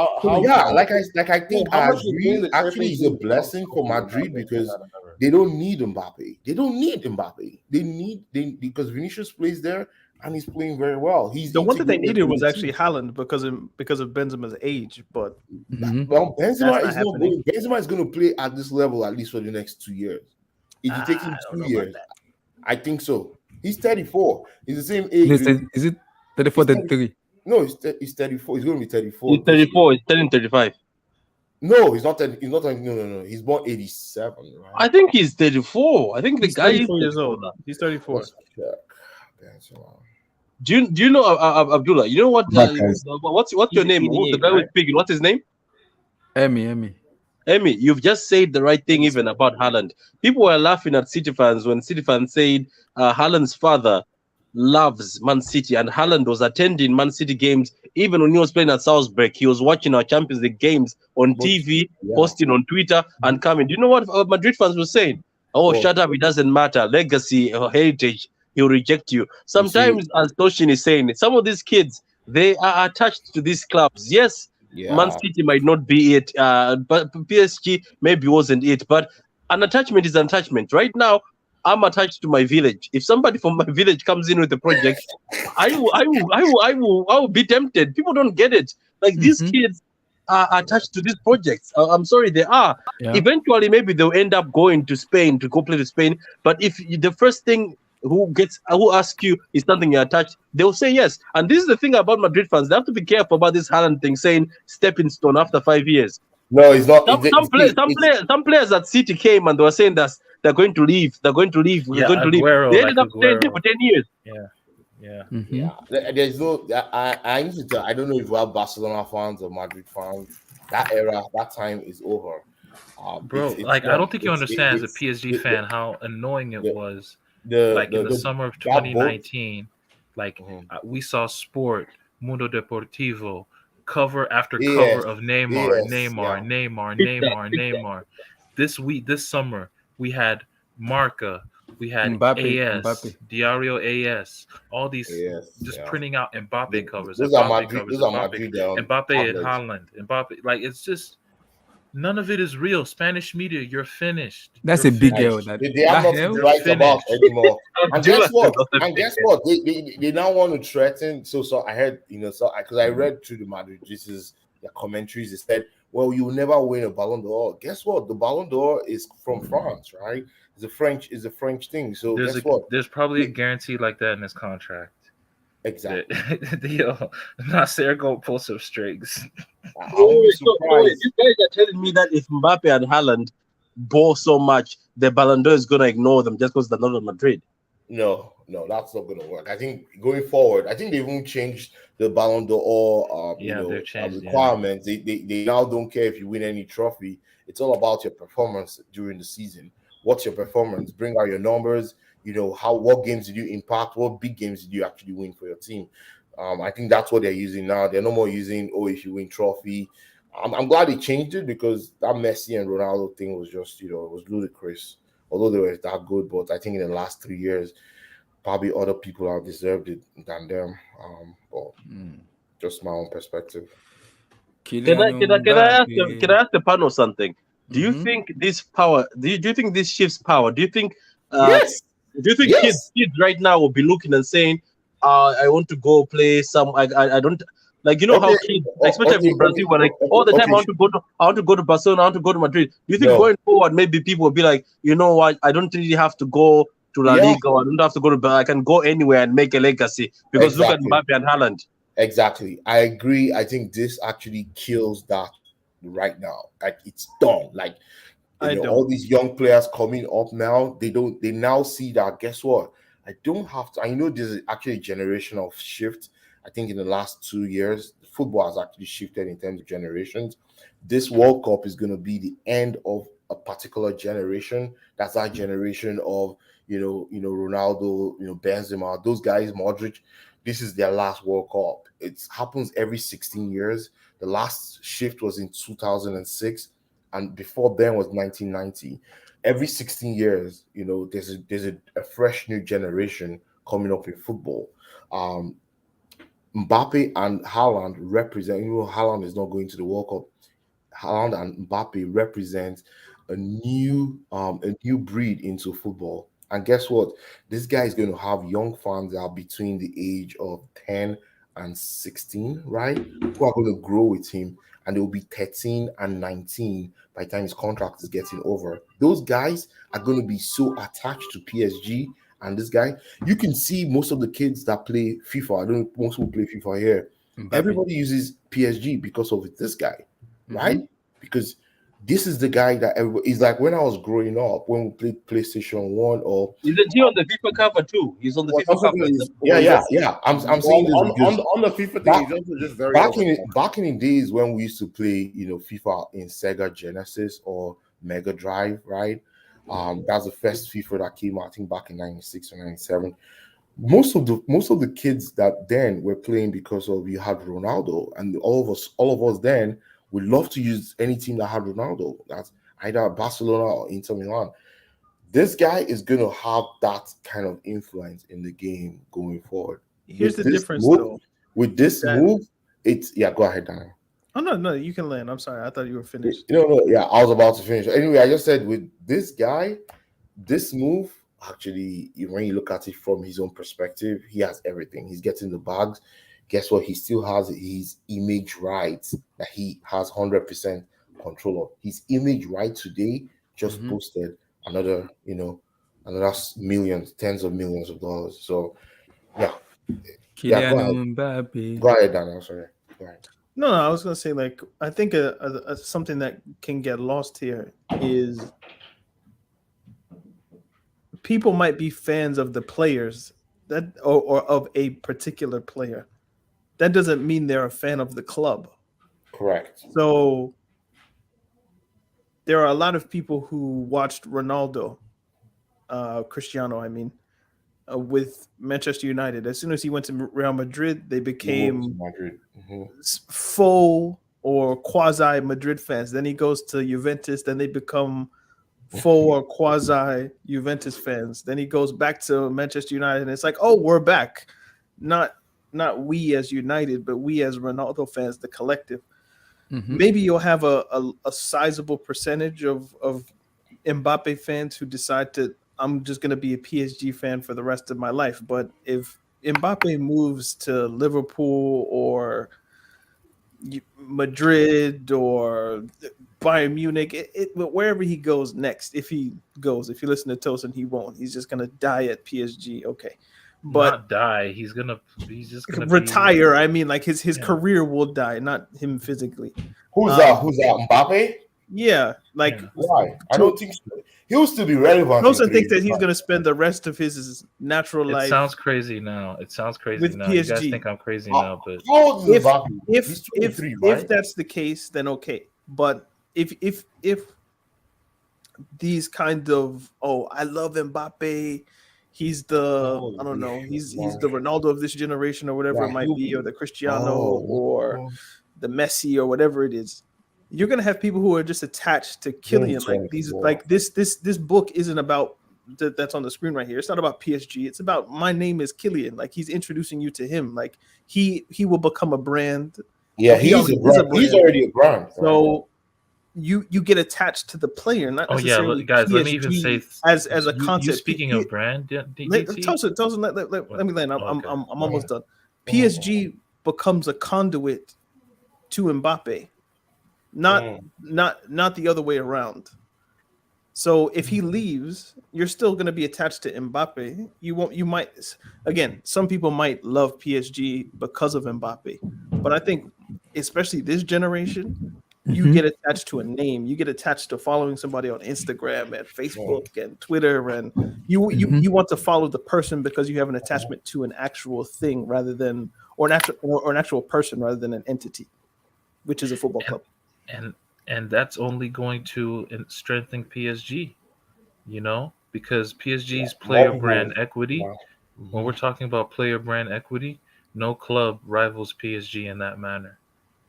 like I think how I much you agree. gain the Actually, it's a Champions League blessing for Madrid because they don't need Mbappe. They don't need Mbappe. Because Vinicius plays there and he's playing very well. He's the one that they needed was the actually team. Haaland because of Benzema's age. But Well, Benzema happening. Benzema is going to play at this level at least for the next 2 years. If you take him 2 years, I think so. He's 34. He's the same age. Is it 34, 33? No, he's 34. He's going to be 34. He's 34. He's turning 35. No, he's not. He's not. No. He's born 87. Right? I think he's 34. I think the he's guy is 34 years old. He's 34. Do you know Abdullah? You know what? What's your name? The guy who's speaking. What's his name? Emmy. You've just said the right thing even about Haaland. People were laughing at City fans when City fans said Haaland's father loves Man City, and Haaland was attending Man City games even when he was playing at Salzburg. He was watching our Champions League games on TV, posting on Twitter, and coming. Do you know what Madrid fans were saying? Oh, shut up! It doesn't matter. Legacy or heritage, he'll reject you. Sometimes, as Toshin is saying, some of these kids, they are attached to these clubs. Yes, Man City might not be it, but PSG maybe wasn't it. But an attachment is an attachment. Right now, I'm attached to my village. If somebody from my village comes in with a project, I will be tempted. People don't get it. Like these kids are attached to these projects. I'm sorry, they are. Yeah. Eventually, maybe they'll end up going to Spain to go play to Spain. But if the first thing who asks you is something you're attached, they'll say yes. And this is the thing about Madrid fans. They have to be careful about this Haaland thing, saying stepping stone after 5 years. No, it's not. Some players at City came and they were saying that they're going to leave. They're going to leave. They're going to leave. They ended up staying there for 10 years. There's no. I need to tell. I don't know if we have Barcelona fans or Madrid fans. That era, that time is over. Bro, I don't think you understand as a PSG fan how annoying it was. In the summer of 2019, we saw Sport, Mundo Deportivo, cover after cover of Neymar. This summer, we had Marca, we had Mbappe. Diario AS, all these printing out Mbappe covers. Those are Madrid. Mbappe and Haaland. Mbappe, it's just none of it is real. Spanish media, you're finished. That's a big deal. They have nothing to write about anymore. And guess what? They now want to threaten. So I heard, because I read through the Madrid, their commentaries. They said, well, you will never win a Ballon d'Or. Guess what? The Ballon d'Or is from France, right? It's a French thing. So guess what? There's probably a guarantee like that in his contract. Exactly. Nasser go pull some strings. These guys are telling me that if Mbappe and Haaland ball so much, the Ballon d'Or is going to ignore them just because they're not in Madrid. No, that's not going to work. I think going forward, they even changed the Ballon d'Or requirements. They now don't care if you win any trophy. It's all about your performance during the season. What's your performance? Bring out your numbers. What games did you impact? What big games did you actually win for your team? I think that's what they're using now. They're no more using, if you win trophy. I'm glad they changed it because that Messi and Ronaldo thing was just, it was ludicrous. Although they were that good, but I think in the last 3 years, probably other people have deserved it than them. But just my own perspective. Can I ask the panel something? Do you think this power? Do you think this shifts power? Do you think? Yes. Do you think kids right now will be looking and saying, "I want to go play some"? I don't how kids, especially in Brazil, were like all the time. I want to go to Barcelona. I want to go to Madrid. Do you think going forward, maybe people will be like, you know what? I don't really have to go to La Liga. Or I don't have to go to. I can go anywhere and make a legacy because look at Mbappe and Haaland. Exactly, I agree. I think this actually kills that right now. It's done. All these young players coming up now, they now see that, guess what? I don't have to. I know there's actually a generational shift. I think in the last 2 years, football has actually shifted in terms of generations. This World Cup is going to be the end of a particular generation. That's that generation of, Ronaldo, Benzema, those guys, Modric. this is their last World Cup. It happens every 16 years. The last shift was in 2006, and before then was 1990. Every 16 years, you know, there's a fresh new generation coming up in football. Mbappe and Haaland represent. You know, Haaland is not going to the World Cup. Haaland and Mbappe represent a new breed into football. And guess what? This guy is going to have young fans that are between the age of 10 and 16, right? Who are going to grow with him, and they will be 13 and 19 by the time his contract is getting over. Those guys are going to be so attached to PSG and this guy. You can see most of the kids that play FIFA. I don't know, most people play FIFA here. Mbappe. Everybody uses PSG because of this guy, right? Because this is the guy that everybody is like. When I was growing up, when we played PlayStation 1 or He's a G on the FIFA cover too. He's on the FIFA cover. yeah. I'm saying this on the FIFA thing. He's also just very back in the days when we used to play, you know, FIFA in Sega Genesis or Mega Drive, right? That's the first FIFA that came out, I think, back in 96 or 97. Most of the kids that then were playing because of you had Ronaldo, and all of us then would love to use any team that had Ronaldo. That's either Barcelona or Inter Milan. This guy is going to have that kind of influence in the game going forward. Here's the difference, though. With this move, it's go ahead, Daniel. Oh no, you can land. I'm sorry, I thought you were finished. No, yeah, I was about to finish. Anyway, I just said with this guy, this move, actually, when you look at it from his own perspective, he has everything. He's getting the bags. Guess what? He still has his image rights that he has 100% control of. His image right today just posted another millions, tens of millions of dollars. So, yeah. Kyllian Mbappe. Go ahead, Daniel. Sorry. Go ahead. No, I was gonna say, like, I think something that can get lost here is people might be fans of the players that or of a particular player. That doesn't mean they're a fan of the club. Correct. So there are a lot of people who watched Ronaldo, Cristiano, I mean, with Manchester United. As soon as he went to Real Madrid, they became full or quasi Madrid fans. Then he goes to Juventus, then they become full or quasi Juventus fans. Then he goes back to Manchester United, and it's like, oh, we're back. Not we as United, but we as Ronaldo fans, the collective. Maybe you'll have a sizable percentage of Mbappe fans who decide I'm just going to be a PSG fan for the rest of my life. But if Mbappe moves to Liverpool or Madrid or Bayern Munich, wherever he goes next, if you listen to Tosin, he won't. He's just going to die at PSG. Okay. But not die. He's just gonna retire. I mean, like his career will die, not him physically. Who's that? Mbappe? Yeah, like why? I don't think so. He'll still be relevant. Wilson thinks that he's gonna spend the rest of his natural life. It sounds crazy now. With PSG. You guys think I'm crazy now, but if that's the case, then okay. But if these kind of I love Mbappe. He's the I don't know. He's the Ronaldo of this generation, or whatever it might be, or the Cristiano, or the Messi, or whatever it is. You're gonna have people who are just attached to Kyllian. Like these, like this book isn't about that's on the screen right here. It's not about PSG. It's about my name is Kyllian. Like he's introducing you to him. Like he will become a brand. Yeah, he's already a brand. So. You get attached to the player, not necessarily guys. PSG let me even say as a concept. Speaking of brand, let me land. I'm almost done. PSG becomes a conduit to Mbappe, not the other way around. So if he leaves, you're still going to be attached to Mbappe. You might again. Some people might love PSG because of Mbappe, but I think especially this generation. You get attached to a name. You get attached to following somebody on Instagram and Facebook and Twitter, and you want to follow the person because you have an attachment to an actual thing rather than or an actual person rather than an entity, which is a football club. And that's only going to strengthen PSG, because PSG's player brand equity. When we're talking about player brand equity, No club rivals PSG in that manner.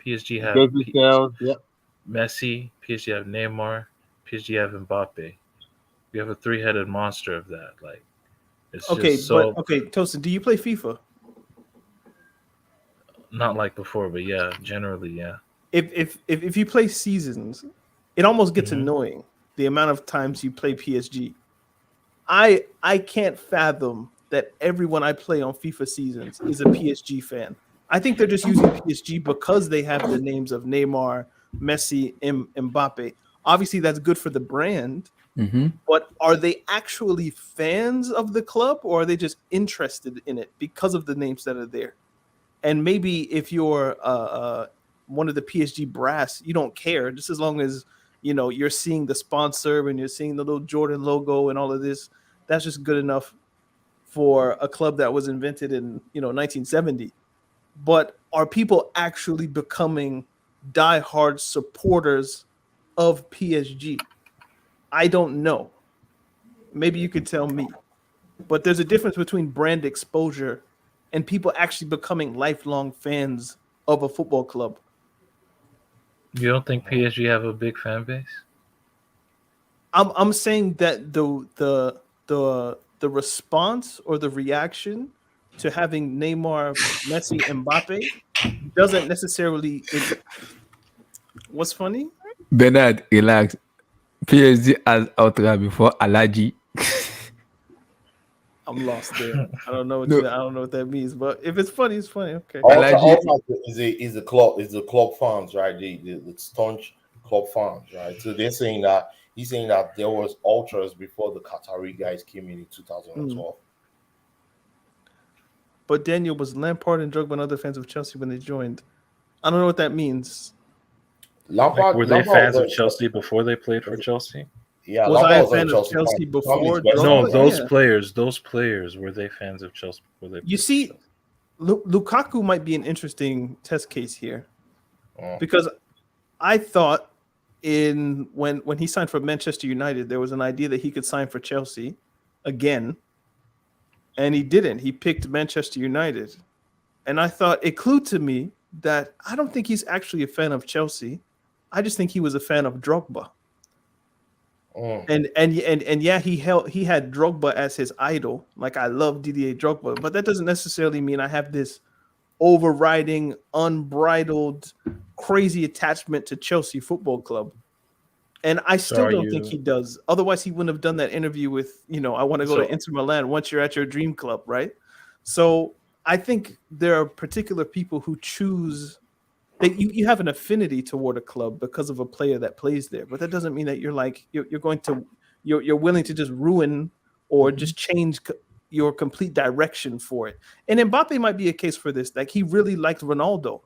PSG have Jersey sales, yep. Messi, PSG have Neymar, PSG have Mbappe. You have a three-headed monster of that. Like, it's Okay, just so Tosin, do you play FIFA? not like before, but yeah, generally, yeah. If you play seasons, it almost gets Mhm. annoying the amount of times you play PSG. I can't fathom that everyone I play on FIFA seasons is a PSG fan. I think they're just using PSG because they have the names of Neymar, Messi, Mbappe. Obviously, that's good for the brand, Mm-hmm. but are they actually fans of the club, or are they just interested in it because of the names that are there? And maybe if you're one of the PSG brass, you don't care, just as long as you're seeing the sponsor and you're seeing the little Jordan logo and all of this. That's just good enough for a club that was invented in 1970. But are people actually becoming diehard supporters of PSG? I don't know. Maybe you could tell me. But there's a difference between brand exposure and people actually becoming lifelong fans of a football club. You don't think PSG have a big fan base? I'm saying that the response or the reaction to having Neymar, Messi, Mbappe doesn't necessarily. What's funny? Bernard, relax. PSG has Outra before Alaji. I'm lost there. I don't know No. I don't know what that means, but if it's funny, it's funny. Okay. Ultra is the club fans, right? The staunch club fans, right? So they're saying that he's saying that there was ultras before the Qatari guys came in 2012. But Daniel, was Lampard and Drogba and other fans of Chelsea when they joined? I don't know what that means. Lampard were they fans of Chelsea before they played for Chelsea? Yeah, was I a Lampard fan of Chelsea before? No, Drogba? those players were they fans of Chelsea before they? You see, Lukaku might be an interesting test case here, because I thought when he signed for Manchester United, there was an idea that he could sign for Chelsea again, and he didn't. He picked Manchester United, and I thought it clued to me that I don't think he's actually a fan of Chelsea. I just think he was a fan of Drogba. And yeah, he had Drogba as his idol. Like, I love Didier Drogba, but that doesn't necessarily mean I have this overriding, unbridled, crazy attachment to Chelsea Football Club. And I still don't think he does. Otherwise, he wouldn't have done that interview with, I want to go to Inter Milan once you're at your dream club, right? So I think there are particular people who choose that you have an affinity toward a club because of a player that plays there, but that doesn't mean that you're willing to just ruin or just change your complete direction for it. And Mbappe might be a case for this. Like, he really liked Ronaldo.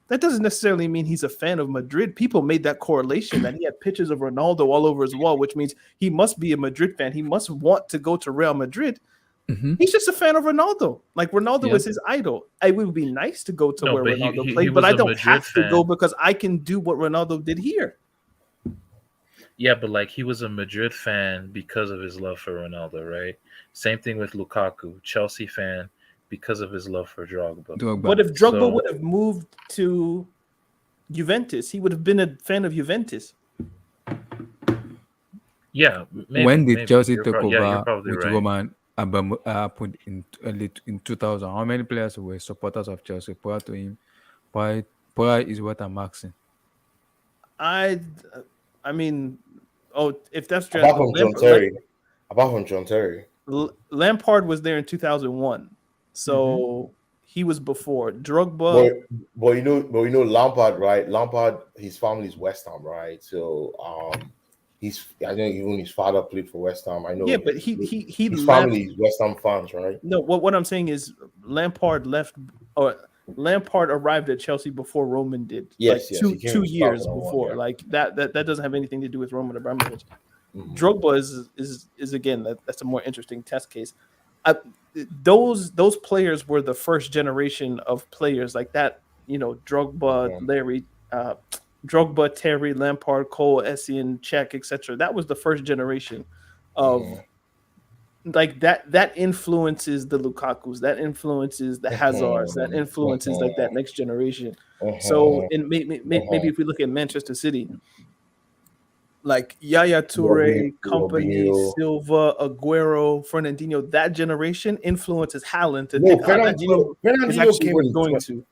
That doesn't necessarily mean he's a fan of Madrid. People made that correlation that he had pictures of Ronaldo all over his wall, which means he must be a Madrid fan. He must want to go to Real Madrid. Mm-hmm. He's just a fan of Ronaldo. Like, Ronaldo is his idol. It would be nice to go to where Ronaldo played, but I don't have to go because I can do what Ronaldo did here. Yeah, but like, he was a Madrid fan because of his love for Ronaldo, right? Same thing with Lukaku, Chelsea fan because of his love for Drogba. But if Drogba would have moved to Juventus, he would have been a fan of Juventus. Yeah. When did Chelsea take over with right. Roman happened in 2000? How many players were supporters of Chelsea prior to him? Prior is what I'm asking. I mean, if that's apart from John Terry, Lampard was there in 2001, so he was before Drogba. But you know Lampard, right? Lampard, his family is West Ham, right? So I think even his father played for West Ham. I know. Yeah, but his family is West Ham fans, right? No, what I'm saying is Lampard left, or Lampard arrived at Chelsea before Roman did. Yes, like two years before. Like that doesn't have anything to do with Roman Abramovich. Drogba is again that's a more interesting test case. Those players were the first generation of players like that. Drogba, Larry. Drogba, Terry, Lampard, Cole, Essien, Czech, etc. That was the first generation of like that influences the Lukakus, that influences the Hazards, that influences like that next generation. So maybe if we look at Manchester City, like Yaya Toure, Company, Robinho. Silva, Aguero, Fernandinho, that generation influences Haaland to No, think, oh, that club is Fernandinho actually came worth in going to.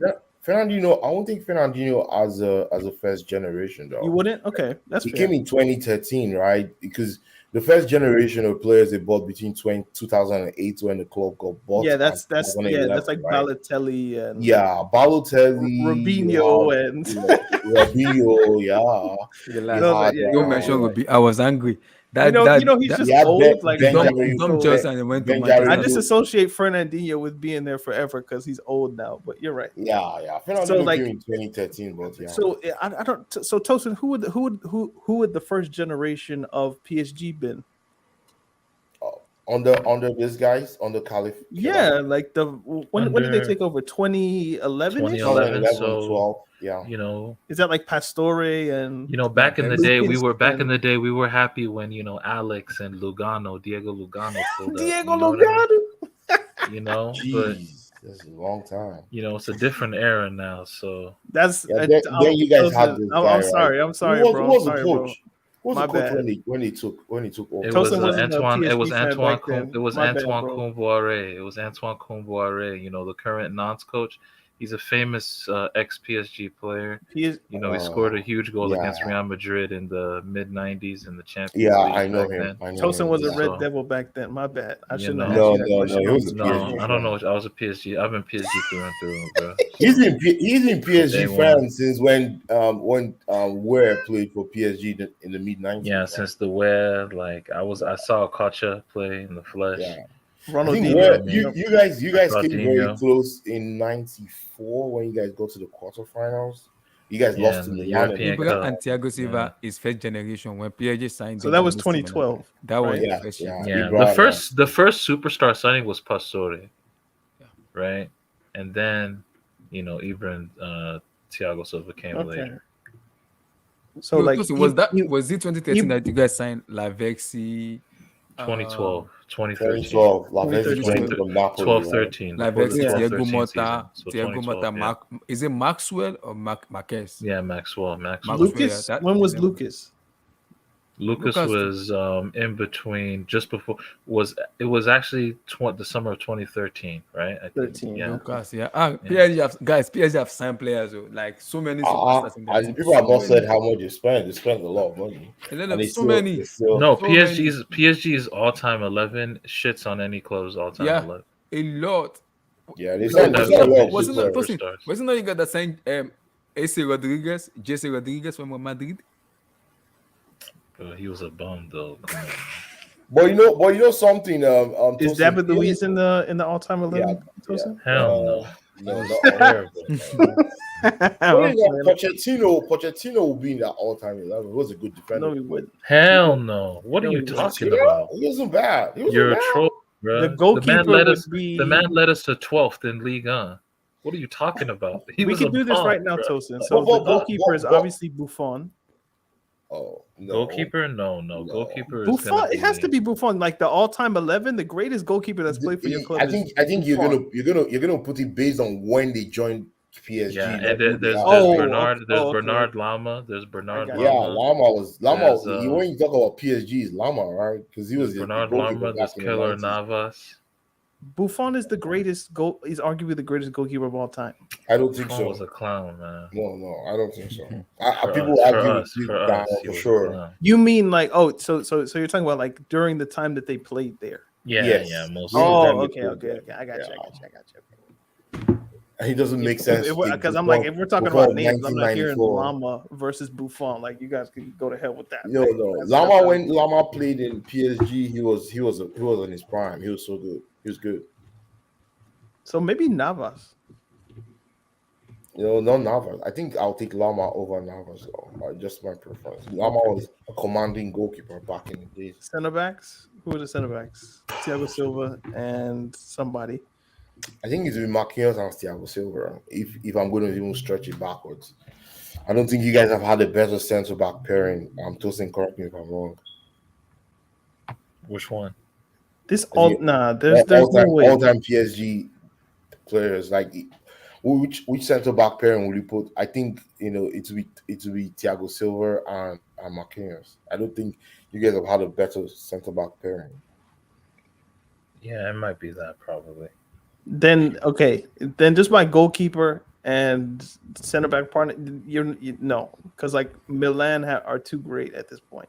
Fernandinho, I don't think Fernandinho as a first generation though. You wouldn't? Okay, that's He fair. came in 2013, right? Because the first generation of players they bought between 2008 when the club got bought. Yeah, and that's 2011, like right? Balotelli and Balotelli, Robinho and Robinho, yeah. Relax. Don't mention you're right. Ruby. I was angry. You know, he's just old. Like Dumb Chelsea and they went to Manchester. I just associate Fernandinho with being there forever because he's old now. But you're right. Yeah. Fernandinho So like came in 2013, but yeah. So I don't. So Tosin, who would the first generation of PSG been? Under these guys, under Caliph. Yeah, like when did they take over? 2011. 2011, 12. Yeah. You know, is that like Pastore and back in the day we Lucas were happy when Alex and Diego Lugano pulled up. Diego You know what I Lugano. mean? But that's a long time. It's a different era now. So that's then you guys had this guy, I'm sorry, Who bro. was I'm the sorry, coach? bro. Who was My the coach bad. when he took over? it was wasn't a Antoine. It PSG was fan Antoine. back then. It was My bad, Antoine bro. Koumboire. It was Antoine Koumboire. The current Nantes coach. He's a famous ex PSG player. He scored a huge goal against Real Madrid in the mid '90s in the Champions League. I know back him. then. Tosin was a Red Devil back then. My bad. I shouldn't have asked No, you that question. he was a No, PSG I don't know. I was a PSG. I've been PSG through and through, bro. He's in PSG Day fan one. since when Ware played for PSG in the mid '90s. Yeah, since the Ware, I saw Kocha play in the flesh. Yeah. I Ronaldinho. think you guys came very Ronaldinho. close in '94 when you guys got to the quarterfinals. You guys lost to in the Milan. European Ibra Cup. and Thiago Silva is first generation when PSG signed. So them that in was this 2012. tournament. That was Yeah, the first yeah. year. Yeah, Ibra, the first superstar signing was Pastore, right? And then, Ibra and Thiago Silva came later. So like, was it 2013 that you guys signed Lavexi? 2012, 2013. 2012, Lavezzi from Napoli. 12, 13. Lavexi, before the Thiago 12-13 Motta, season. So Thiago 2012, Motta, yeah. is it Maxwell or Marquez? Yeah, Maxwell. Lucas. When was Lucas? Lucas was in between, just before. It was actually the summer of 2013, right? I think. 13. Yeah. Lucas, yeah. PSG have signed players, like so many superstars in And the people have not said how much they spent. They spent a lot of money. Many. No, so many. PSG's all-time 11 shits on any club's all-time 11. A lot. Yeah, they signed a lot of Wasn't superstars. that you got that signed AC Rodriguez, Jesse Rodriguez from Madrid? He was a bum though. Come on. But you know something. Is David Luiz in the all-time 11? Yeah. Hell no. No, Terrible. Pochettino will be in that all-time 11. He was a good defender. No, he wouldn't. Hell no. What are you talking about? He wasn't bad. You're a troll, bro. The goalkeeper The man led us to 12th in Ligue 1. What are you talking about? We can do this right now, Tosin. So the goalkeeper is obviously Buffon. Oh, no. Goalkeeper? No. Goalkeeper is Buffon. It has to be Buffon, like the all-time 11, the greatest goalkeeper that's played for your club. I think you're gonna put it based on when they joined PSG. Yeah, and there's Bernard Lama. There's Bernard Lama. Yeah, Lama. When you talk about PSG, is Lama, right? Because he was Bernard Lama. There's Keylor Navas. Buffon is the greatest He's arguably the greatest goalkeeper of all time. I don't think Buffon so. Was a clown, man. No, I don't think so. People argue for sure. You mean like so you're talking about like during the time that they played there? Yeah, mostly. Oh, okay. I got you. He doesn't make sense because I'm like, if we're talking about names, I'm not hearing Lama versus Buffon. Like, you guys can go to hell with that. No. Lama, when Lama played in PSG, he was in his prime. He was so good. He was good. So maybe Navas. No Navas. I think I'll take Lama over Navas, though. Just my preference. Lama was a commanding goalkeeper back in the days. Center backs? Who are the center backs? Thiago Silva and somebody. I think it's with Marquinhos and Thiago Silva. If I'm going to even stretch it backwards, I don't think you guys have had a better centre back pairing. Tosin, correct me if I'm wrong. Which one? This I think there's no way. all time PSG players like which centre back pairing will you put? I think it will be Thiago Silva and Marquinhos. I don't think you guys have had a better centre back pairing. Yeah, it might be that probably. Then just my goalkeeper and center back partner. No, because like Milan are too great at this point.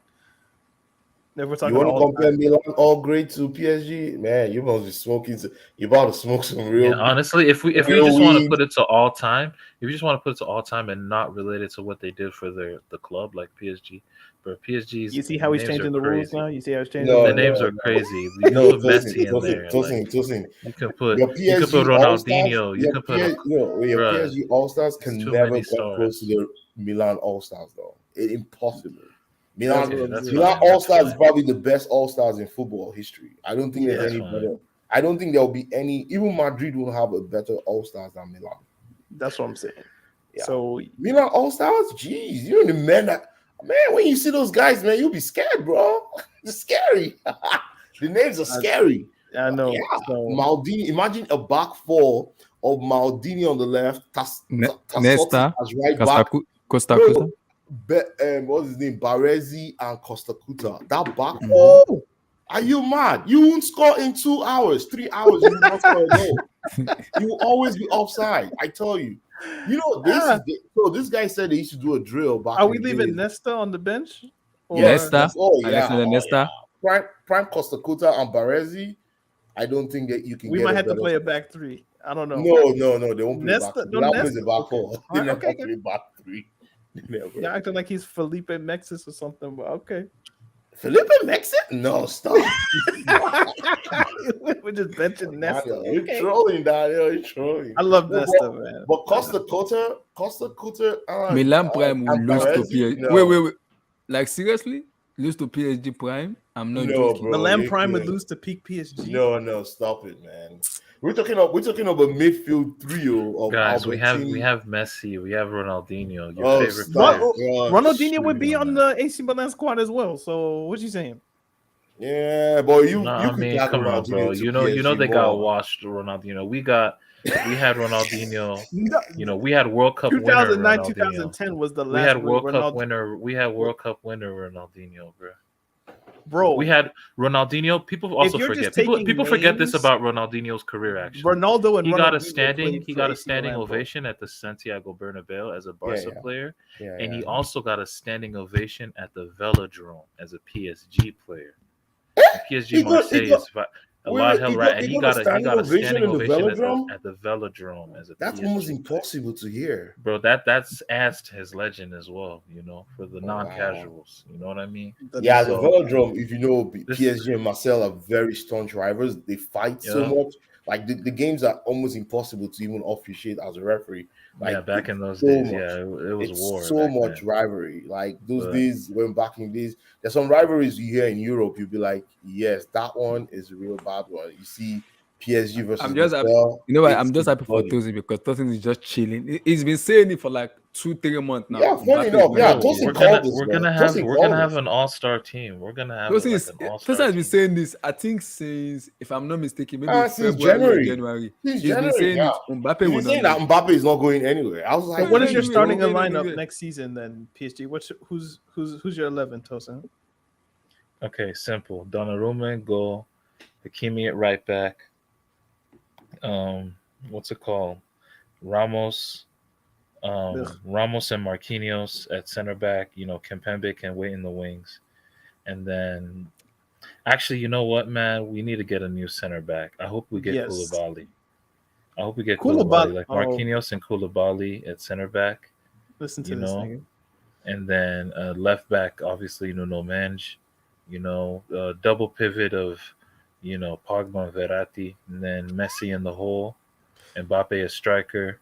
If we're talking You want to all compare time. Milan all great to PSG? Man, you must be smoking. You about to smoke some real. Yeah, honestly, if we just want to put it to all time, if you just want to put it to all time and not relate it to what they did for the club like PSG, but PSG's You see how he's changing the rules now? You see how he's changing the names are crazy. You can put Messi in there. Tosin. You can put Ronaldinho. You can put your PSG All Stars can too never many come close to the Milan All Stars though. It's impossible. Milan fine, All Stars is probably the best All Stars in football history. I don't think there's any better. I don't think there'll be any. Even Madrid will have a better All Stars than Milan. That's what I'm saying. Yeah. So Milan All Stars, jeez, you're the man when you see those guys, man, you'll be scared, bro. It's scary. The names are scary. I know. Yeah. So, Maldini, imagine a back four of Maldini on the left, Nesta as right back. Costa. What's his name? Baresi and Costa Cuta. That back four. Are you mad? You won't score in 2 hours, 3 hours. You will not score a goal. You will always be offside. I tell you. So this guy said they used to do a drill back. Are we leaving Nesta on the bench? Nesta? Oh yeah. Alexander Nesta? Prime Costa Cuta and Baresi. I don't think that you can. We might have to play a back three. I don't know. No. They won't play Nesta, back. They don't play the back four. They never okay. play back three. You're acting like he's Felipe Mexis or something, but okay. Felipe Mexis? No, stop. We're just benching Nesta. You're trolling, Daniel. You're trolling. I love Nesta, man. But Costa Cuta, Milan Prime will lose to PSG. No. Wait. Like seriously? Lose to PSG Prime? I'm not joking. Bro, Milan Prime would lose to peak PSG. No, stop it, man. We're talking about a midfield trio of guys. Albertini. We have Messi, we have Ronaldinho. Your favorite player. Ronaldinho would be on the AC Milan squad as well. So what you saying? Yeah, boy, you come on, bro. You know they got washed. Ronaldinho. We had Ronaldinho. We had World Cup winner. 2009, 2010 was the last. We had World Cup winner. We had World Cup winner Ronaldinho, bro. We had Ronaldinho. People also forget. People forget this about Ronaldinho's career. Actually, Ronaldo and he Ronaldinho got a standing ovation at the Santiago Bernabeu as a Barca player, and he also got a standing ovation at the Velodrome as a PSG player. PSG Marseille is a lot hell right, and he got a standing ovation at the Velodrome as a. That's PSG almost impossible to hear, bro. That's adds to his legend as well. For the non-casuals. You know what I mean? Yeah, the Velodrome. If you know, PSG and Marseille are very staunch rivals. They fight so much. Like the games are almost impossible to even officiate as a referee. Like back in those days, it was war. So much rivalry. Like those days, when back in days, there's some rivalries you hear in Europe. You'll be like, yes, that one is a real bad one. You see PSG versus. I'm just happy for Tosin because Tosin is just chilling. He's been saying it for like 2-3 months now. Yeah, funny enough. Yeah, we're gonna have an all-star team. We're gonna have Tosin has been saying this. I think since, if I'm not mistaken, maybe since January. He's been saying it. Mbappe he's saying that Mbappe is not going anywhere. I was like, so what is your starting lineup next season then? PSG. Who's your 11, Tosin? Okay, simple. Donnarumma in goal. Hakimi at right back. What's it called? Ramos and Marquinhos at center back. Kimpembe can wait in the wings. And then actually, you know what, man? We need to get a new center back. I hope we get Koulibaly. Koulibaly, like Marquinhos and Koulibaly at center back. Listen to this nigga. And then left back, obviously, Nuno Mendes. Double pivot of Pogba and Verratti, and then Messi in the hole, Mbappe as striker,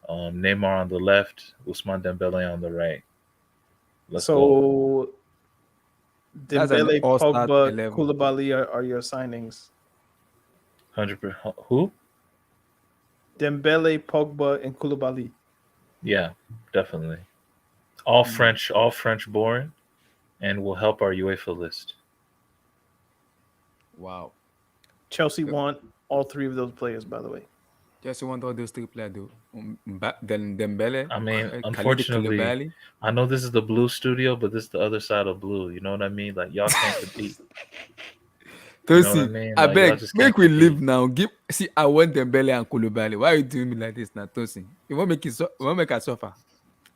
Neymar on the left, Ousmane Dembele on the right. Let's go. Dembele, Pogba, Koulibaly are your signings. 100%. Who? Dembele, Pogba, and Koulibaly. Yeah, definitely. All French born, and will help our UEFA list. Wow. Chelsea want all three of those players, by the way. Just want all those three players, though. Then Dembele. I mean, Khalid unfortunately, Koulibaly. I know this is the blue studio, but this is the other side of blue. You know what I mean? Like y'all can't compete. You know what I mean? I Like, y'all beg, just make can't we compete. leave now. I want Dembele and Koulibaly. Why are you doing me like this now, Tosin? You want make us suffer?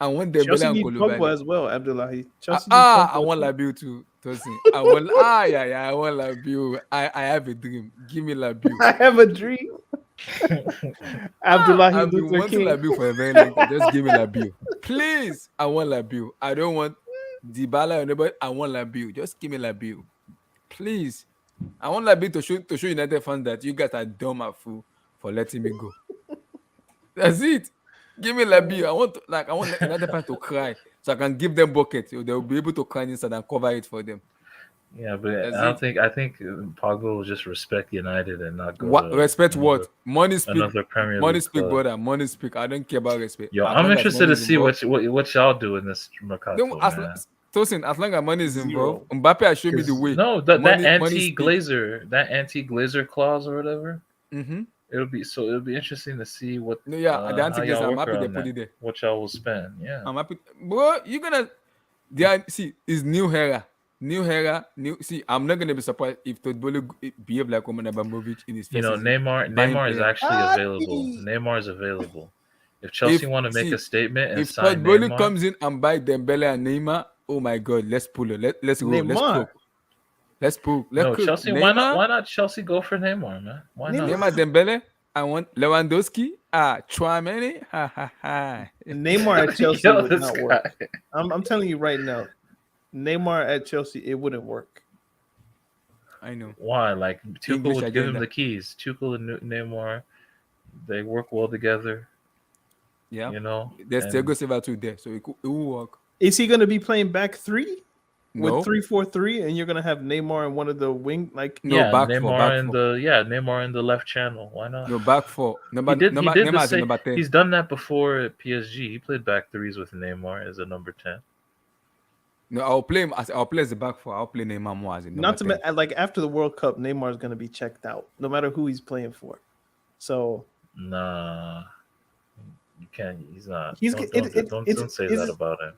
I want Dembele Chelsea and need Pogba Koulibaly. as well, Abdullahi. Chelsea need Pogba I want too. Labiu too, Tosin. I want I want Labiu. I have a dream. Give me Labiu. I have a dream. Abdullahi I've been Luther wanting King. Labiu for a very long time. Just give me Labiu. Please. I want Labiu. I don't want Dybala or anybody. I want Labiu. Just give me Labiu. Please. I want Labiu to show United fans that you guys are dumb and fool for letting me go. That's it. Give me Labiu. I want United fans to cry so I can give them buckets. So they'll be able to cry inside and cover it for them. Yeah, but That's I it. think Pogba will just respect United and not go What to respect? another, What money speak? another Premier Money League speak, club. brother. Money speak. I don't care about respect. Yo, As I'm long as interested money to is see involved. what y'all do in this mercato, man. Tosin, as long as money is Zero. involved, Mbappe has shown me the way. No, that money anti-glazer clause or whatever. Mm-hmm. It'll be interesting to see what No, yeah, the how anti-glazer, y'all I'm work happy they around put that. it there. What y'all will spend, yeah. I'm happy, bro. You're gonna, it's new era. See, I'm not gonna be surprised if Todbolo behave like Roman Abramovich in his You first know, season. Neymar is actually available. Neymar is available. If Chelsea want to make a statement and if sign Todbolo Neymar, comes in and buy Dembele and Neymar, oh my God, let's pull it. Let's roll. Neymar. Let's pull. no, cook. Chelsea. Neymar, Why not Chelsea go for Neymar, man? Why not? Neymar, Dembele. I want Lewandowski. Chouameni. Ha ha ha. Neymar at Chelsea Yo, would this not guy. work. I'm telling you right now, Neymar at Chelsea, it wouldn't work. I know. Why? Like Tuchel English would give him agenda. the keys. Tuchel and Neymar, they work well together. Yeah. You know, There's and- Thiago Silva too there, so it will work. Is he going to be playing back three No. with 3-4-3, and you're going to have Neymar in one of the wing No, yeah, back Neymar four, back in four. Neymar in the left channel. Why not? No, back four. He did the Neymar is same. number 10. He's done that before at PSG. He played back threes with Neymar as a number 10. No, I'll play him as the back four. I'll play Neymar more as a number Not to 10. like after the World Cup, Neymar is going to be checked out, no matter who he's playing for. So Nah, you can't. He's not. He's- Don't say that about him.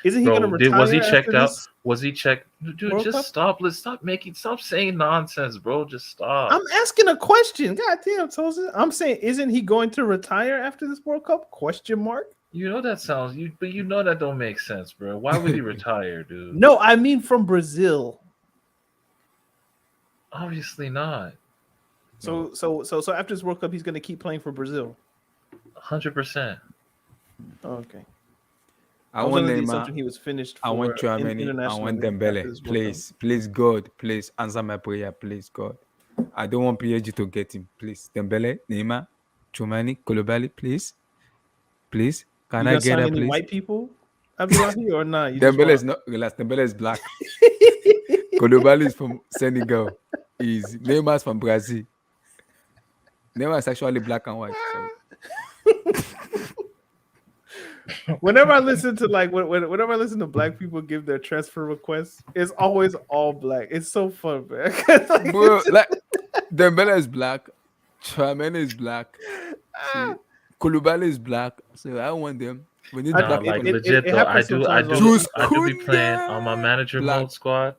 isn't he Bro, going to retire? was he checked after out? this? Was he checked? Dude, World just Cup? stop. Stop saying nonsense, bro. Just stop. I'm asking a question. God damn, Tosin. I'm saying, isn't he going to retire after this World Cup? Question mark. You know that sounds but you know that don't make sense, bro. Why would he retire, dude? No, I mean from Brazil. Obviously not. So after this World Cup, he's going to keep playing for Brazil. 100%. Okay. I was want under the Neymar. assumption he was finished. I want for Chouameni. I international want league after Dembele. this World Cup. Please, God, please answer my prayer, please, God. I don't want PSG to get him, please. Dembele, Neymar, Chouameni, Koulibaly, please. Can You I gonna get sign that, any please? white people, Abdullahi, or not? You just Dembele is want- not relax. Dembele is black. Koulibaly is from Senegal. Neymar is from Brazil. Neymar is actually black and white. Sorry. Whenever I listen to whenever I listen to black people give their transfer requests, it's always all black. It's so fun, man. Like, Bro, it's just- like Dembele is black, Chouameni is black, Koulibaly is black. So I want them. We need Nah, black like people. legit though. I happens do sometimes be playing on my manager Black. mode squad.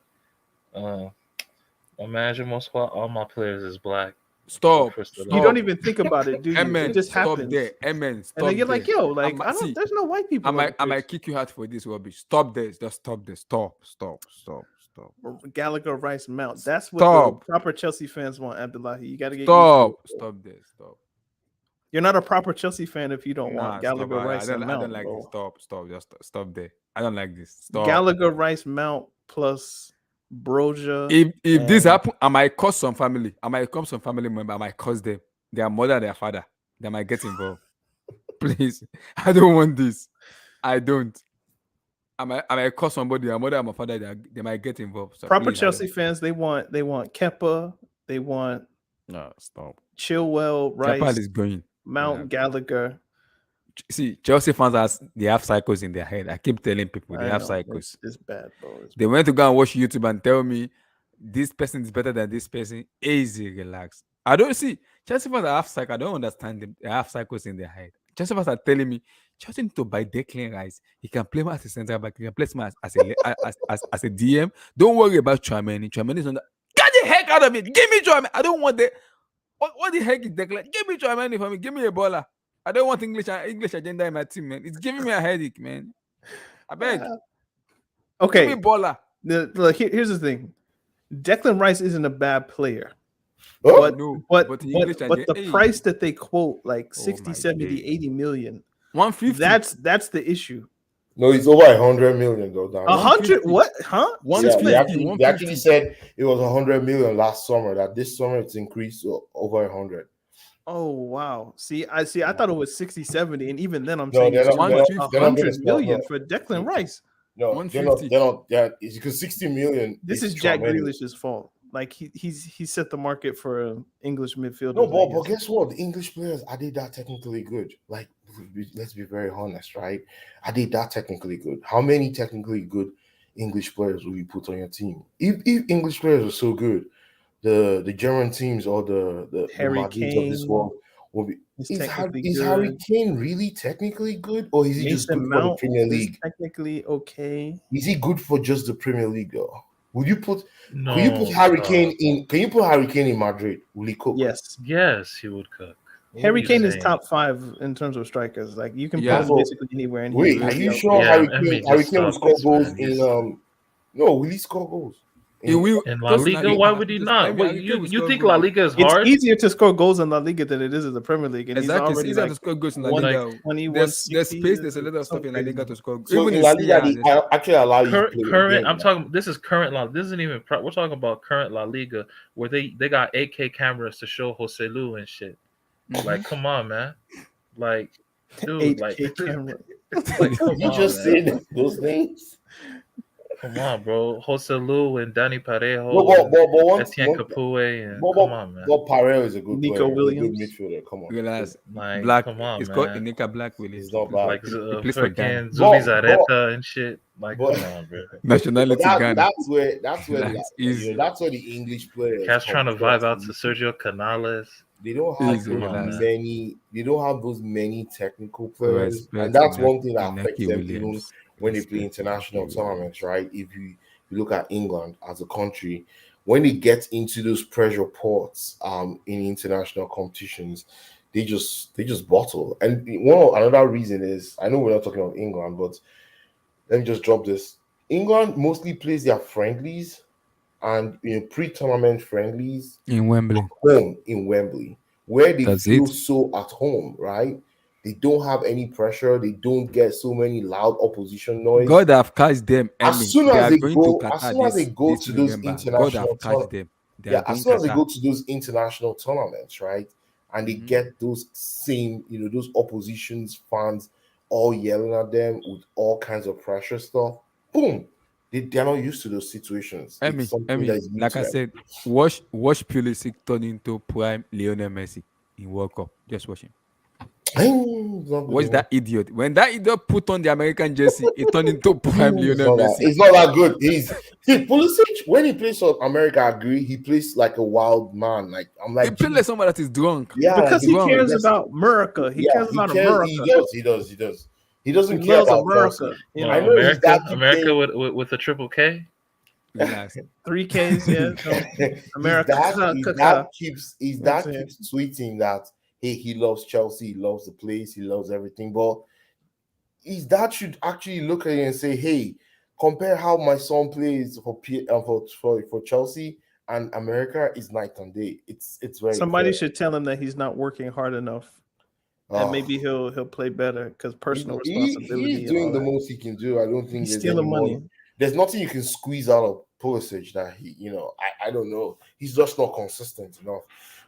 My manager mode squad, all my players is black. Stop. you don't even think about it, do you? Amen. It just Stop happens. there. Amen. Stop And then you're like, there. yo, like I'm- I don't. see, There's no white people. I on the might pitch. kick you out for this rubbish. Stop this. Just stop this. Stop. Gallagher, Rice, Mount. That's what Stop. the proper Chelsea fans want, Abdullahi. You got to get Stop. used to it. Stop this. Stop. You're not a proper Chelsea fan if you don't Nah, want Gallagher, stop. Rice, I and don't Mount. like bro. this. Stop. Just stop there. I don't like this. Stop. Gallagher, Rice, Mount plus Broja. If this and- happen, I might cause some family. I might come some family member. I might cause them. Their mother, their father. They might get involved. Please. I don't want this. I don't. I might cause somebody, their mother and my father, they might get involved. So proper please, I don't- Chelsea fans, they want Kepa, they want No, stop. Chilwell, Kepa Rice, is going. Mount, Yeah. Gallagher. See, Chelsea fans they have cycles in their head. I keep telling people they I have know, cycles. It's bad, bro. It's They went to go and watch YouTube and tell me this person is better than this person. Easy, relax. I don't see Chelsea fans are half cycle. I don't understand them. They have cycles in their head. Chelsea fans are telling me Chelsea need to buy Declan Rice. He can play more as a centre back. He can play more as a DM. Don't worry about Tchouaméni. Tchouaméni is on the. Get the heck out of it. Give me Tchouaméni. I don't want the. What the heck is Declan? Give me Tchouaméni for me. Give me a baller. I don't want English agenda in my team, man. It's giving me a headache, man. I beg. Okay. Give me baller. Look, here's the thing. Declan Rice isn't a bad player. Oh, But the price that they quote, like 60, 70, 80 million, 150. That's the issue. No, it's over 100 million though. 100? What? Huh? Yeah, they actually said it was 100 million last summer. That this summer it's increased to over 100. Oh wow! I thought it was 60, 70, and even then I'm No, saying they're it's not- 100 they're not- million for Declan Rice. No, they're not. Yeah, it's because 60 million. This is Jack Grealish's fault. Like he set the market for English midfielders. No, but guess what? The English players are they that technically good? Like, let's be very honest, right? Are they that technically good? How many technically good English players will you put on your team? If English players are so good, the German teams or the Harry Madrids Kane of this world will be. Is technically Harry good. Kane really technically good, or is he just Mason good for the Mount Premier is League? technically okay. Is he good for just the Premier League though? Would you put? No, Can you put Harry Kane in? Can you put Harry Kane in Madrid? Will he cook? Yes. Yes, he would cook. What Harry are you Kane is saying? top 5 in terms of strikers. Like you can Yeah. put him basically anywhere. And Wait, he's are you out sure there. Harry let me Kane? just Harry Kane will stop score this, goals man. in No, will he score goals? He will. In La Liga, why would he not? Wait, you think La Liga is hard? It's easier to score goals in La Liga than it is in the Premier League. And Exactly. he's It's already easier like to score goals in La 120, Liga. There's space. There's a lot of stuff in La Liga to score. So Even in La in Liga, Serie A, they actually allow you to play Current, again. I'm talking. This is current La. This isn't even. We're talking about current La Liga, where they got 8K cameras to show Jose Lu and shit. Like, come on, man. Like, dude, 8K camera. like, come You on, just man. said those names. Come on, bro. Jose Lu and Danny Parejo, No, but Etienne Capoue, and but come on, man. But Parell is a good Nico player. Williams. He's a good midfielder. Come on. Realize Like, Black. come on, It's man. called Inika Black. Willis. He's not bad. Like, He plays for Ghana. freaking Zumi But- Zareta and shit. Like, but- come on, bro. Nationality Ghana. That's where That's easy. that's where the English players. Cat's trying to vibe out to compete. Sergio Canales. They don't have Easy, those man. many. They don't have those many technical players, Respect and that's Inaki- one thing that affects Inaki them even Williams. when they play international tournaments, right? If you look at England as a country, when they get into those pressure ports in international competitions, they just bottle. And another reason is, I know we're not talking about England, but let me just drop this. England mostly plays their friendlies and pre-tournament friendlies In Wembley. home in Wembley, where they That's feel it. so at home, right? They don't have any pressure. They don't get so many loud opposition noise. God have catched them. As Emmy. soon They as are they going go- to as Qatar soon as they go this to those November. God international have catched them. They are Yeah, going as soon as they Qatar. go to those international tournaments, right, and they get those same, those opposition's fans all yelling at them with all kinds of pressure stuff, boom, they're not used to those situations. Emmy, It's something Emmy, that is new like to I them. said, watch Pulisic turn into prime Lionel Messi in World Cup. Just watch him. What's that idiot? When that idiot put on the American jersey, he turned into prime Lionel Messi. It's not that good. Pulisic, when he plays for America, I agree, he plays like a wild man. Like I'm like, He plays like someone that is drunk. yeah, Because like, he wrong. cares about America. He cares about America. He does. He doesn't He care loves about America. Chelsea. You Well, I know, know he's America, that keep America saying- with a triple K. Relax. 3Ks, yeah. So, America. His dad keeps tweeting that he loves Chelsea, he loves the place, he loves everything. But his dad should actually look at it and say, hey, compare how my son plays for Chelsea and America is night and day. It's very Somebody clear. should tell him that he's not working hard enough. And maybe he'll play better because personal responsibility. He's doing the most he can do. I don't think He's there's stealing any more- money. There's nothing you can squeeze out of Pulisic that I don't know. He's just not consistent enough.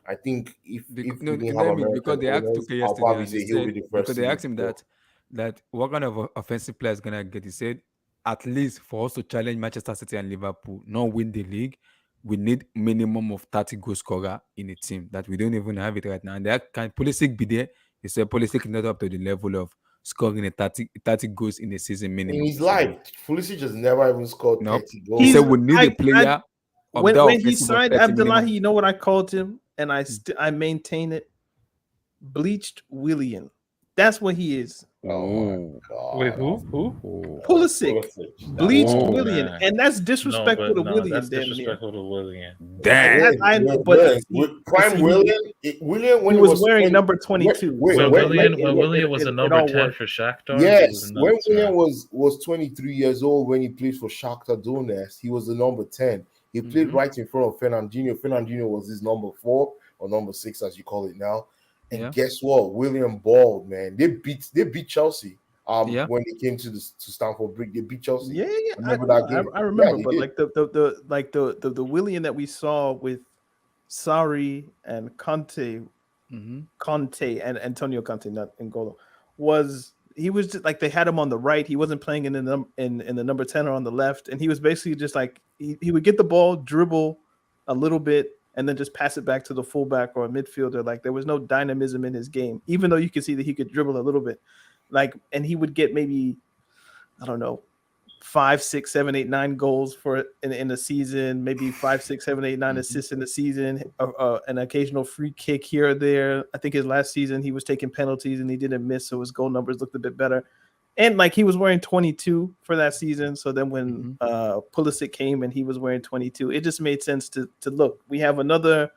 I think if we didn't have Because they asked American Tuke owners, I'll probably yesterday, say he'll be the first. because they asked him that what kind of offensive player is gonna get. He said, at least for us to challenge Manchester City and Liverpool, not win the league, we need minimum of 30 goal scorer in a team that we don't even have it right now. And that can Pulisic be there? He said Pulisic is not up to the level of scoring a 30 goals in a season minimum. In his life, Pulisic has never even scored 30 goals. He said we need a player of that when he offensive of signed 30 Abdullahi, minimum. you know what I called him, and I maintain it. Bleached Willian. That's what he is. Oh my god. Wait, who? Pulisic. Bleached Oh, Willian, man. and that's No, disrespectful but to no, Willian. that's Damn near. disrespectful to Willian. Damn. I know, but Prime William when he was wearing number 22. When Willian was a it number all 10 worked. for Shakhtar, Yes, he was when nuts, William man. was 23 years old when he played for Shakhtar Donetsk, he was the number 10. He played right in front of Fernandinho. Fernandinho was his number 4 or number 6, as you call it now. And guess what? William balled, man. They beat Chelsea. When they came to Stamford Bridge, they beat Chelsea. Yeah. Remember that game? I remember, Yeah, but did. like the Willian that we saw with Sarri and Conte and Antonio Conte, not N'Golo, he was just like they had him on the right. He wasn't playing in the number 10 or on the left, and he was basically just like he would get the ball, dribble a little bit, and then just pass it back to the fullback or a midfielder. Like there was no dynamism in his game, even though you could see that he could dribble a little bit. Like, and he would get maybe, I don't know, 5, 6, 7, 8, 9 goals in a season, maybe 5, 6, 7, 8, 9 assists in the season, an occasional free kick here or there. I think his last season he was taking penalties and he didn't miss, so his goal numbers looked a bit better. And like he was wearing 22 for that season. So then when Pulisic came and he was wearing 22, it just made sense to look. We have another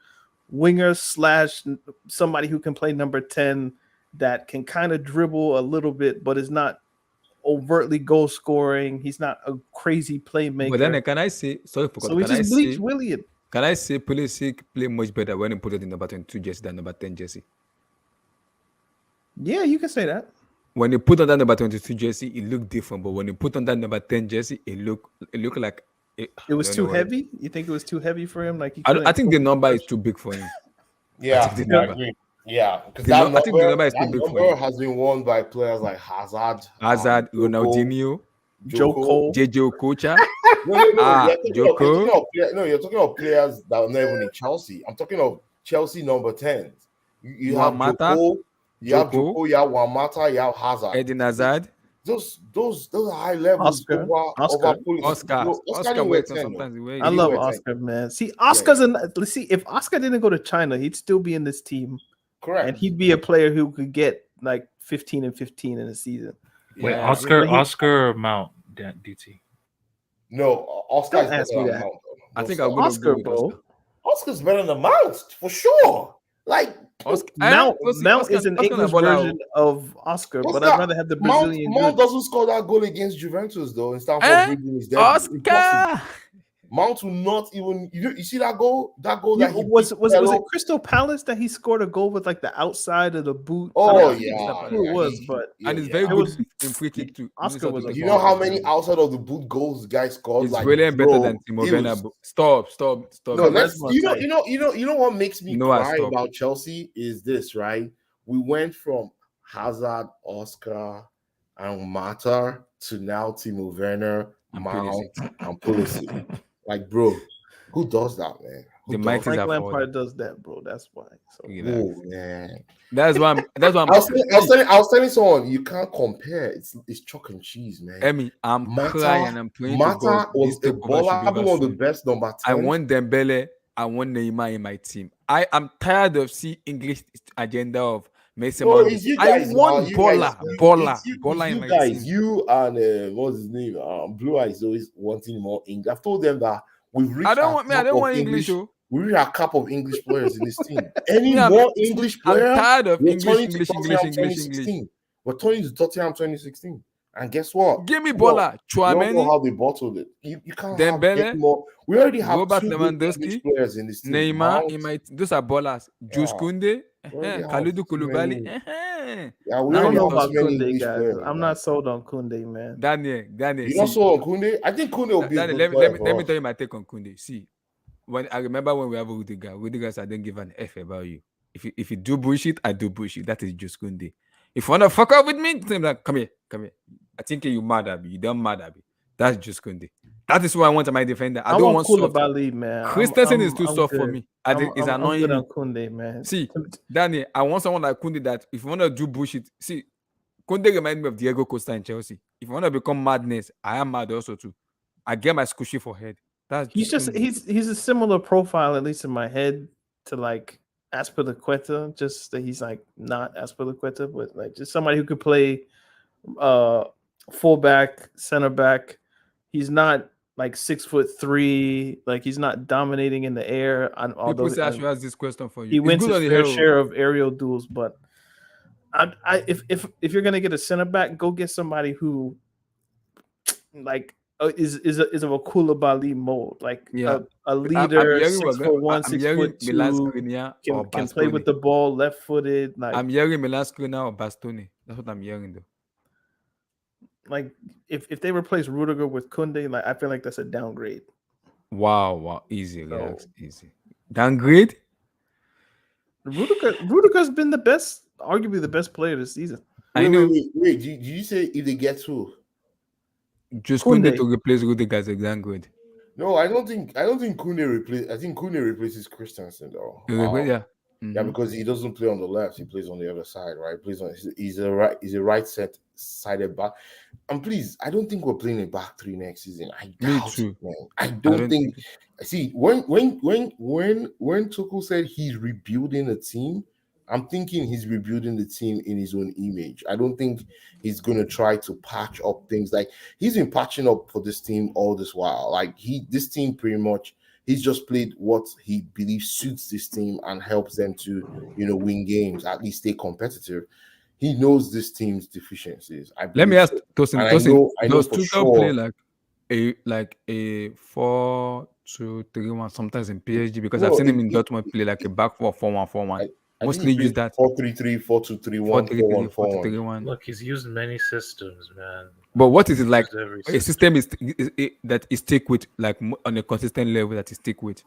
winger / somebody who can play number 10 that can kind of dribble a little bit, but is not overtly goal scoring. He's not a crazy playmaker. But then can I say, sorry for so we just bleached Willian. Can I say Pulisic play much better when he put it in number 22 jersey than number 10 jersey? Yeah, you can say that. When he put on that number 22 jersey, it looked different. But when he put on that number 10 jersey, it looked like it was too heavy. You think it was too heavy for him? Like I think the number is too big for him. Yeah, I agree. Yeah, because I think the number is too big for him. Has been won by players like Hazard, Ronaldinho, Joko, JJ Okocha. Joko. You're talking about players that are not even in Chelsea. I'm talking of Chelsea number 10s. You have Joko, you have Wamata, you have Hazard. Eden Hazard. Those are high levels. Oscar. Oscar works sometimes. I love Oscar, man. See, if Oscar didn't go to China, he'd still be in this team. Correct. And he'd be a player who could get like 15 and 15 in a season. Wait, Oscar or Mount, DT? No, Oscar is better than Mount. I think I'll go Oscar, with bro. Oscar's better than Mount, for sure. Like Mount is an English version of Oscar, but I'd rather have the Brazilian. Mount doesn't score that goal against Juventus though in Stamford Bridge. Oscar. Mount will not even. You see that goal? That was it Crystal Palace that he scored a goal with like the outside of the boot? Oh it was, but and it's very good in free kick too. Oscar was. You know how many outside of the boot goals the guy scored? It's really better than Timo Werner. Stop. No, you know what makes me cry about Chelsea is this, right? We went from Hazard, Oscar, and Mata to now Timo Werner, Mount, and Pulisic. Like, bro, who does that, man? Frank Lampard does that, bro. That's why. So. Man. That's why I'm. I was telling someone you can't compare. It's chalk and cheese, man. Emi, I'm crying. I'm praying. Mata was a baller. I'm one of the best number 10. I want Dembele. I want Neymar in my team. I am tired of seeing English agenda of Messi. I want baller in my team. You and what's his name? Blue Eyes always wanting more English. I've told them that we've reached. I don't want English. We reached a couple of English players in this team. Any more English players? I'm tired of English. We're turning to Tottenham 2016. And guess what? Give me baller. Chouameni. You know how they bottled it. You can't Dembele. More. We already have Robert two Lewandowski players in this team. Neymar in my. Those are ballers. Jules Koundé. Kalidou Koulibaly. Yeah, we I don't know about Koundé, guys. I'm not sold on Koundé, man. Daniel. You're not sold on Koundé? I think Koundé will be Daniel, let me tell you my take on Koundé. See, I remember when we have Rudiger said, I don't give an F about you. If you do bullshit, I do bullshit. That is just Koundé. If you want to fuck up with me, I'm like, come here. I think you mad at me. You don't mad at me. That's just Koundé. That is what I want in my defender. I don't want Koulibaly, man. Christensen is too soft for me. It's annoying me. Koundé, man. See, Danny, I want someone like Koundé that if you want to do bullshit, see, Koundé reminds me of Diego Costa in Chelsea. If you want to become madness, I am mad also too. I get my squishy for head. That's He's just he's a similar profile, at least in my head, to like Aspilicueta. Just that he's like not Aspilicueta, but like just somebody who could play fullback, center back. He's not like 6'3", like he's not dominating in the air. Although people say I should ask this question for you. he It's wins good his on the fair hero. share of aerial duels, but if you're gonna get a center back, go get somebody who like is of a Koulibaly mold, like Yeah. a leader, hearing 6'1", I'm hearing Milan 6'2", Skriniar or can play with Bastoni. the ball, left footed. Like I'm hearing Milan Skriniar or Bastoni. That's what I'm hearing though. like if they replace Rudiger with Kunde, like I feel like that's a downgrade. Wow, easy, relax, easy. Downgrade? Rudiger's been the best, arguably the best player this season. I know. Wait. Did you say if they get who? Just Kunde to replace Rudiger as a downgrade. No, I don't think Kunde replaces. I think Kunde replaces Christensen though. Yeah. Yeah, because he doesn't play on the left; he plays on the other side, right? He plays on. He's a right sided back. And please, I don't think we're playing a back three next season. I doubt it, man. I don't think. See, when Tuchel said he's rebuilding the team, I'm thinking he's rebuilding the team in his own image. I don't think he's going to try to patch up things. Like he's been patching up for this team all this while. Like this team pretty much. He's just played what he believes suits this team and helps them to, win games, at least stay competitive. He knows this team's deficiencies. Let me ask Tosin. Does for Tuchel sure. play like a 4-2-3-1 sometimes in PSG? Because I've seen him in Dortmund play like a back 4-1-4-1. Mostly use that 4-3-3, 4-2-3-1, 4-1-4-1. Look, he's used many systems, man. But what is it like? A system that is stick with, like on a consistent level that is stick with.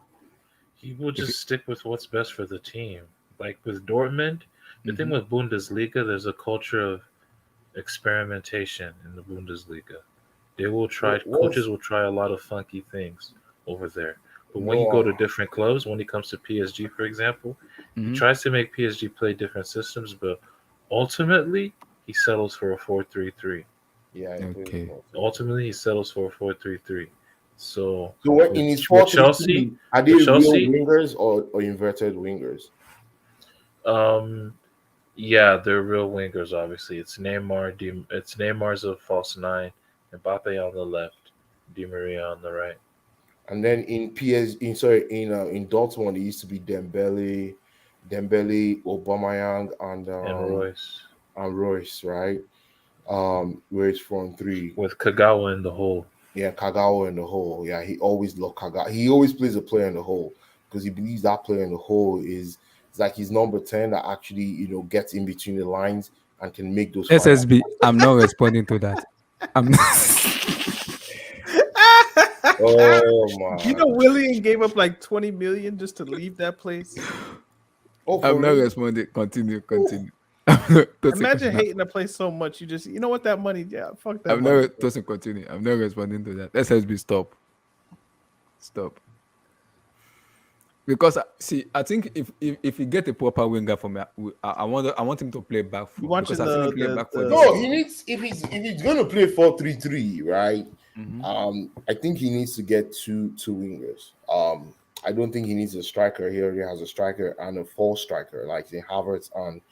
He will just stick with what's best for the team. Like with Dortmund, the thing with Bundesliga, there's a culture of experimentation in the Bundesliga. They will try. Coaches will try a lot of funky things over there. But when you go to different clubs, when it comes to PSG, for example, he tries to make PSG play different systems, but ultimately he settles for a 4-3-3. Yeah. Okay. Ultimately, he settles for a 4-3-3. So in his 4-3-3, are they real wingers or inverted wingers? Yeah, they're real wingers. Obviously, it's Neymar. It's Neymar's a false nine, Mbappe on the left, Di Maria on the right. And then in Dortmund, it used to be Dembele, Aubameyang, and Royce, right? Where it's front three with Kagawa in the hole. Yeah, Kagawa in the hole. Yeah, he always loved Kagawa. He always plays a player in the hole because he believes that player in the hole is like his number 10 that actually gets in between the lines and can make those. SSB, I'm not responding to that. I'm not. Oh my! Willian gave up like 20 million just to leave that place. I'm not responding. Continue. Imagine hating a place so much. You just, what, that money, fuck that. Doesn't continue. I'm not responding to that. SSB, stop. Because see, I think if you get a proper winger for me, I want him to play back foot. Because I think he play back foot. No, he needs if he's gonna play 4-3-3, right? I think he needs to get two wingers. I don't think he needs a striker. He already has a striker and a false striker, like in Havertz and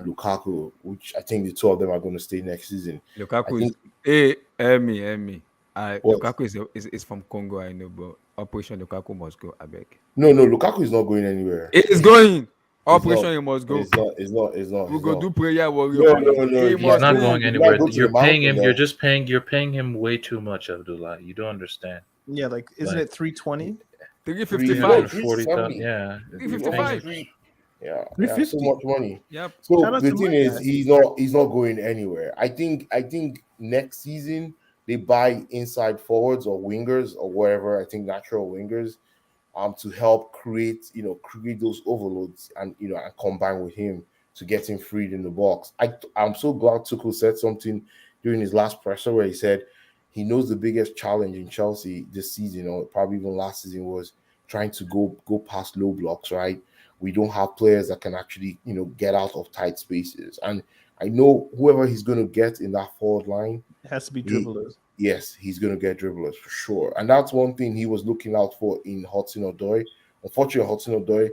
Lukaku, which I think the two of them are going to stay next season. Lukaku hear me. Lukaku is from Congo, I know, but Operation Lukaku must go. I beg. No, Lukaku is not going anywhere. It is going. Operation, he must go. It's not. We go do prayer warrior. No. He's not going anywhere. You're paying him. You're paying him way too much, Abdullah. You don't understand. Yeah, like isn't it 320? 355. 40,000. Yeah. 355. Yeah, so much money. Yep. So the thing is, he's not going anywhere. I think next season they buy inside forwards or wingers or whatever. I think natural wingers, to help create those overloads and and combine with him to get him freed in the box. I'm so glad Tuchel said something during his last presser where he said he knows the biggest challenge in Chelsea this season, or probably even last season, was trying to go past low blocks, right? We don't have players that can actually, get out of tight spaces. And I know whoever he's going to get in that forward line, it has to be dribblers. yes, he's going to get dribblers for sure. And that's one thing he was looking out for in Hudson-Odoi. Unfortunately, Hudson-Odoi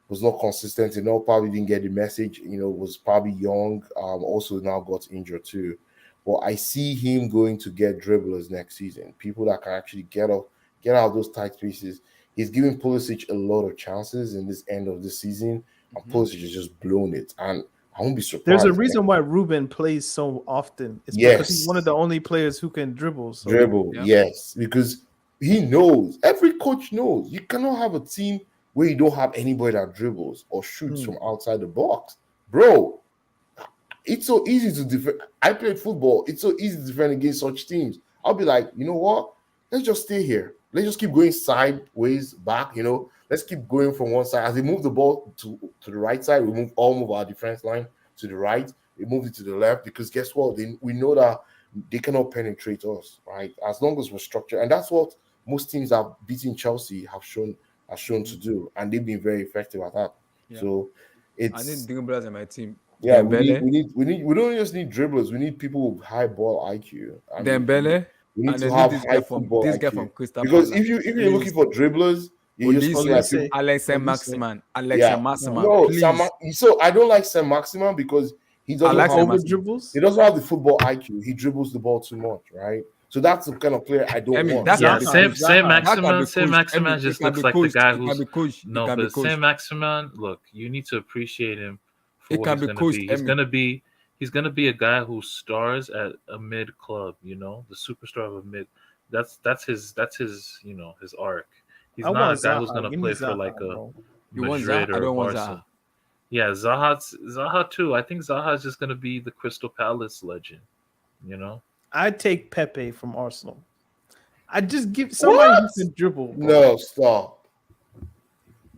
was not consistent enough, probably didn't get the message, was probably young, also now got injured too. But I see him going to get dribblers next season, people that can actually get out of those tight spaces. He's giving Pulisic a lot of chances in this end of the season, and Pulisic has just blown it. And I won't be surprised. There's a reason why Ruben plays so often. It's because he's one of the only players who can dribble. So. Dribble, yes, because he knows. Every coach knows you cannot have a team where you don't have anybody that dribbles or shoots from outside the box, bro. It's so easy to defend. I played football. It's so easy to defend against such teams. I'll be like, you know what? Let's just stay here. Let's just keep going sideways, back. Let's keep going from one side. As they move the ball to the right side, we move our defense line to the right. We move it to the left because guess what? We know that they cannot penetrate us, right? As long as we're structured, and that's what most teams that have beaten Chelsea have shown to do, and they've been very effective at that. Yeah. So I need dribblers in my team. Yeah, we don't just need dribblers. We need people with high ball IQ. Dembele. We need to have high football IQ. Guy from Crystal Palace. Because if you're looking for dribblers, you just Alex Maximan. No, so I don't like Sam Maximan because he doesn't have dribbles. He doesn't have the football IQ. He dribbles the ball too much, right? So that's the kind of player I don't want. Sam Maximan just looks like the guy who's but Sam Maximan, look, you need to appreciate him for what he's gonna be. He's gonna be a guy who stars at a mid club, the superstar of a mid. That's his his arc. He's not a guy who's gonna play for like a Madrid or Barca. Yeah, Zaha too. I think Zaha is just gonna be the Crystal Palace legend. I'd take Pepe from Arsenal. I'd just give somebody who can dribble. Bro. No, stop.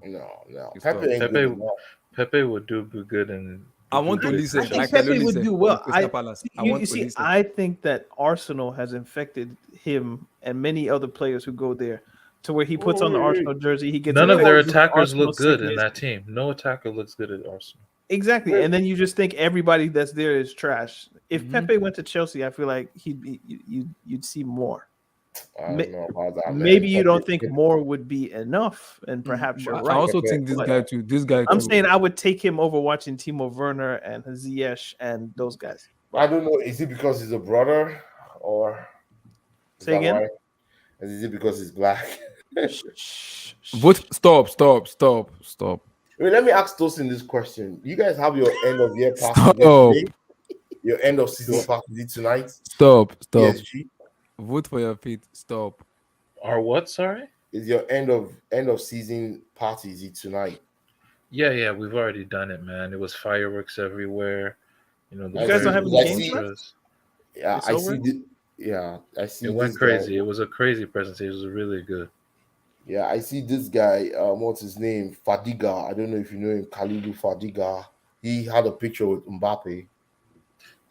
No. Pepe would do good in. I want to listen. I think Pepe would do well. I think that Arsenal has infected him and many other players who go there to where he puts on the Arsenal jersey. He gets none of their attackers look good in that team. No attacker looks good at Arsenal. Exactly, and then you just think everybody that's there is trash. If Pepe went to Chelsea, I feel like you'd see more. I don't know about that. Maybe you don't think more would be enough, and perhaps you're right. I also think this guy too. This guy. I'm saying I would take him over watching Timo Werner and Ziyech and those guys. I don't know. Is it because he's a brother, or say again? Right? Is it because he's black? Stop. Wait, let me ask Tosin this question. You guys have your end of year party your end of season party tonight? Stop. PSG? Vote for your feet. Stop. Our what? Sorry? Is your end of season party tonight? Yeah, we've already done it, man. It was fireworks everywhere. You guys don't have any games? Yeah, I see. I see. It went crazy. Guy. It was a crazy presentation. It was really good. Yeah, I see this guy. What's his name? Fadiga. I don't know if you know him. Khalidou Fadiga. He had a picture with Mbappe.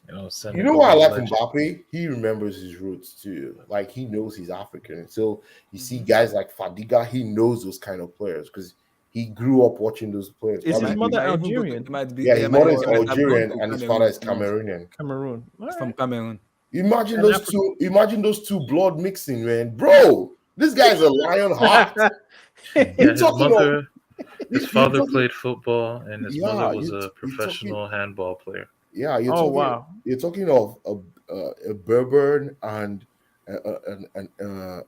You know why I like Mbappe? He remembers his roots too. Like he knows he's African. So you see guys like Fadiga, he knows those kind of players because he grew up watching those players. Is his mother Algerian? His mother is Algerian and his father is Cameroonian. From Cameroon. Imagine those two blood mixing, man. Bro, this guy's a lion heart. His father played football and his mother was a professional handball player. Yeah, you're talking of a Berber and a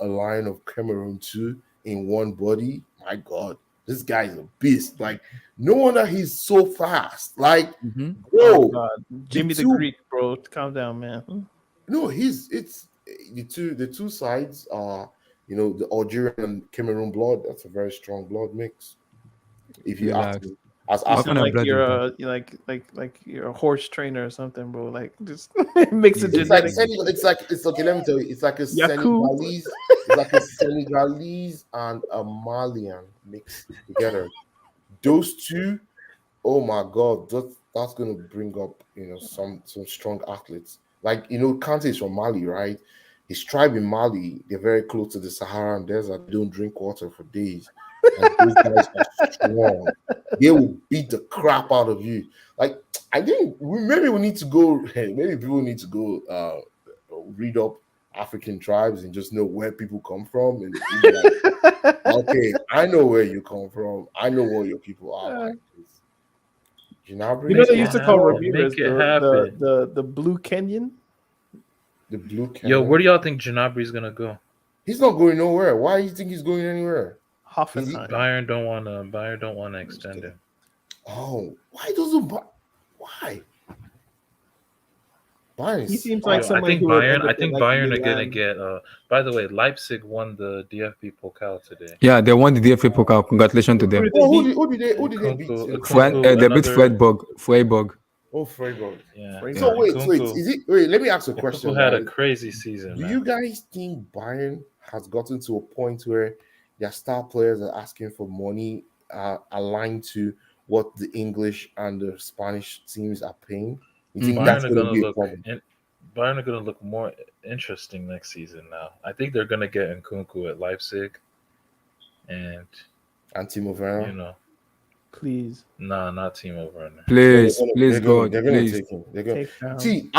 lion of Cameroon too in one body. My God, this guy's a beast. Like, no wonder he's so fast. Like, bro, Jimmy the Greek, bro. Calm down, man. No, it's the two sides are the Algerian and Cameroon blood. That's a very strong blood mix. If you ask me. Like you're like you're a horse trainer or something, bro. Like just mix it. It's okay. Let me tell you, it's like a Senegalese and a Malian mixed together. Those two, oh my God, that's gonna bring up some strong athletes. Like Kante is from Mali, right? His tribe in Mali, they're very close to the Saharan desert. They don't drink water for days. And those guys are strong. They will beat the crap out of you. Like, I think maybe we need to go. Maybe people need to go read up African tribes and just know where people come from, and be like, okay, I know where you come from. I know what your people are like. Gnabry, You know they used to call happen. Ramirez Make it happen. the blue Kenyan. the blue. Cannon. Yo, where do y'all think Gnabry's gonna go? He's not going nowhere. Why do you think he's going anywhere? Hoffenheim. Bayern don't want to extend him. Oh, why doesn't why? Bayern. He seems like I somebody think who would Bayern. end I up think in, like, Bayern are gonna Milan. get. By the way, Leipzig won the DFB Pokal today. Yeah, they won the DFA Pokal. Congratulations to them. Who did they beat? They beat Freiburg. Oh, Freiburg. Yeah. So wait, is it? Wait, let me ask a question. Who had a guys. crazy season? Do man. you guys think Bayern has gotten to a point where their star players are asking for money aligned to what the English and the Spanish teams are paying? You think that's going to be a problem? Bayern are going to look more interesting next season now. I think they're going to get Nkunku at Leipzig, and Timo Werner. You know, please. Nah, not Timo Werner. Please, They're God, gonna please. take him. They're gonna Take him. see.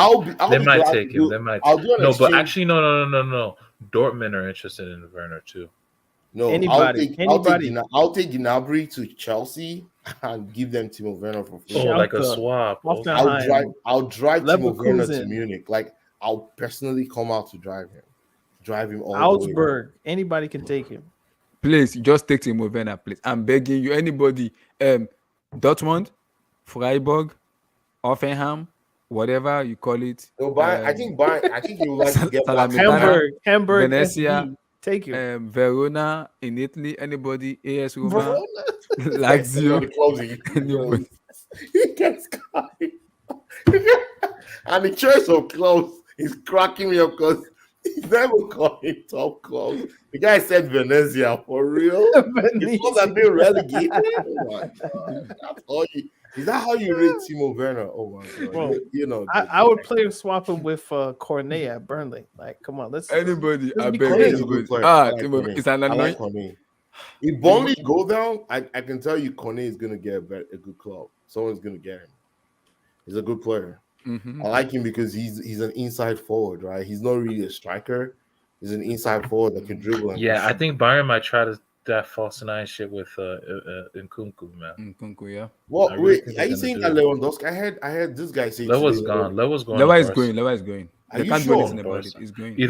They might take him. They might. I'll do an No, but exchange. actually, no. Dortmund are interested in Werner too. No, Anybody. I'll take Gnabry to Chelsea and give them Timo Werner for free. Oh, like a swap. Okay. I'll drive Timo Werner to Leverkusen. Munich. Like I'll personally come out to drive him all the way. Augsburg. Anybody can take him. Please, just take Timo Werner, please. I'm begging you. Anybody, Dortmund, Freiburg, Offenham, whatever you call it. No, I think he would like to get back to Hamburg, Venezia, SD. Take him. Verona in Italy. Anybody, AS Roma, Lazio. Anybody. He gets caught. And the choice of clubs is cracking me up because he's never calling top clubs. The guy said Venezia for real. It's not that being relegated. Oh my god! That's all you. Is that how you rate Timo Werner? Oh my god! Bro, you know, I would play swap him with Cornet at Burnley. Like, come on, let's. Anybody, let's I be beg crazy. anybody. Like Timo, Cornet. it's an I like annoying. Cornet. If Burnley go down, I can tell you Cornet is gonna get a good club. Someone's gonna get him. He's a good player. Mm-hmm. I like him because he's an inside forward, right? He's not really a striker. He's an inside forward that can dribble. And Yeah, I think Bayern might try that false nine shit with Nkunku, man. Nkunku, yeah. Well, I really wait, think are you they're saying gonna that do Lewandowski? I heard this guy say Lewa's today, gone. Lewa's going. Lewa to is Barca. going. Lewa is going. Are They you can't do sure? anything about it. Barca. He's going.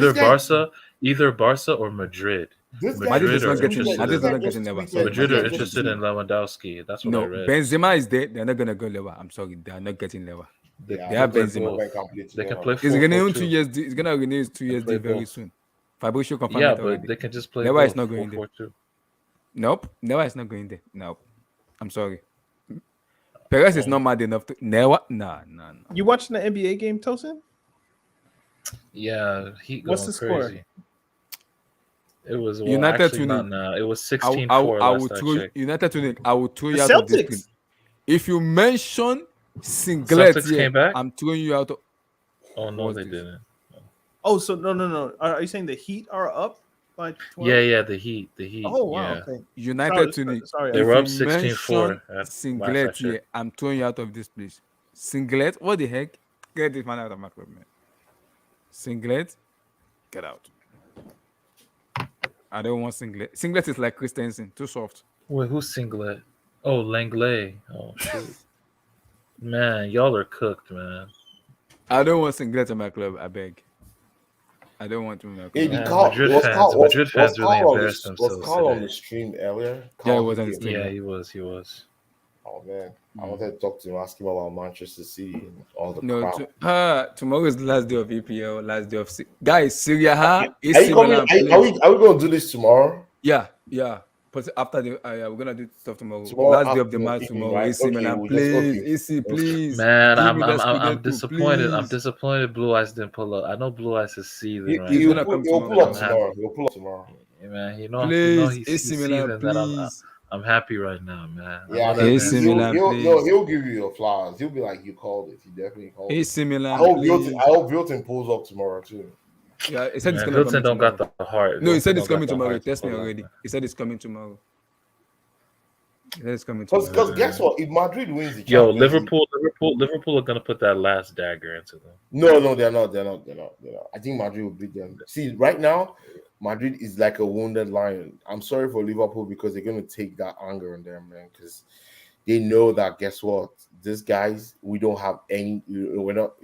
Either Barca or Madrid. This guy, Madrid Madrid is not are getting. interested. Madrid is This guy not just getting Lewa. tweeted- Sorry. Madrid This are guy just interested in Lewandowski. That's what No, I read. Benzema is there. They're not gonna go Lewa. I'm sorry, they are not getting Lewa. They, Yeah, They have play Benzema. both. They can play He's renewing 4-4-2. 2 years. He's gonna renew his 2 years play deal very both. soon. Fabrizio confirmed Yeah, it but already. they can just play. Lewa both, is not going there. 4-4-2. Nope, Lewa is not going there. Nope. I'm sorry. Perez is not mad enough to Lewa. Nah. You watching the NBA game, Tosin? Yeah, he going What's the score? crazy. It was United actually not tuning. now. It was I 16-4 will last I throw checked. United to I will throw you The out of this Celtics. thing. If you mention Singlet Celtics here, came back? I'm throwing you out of. Oh no, What's they this? didn't. Oh, so no. Are you saying the Heat are up by 12? Yeah, the Heat. Oh wow. Yeah. Okay. United Sorry, to sorry. They If were you up 16-4 at last I Singlet checked. here, I'm throwing you out of this place. Singlet, what the heck? Get this man out of my club, man. Singlet, get out. I don't want Singlet. Singlet is like Christensen, too soft. Wait, who's Singlet? Oh, Langley. Oh shoot. Man, y'all are cooked, man. I don't want Singlet in my club. I beg. I don't want him in my Hey, club. Yeah, Carl, Madrid was fans- Carl- Madrid was fans really Carl on embarrassed the- Was themselves Carl on today. the stream earlier? Yeah, Carl it was on the did. stream. Yeah, he was. Oh man, I wanted to talk to him, ask him about Manchester City and all the No, crap. tomorrow is the last day of EPL, last day of guys. Syria, Are you coming? Are we going to do this tomorrow? Yeah. But after we're gonna do stuff tomorrow. Tomorrow Last day of after the the match evening, tomorrow. right? AC Okay, Milan, we just- please. okay. AC, please. Man, Give I'm me the I'm Scudetto, disappointed. I'm please. disappointed Blue Eyes didn't pull up. I know Blue Eyes is seething right He's now. gonna come He'll tomorrow. pull up I'm happy. tomorrow. He'll pull up tomorrow. Yeah, man, you know Please, he's AC Milan, seething that please. I'm happy right now, man. I Yeah, know that AC man's- Milan, please. he'll give you your flowers. He'll be like, you called it. He definitely called it. AC Milan, I hope please. Wilton pulls up tomorrow too. Yeah, he said it's Man, gonna Hilton come don't got tomorrow. the heart. No, he said Hilton it's don't coming got the tomorrow. He heart to texted me pull up, already. man. He said it's coming tomorrow. Let's come into Because guess what? If Madrid wins the Yo, Champions League, Liverpool are gonna put that last dagger into them. no, they're not. I think Madrid will beat them. See, right now, Madrid is like a wounded lion. I'm sorry for Liverpool because they're gonna take that anger on them, man. Because they know that guess what? These guys, we don't have any. We're not.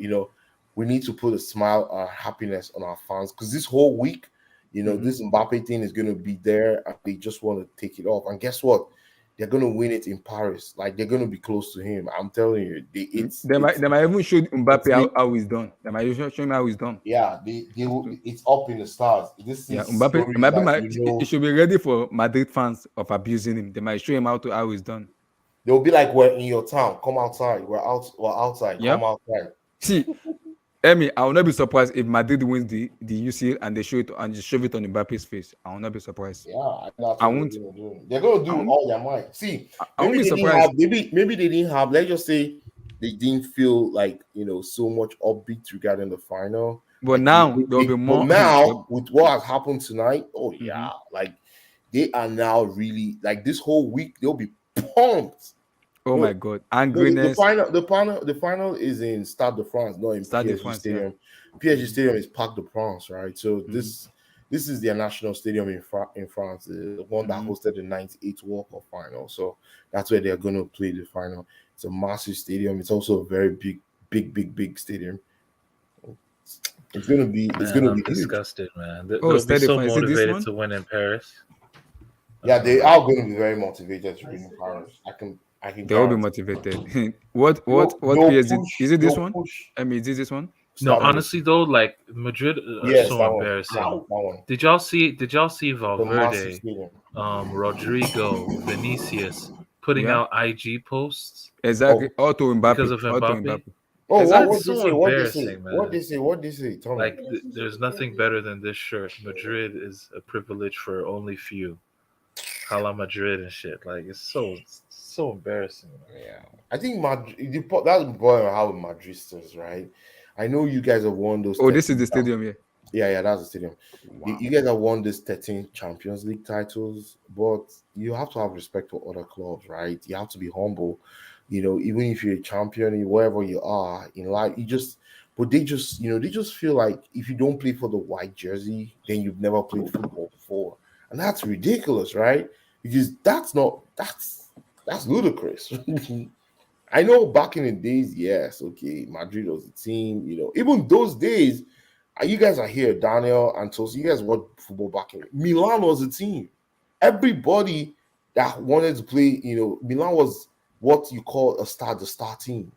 We need to put a smile, happiness on our fans because this whole week, this Mbappe thing is gonna be there, and they just want to take it off. And guess what? They're gonna win it in Paris. Like they're gonna be close to him. I'm telling you, they might even show Mbappe how he's done. They might show him how he's done. Yeah, it's up in the stars. This is Mbappe might he should be ready for Madrid fans of abusing him. They might show him how he's done. They'll be like, "We're in your town. Come outside. We're outside. Yep. Come outside." See, Emi, I will not be surprised if Madrid wins the UCL and they show it and just shove it on Mbappe's face. I will not be surprised. Yeah, I won't. They're gonna do all their might. See, I won't be surprised. Maybe they didn't have. Let's just say they didn't feel like so much upbeat regarding the final. But like, now there'll be more. But now with what has happened tonight, oh yeah, like they are now really like this whole week they'll be pumped. Oh my God! Angriness. The final is in Stade de France, not in PSG Stadium. Yeah. PSG Stadium is Parc de France, right? So this is their national stadium in France, the one that hosted the '98 World Cup final. So that's where they're going to play the final. It's a massive stadium. It's also a very big stadium. It's gonna be. I'm disgusted, man. They'll be so motivated to win in Paris. Yeah, they are going to be very motivated to win in Paris. They will be motivated. what PSG is it? This one? I mean, is it this one? No, honestly though, like Madrid are so embarrassing. That one. Did y'all see Valverde, Rodrigo, Vinicius putting out IG posts? Exactly. Auto Mbappe. Because of Mbappe. Oh, that's so embarrassing, man. What they say? Tell me. Like, there's nothing better than this shirt. Madrid is a privilege for only few. Hala Madrid and shit. Like, it's so embarrassing. Yeah, I think Madrid. That's the problem how Madridistas, right? I know you guys have won those. Oh, this is the stadium, yeah. Yeah, that's the stadium. Wow. You guys have won this 13 Champions League titles, but you have to have respect for other clubs, right? You have to be humble. Even if you're a champion, wherever you are in life, they just feel like if you don't play for the white jersey, then you've never played football before, and that's ridiculous, right? Because that's ludicrous. I know back in the days, yes, okay, Madrid was a team, even those days, you guys are here, Daniel and Tosi, you guys watch football back in Milan was a team. Everybody that wanted to play, Milan was what you call the star team.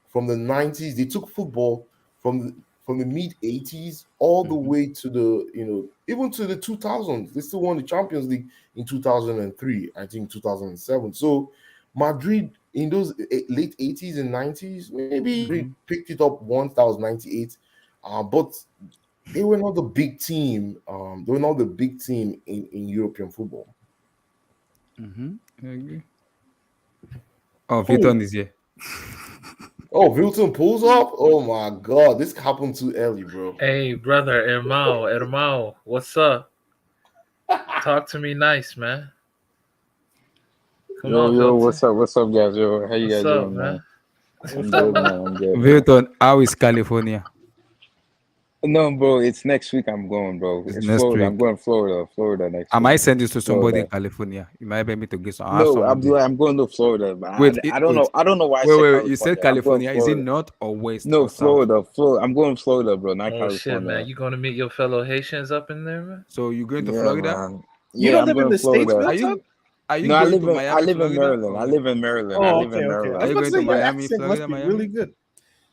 From the 90s, they took football from the mid 80s all the way to the, even to the 2000s. They still won the Champions League in 2003, I think 2007. So Madrid in those late 80s and 90s, maybe picked it up once, that was 98. But they were not the big team. They were not the big team in European football. I agree. Oh, Vilton is here. Oh, Vilton pulls up? Oh my God, this happened too early, bro. Hey, brother, Hermao, what's up? Talk to me nice, man. Come on, Vilton. What's up, guys? Yo, how you guys doing, man? I'm good, man. I'm good. Vilton, how is California? No, bro, it's next week I'm going, bro. It's Florida. Week. I'm going Florida next week. I might send this to somebody in California. You might be able to get some. No, I'm going to Florida, man. Wait, I don't know why. Wait, you said California. Is it north or west? No, or Florida. I'm going to Florida, bro, not California. Shit, man. You going to meet your fellow Haitians up in there, man? So you're going to Florida? Man. You don't live in the States, Are you no, going to Miami, I live in Florida? Maryland. I live in Maryland. Okay. Are you going to Miami, Florida, Miami? Really good.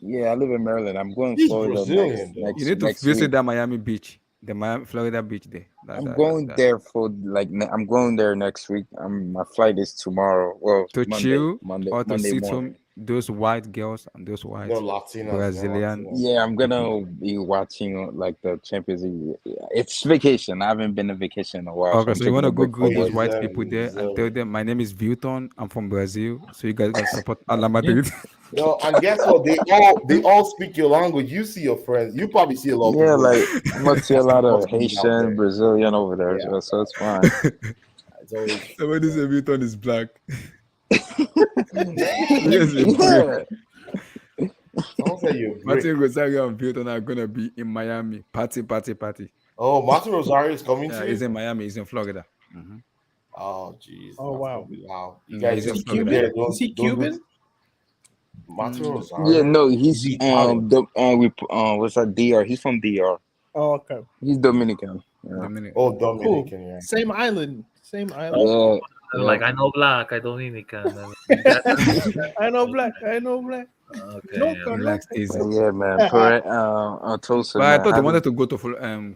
Yeah, I live in Maryland. I'm going to Florida next You need to visit week. that Miami beach, the Florida beach there. I'm going there for I'm going there next week. My flight is tomorrow. Well, to Monday, chill Monday, or to Monday see morning. those white girls and those white Latinos, Brazilian. Yeah, I'm gonna be watching like the Champions League. It's vacation. I haven't been on vacation in a while. Okay, so you want to go greet those white exactly, people there and tell them my name is Vilton. I'm from Brazil, so you guys can support Ala Madrid. No, and guess what? They all speak your language. You see your friends. You probably see a lot of Yeah, people. like you must see a lot of Out there. Haitian, Brazilian over there, Yeah. so it's fine. It's always Somebody say Vilton is black. Yes, a break. Someone said you break. Martin Rosario and Vilton are gonna be in Miami. Party. Oh, Martin Rosario is coming Yeah, to he's you? in Miami. He's in Florida. Oh, jeez. Oh, wow. Wow. You Yeah, guys he's in just Florida. keep there. Is he Cuban? Martin Yeah, Rosario? no, Is he's he Italian? what's that? DR. He's from DR. Oh, okay. He's Dominican. Yeah. Dominican. Oh, Cool. Dominican, yeah. Same island. Same island. Yeah. Like I know black, I Dominican. I know black. I know black. Okay. No, Yeah. Relax, easy. Yeah, man. Tulsa, But I man. thought How they did, wanted to go to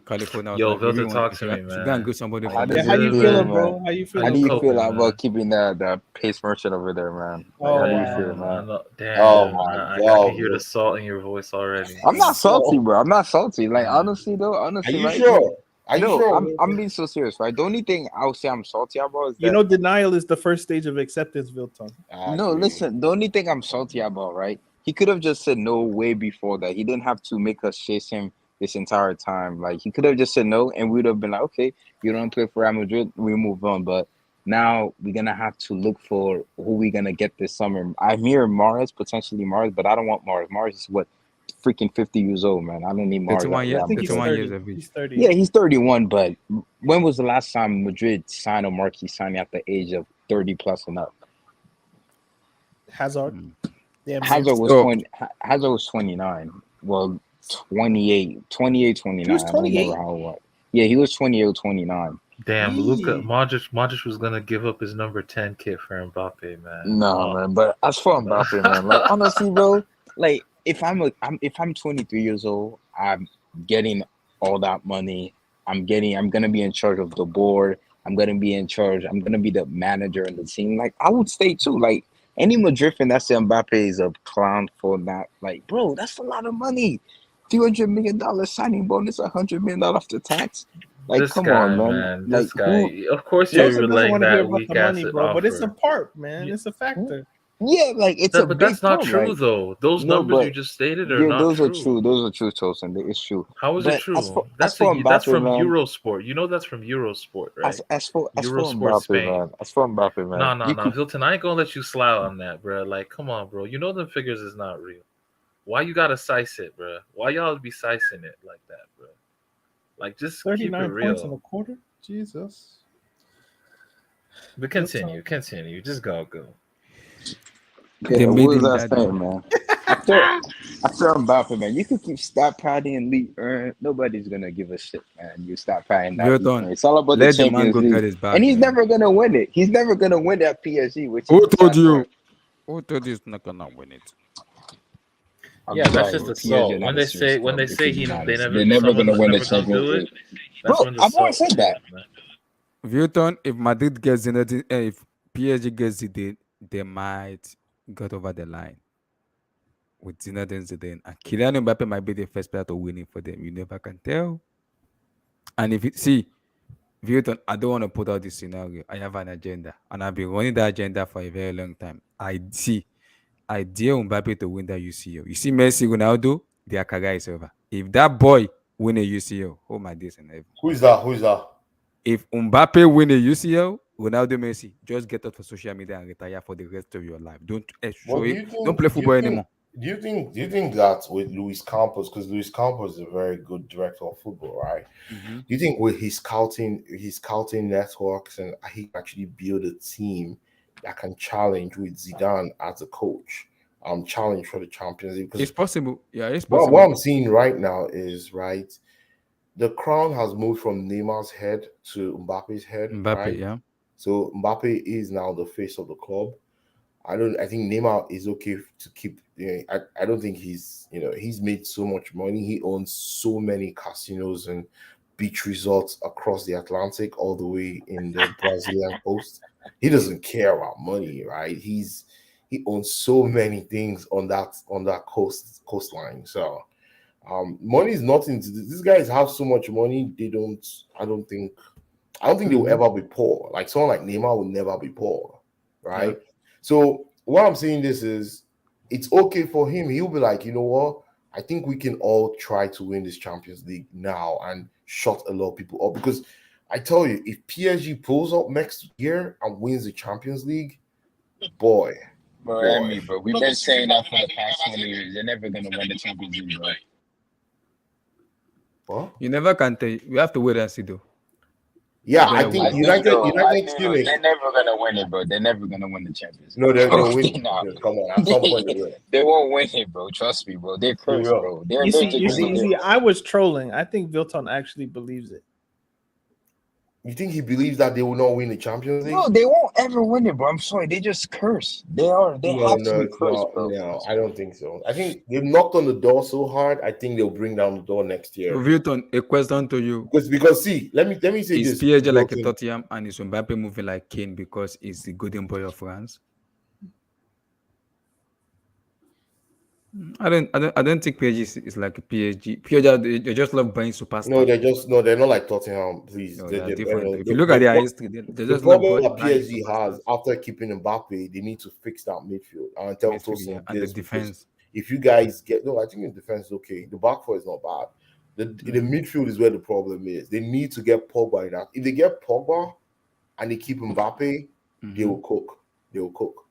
California. I was Yo, like, really Vilton, talk to me, should go man. and get somebody how from does Yeah, how it you feel, feeling, man? bro? How you How feeling? do you coping, feel man? about keeping the pace merchant over there, man? Like, Oh, how do you wow. feel, man? Damn, Oh, my I God. can hear the salt in your voice already. I'm not salty, bro. I'm not salty. Like honestly, though, Are honestly, you right? sure? Are you No, sure? I'm being so serious, right? The only thing I would say I'm salty about is You that know, denial is the first stage of acceptance, Vilton. no, listen. The only thing I'm salty about, right? He could have just said no way before that. He didn't have to make us chase him this entire time. Like he could have just said no, and we'd have been like, okay, you don't play for Real Madrid, we move on. But now we're gonna have to look for who we're gonna get this summer. I'm hearing Mars, potentially Mars, but I don't want Mars. Mars is what freaking 50 years old, man. I don't need Mars. 31 at years. Real I think he's Madrid. 31 years 30. of age. He's 30. Yeah, he's 31, but when was the last time Madrid signed a marquee signing at the age of 30 plus and up? Hazard. Damn. Hazard was So- 20. Hazard was 29. Well, 28, 29. He was I don't 28? remember how old. Yeah, he was 28 or 29. Damn, Yee. Luka Modric was gonna give up his number 10 kit for Mbappe, man. No, man. But as for Mbappe, man, like honestly, bro, like if I'm 23 years old, I'm getting all that money. I'm gonna be in charge of the board. I'm gonna be in charge. I'm gonna be the manager in the team. Like I would stay too. Like any Madrid fan that says Mbappe is a clown for that, like, bro, that's a lot of money. $200 million signing bonus, $100 million after tax. Like, This come guy, on, man. man. Like, This guy. who? Of course, Joseph you're doesn't relaying want to hear that about weak the ass money, bro, but it's a offer. part, man. It's a factor. Yeah, like it's a But big that's not part, true, like, though. Those no, numbers you but just stated are yeah, not those true. are true. Those are true, Tosin. It's true. How is But it true? as for That's Mbappe, from man, Eurosport. You know that's from Eurosport, right? as for Eurosport Mbappe, Spain. man, as for Mbappe, man, No, you could Hilton. I ain't gonna let you slide on that, bro. Like, come on, bro. You know them figures is not real. Why you gotta size it, bro? Why y'all be sizing it like that, bro? Like, just keep it 39 points in real. a quarter? Jesus. But continue. Just go. yeah, They what made was him I that saying, good. man? After Mbappe, man, you could keep stat padding and league earn. Nobody's gonna give a shit, man. You start padding that league Vilton, earn. It's all about the let the man Champions go League, get his bag, and he's man. never gonna win it. He's never gonna win that PSG, which is Who the told sad you? part. Who told you he's not gonna win it? I'm Yeah, that's sorry, just the PSG are salt. not When a they serious say club. Because they're they're never gonna someone's win the never gonna Champions do it. League. That's Bro, when the I've always salt. said that. Man. Vilton, if Madrid gets Zinedine, if PSG gets Zidane, they might get over the line with Zinedine Zidane. And Kylian Mbappe might be the first player to win it for them. You never can tell. And if it see, Vilton, I don't want to put out this scenario. I have an agenda, and I've been running that agenda for a very long time. I dare Mbappe to win that UCL. You see, Messi, Ronaldo, their career is over. If that boy win a UCL, oh my days and heaven. Who is that? If Mbappe win a UCL, Ronaldo, Messi, just get out for social media and retire for the rest of your life. Don't show it. Don't play football anymore. Do you think that with Luis Campos, because Luis Campos is a very good director of football, right? Mm-hmm. Do you think with his scouting networks, and he can actually build a team that can challenge with Zidane as a coach, challenge for the Champions League? It's possible. Yeah, it's possible. What I'm seeing right now is right. The crown has moved from Neymar's head to Mbappe's head. Mbappe, right? yeah. So Mbappe is now the face of the club. I think Neymar is okay to keep. I don't think he's made so much money. He owns so many casinos and beach resorts across the Atlantic, all the way in the Brazilian coast. He doesn't care about money, right? He owns so many things on that coastline. So money is nothing to these guys. Have so much money. I don't think they will ever be poor. Like someone like Neymar will never be poor, right? Yeah. So what I'm saying this is, it's okay for him. He'll be like, you know what? I think we can all try to win this Champions League now and shut a lot of people up. Because I tell you, if PSG pulls up next year and wins the Champions League, boy. Bro, we've been saying that for the past 20 years. They're never gonna win the Champions League, bro. What? You never can tell. We have to wait and see, though. Yeah, I think United still is. They're never gonna win it, bro. They're never gonna win the Champions League. No, they'll win. Nah. Come on, at some point they will. They won't win it, bro. Trust me, bro. They're cursed, will. bro. They're You allergic see, I was trolling. I think Vilton actually believes it. You think he believes that they will not win the Champions League? No, they won't ever win it, bro. I'm sorry. They just curse. They have to be cursed, bro. No, I don't think so. I think they've knocked on the door so hard. I think they'll bring down the door next year. Vilton, a question to you. Because see, let me say is this. Is PSG like a Vilton. Tottenham and is Mbappe moving like Kane because he's the golden boy of France? I don't think PSG is like a PSG. PSG, they just love buying superstars. No, they're not like Tottenham. Please, No, they're different. If you look at their history, they the just problem love that buying PSG has after keeping Mbappe, they need to fix that midfield. And tell Tosin and the defense. If you guys I think the defense is okay. The back four is not bad. The midfield is where the problem is. They need to get Pogba in that. If they get Pogba and they keep Mbappe, they will cook. They will cook.